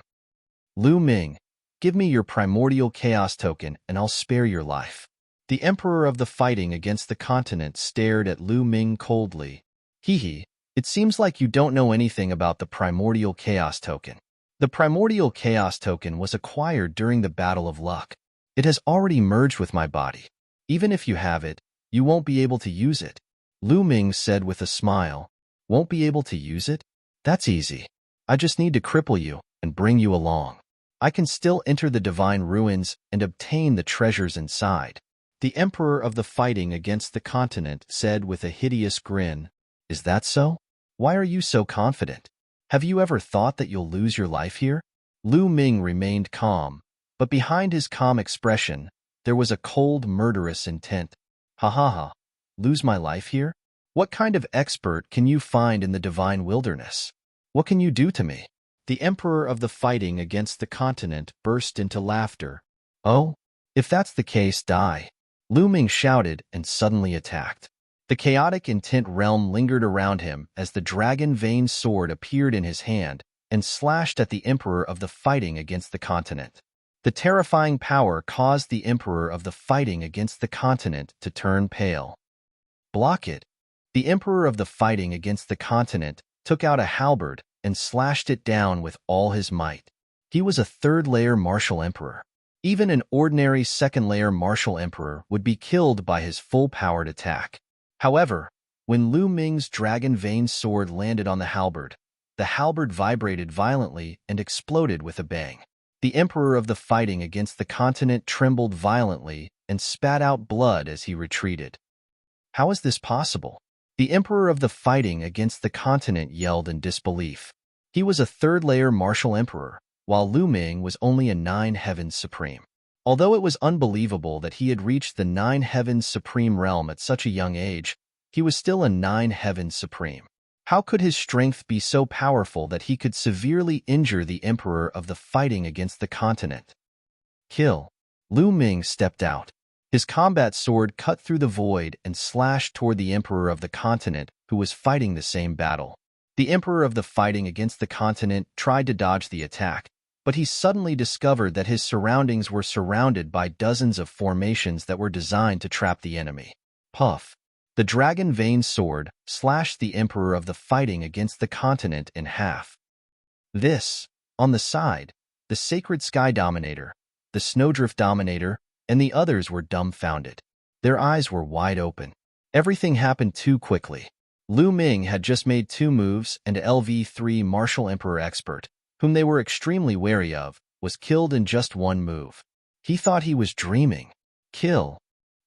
Lu Ming, give me your primordial chaos token and I'll spare your life. The emperor of the fighting against the continent stared at Lu Ming coldly. Hee, it seems like you don't know anything about the primordial chaos token. The primordial chaos token was acquired during the Battle of Luck. It has already merged with my body. Even if you have it, you won't be able to use it. Lu Ming said with a smile. Won't be able to use it? That's easy. I just need to cripple you and bring you along. I can still enter the divine ruins and obtain the treasures inside. The emperor of the fighting against the continent said with a hideous grin. Is that so? Why are you so confident? Have you ever thought that you'll lose your life here? Lu Ming remained calm, but behind his calm expression, there was a cold, murderous intent. Ha ha ha. Lose my life here? What kind of expert can you find in the divine wilderness? What can you do to me? The emperor of the fighting against the continent burst into laughter. Oh, if that's the case, die. Lu Ming shouted and suddenly attacked. The chaotic intent realm lingered around him as the dragon vein sword appeared in his hand and slashed at the emperor of the fighting against the continent. The terrifying power caused the emperor of the fighting against the continent to turn pale. Block it. The emperor of the fighting against the continent took out a halberd and slashed it down with all his might. He was a third-layer martial emperor. Even an ordinary second-layer martial emperor would be killed by his full-powered attack. However, when Lu Ming's dragon vein sword landed on the halberd vibrated violently and exploded with a bang. The emperor of the fighting against the continent trembled violently and spat out blood as he retreated. How is this possible? The emperor of the fighting against the continent yelled in disbelief. He was a third-layer martial emperor, while Lu Ming was only a 9 Heavens Supreme. Although it was unbelievable that he had reached the 9 Heavens Supreme realm at such a young age, he was still a 9 Heavens Supreme. How could his strength be so powerful that he could severely injure the emperor of the fighting against the continent? Kill. Lu Ming stepped out. His combat sword cut through the void and slashed toward the emperor of the continent, who was fighting the same battle. The emperor of the fighting against the continent tried to dodge the attack, but he suddenly discovered that his surroundings were surrounded by dozens of formations that were designed to trap the enemy. Puff. The dragon vein sword slashed the emperor of the fighting against the continent in half. This, on the side, the sacred sky dominator, the snowdrift dominator, and the others were dumbfounded. Their eyes were wide open. Everything happened too quickly. Lu Ming had just made 2 moves, and LV3 martial emperor expert, whom they were extremely wary of, was killed in just 1 move. He thought he was dreaming. Kill.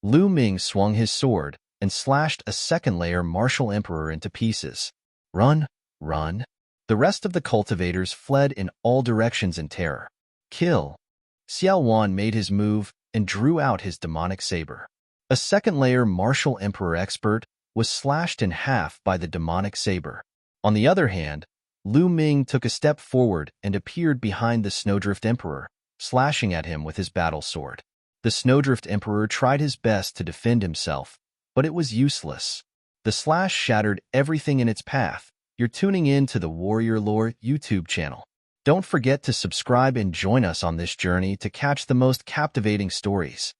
Lu Ming swung his sword and slashed a second-layer martial emperor into pieces. Run, run. The rest of the cultivators fled in all directions in terror. Kill. Xiao Wan made his move and drew out his demonic saber. A second-layer martial emperor expert was slashed in half by the demonic saber. On the other hand, Lu Ming took a step forward and appeared behind the Snowdrift Emperor, slashing at him with his battle sword. The Snowdrift Emperor tried his best to defend himself, but it was useless. The slash shattered everything in its path. You're tuning in to the Warrior Lore YouTube channel. Don't forget to subscribe and join us on this journey to catch the most captivating stories.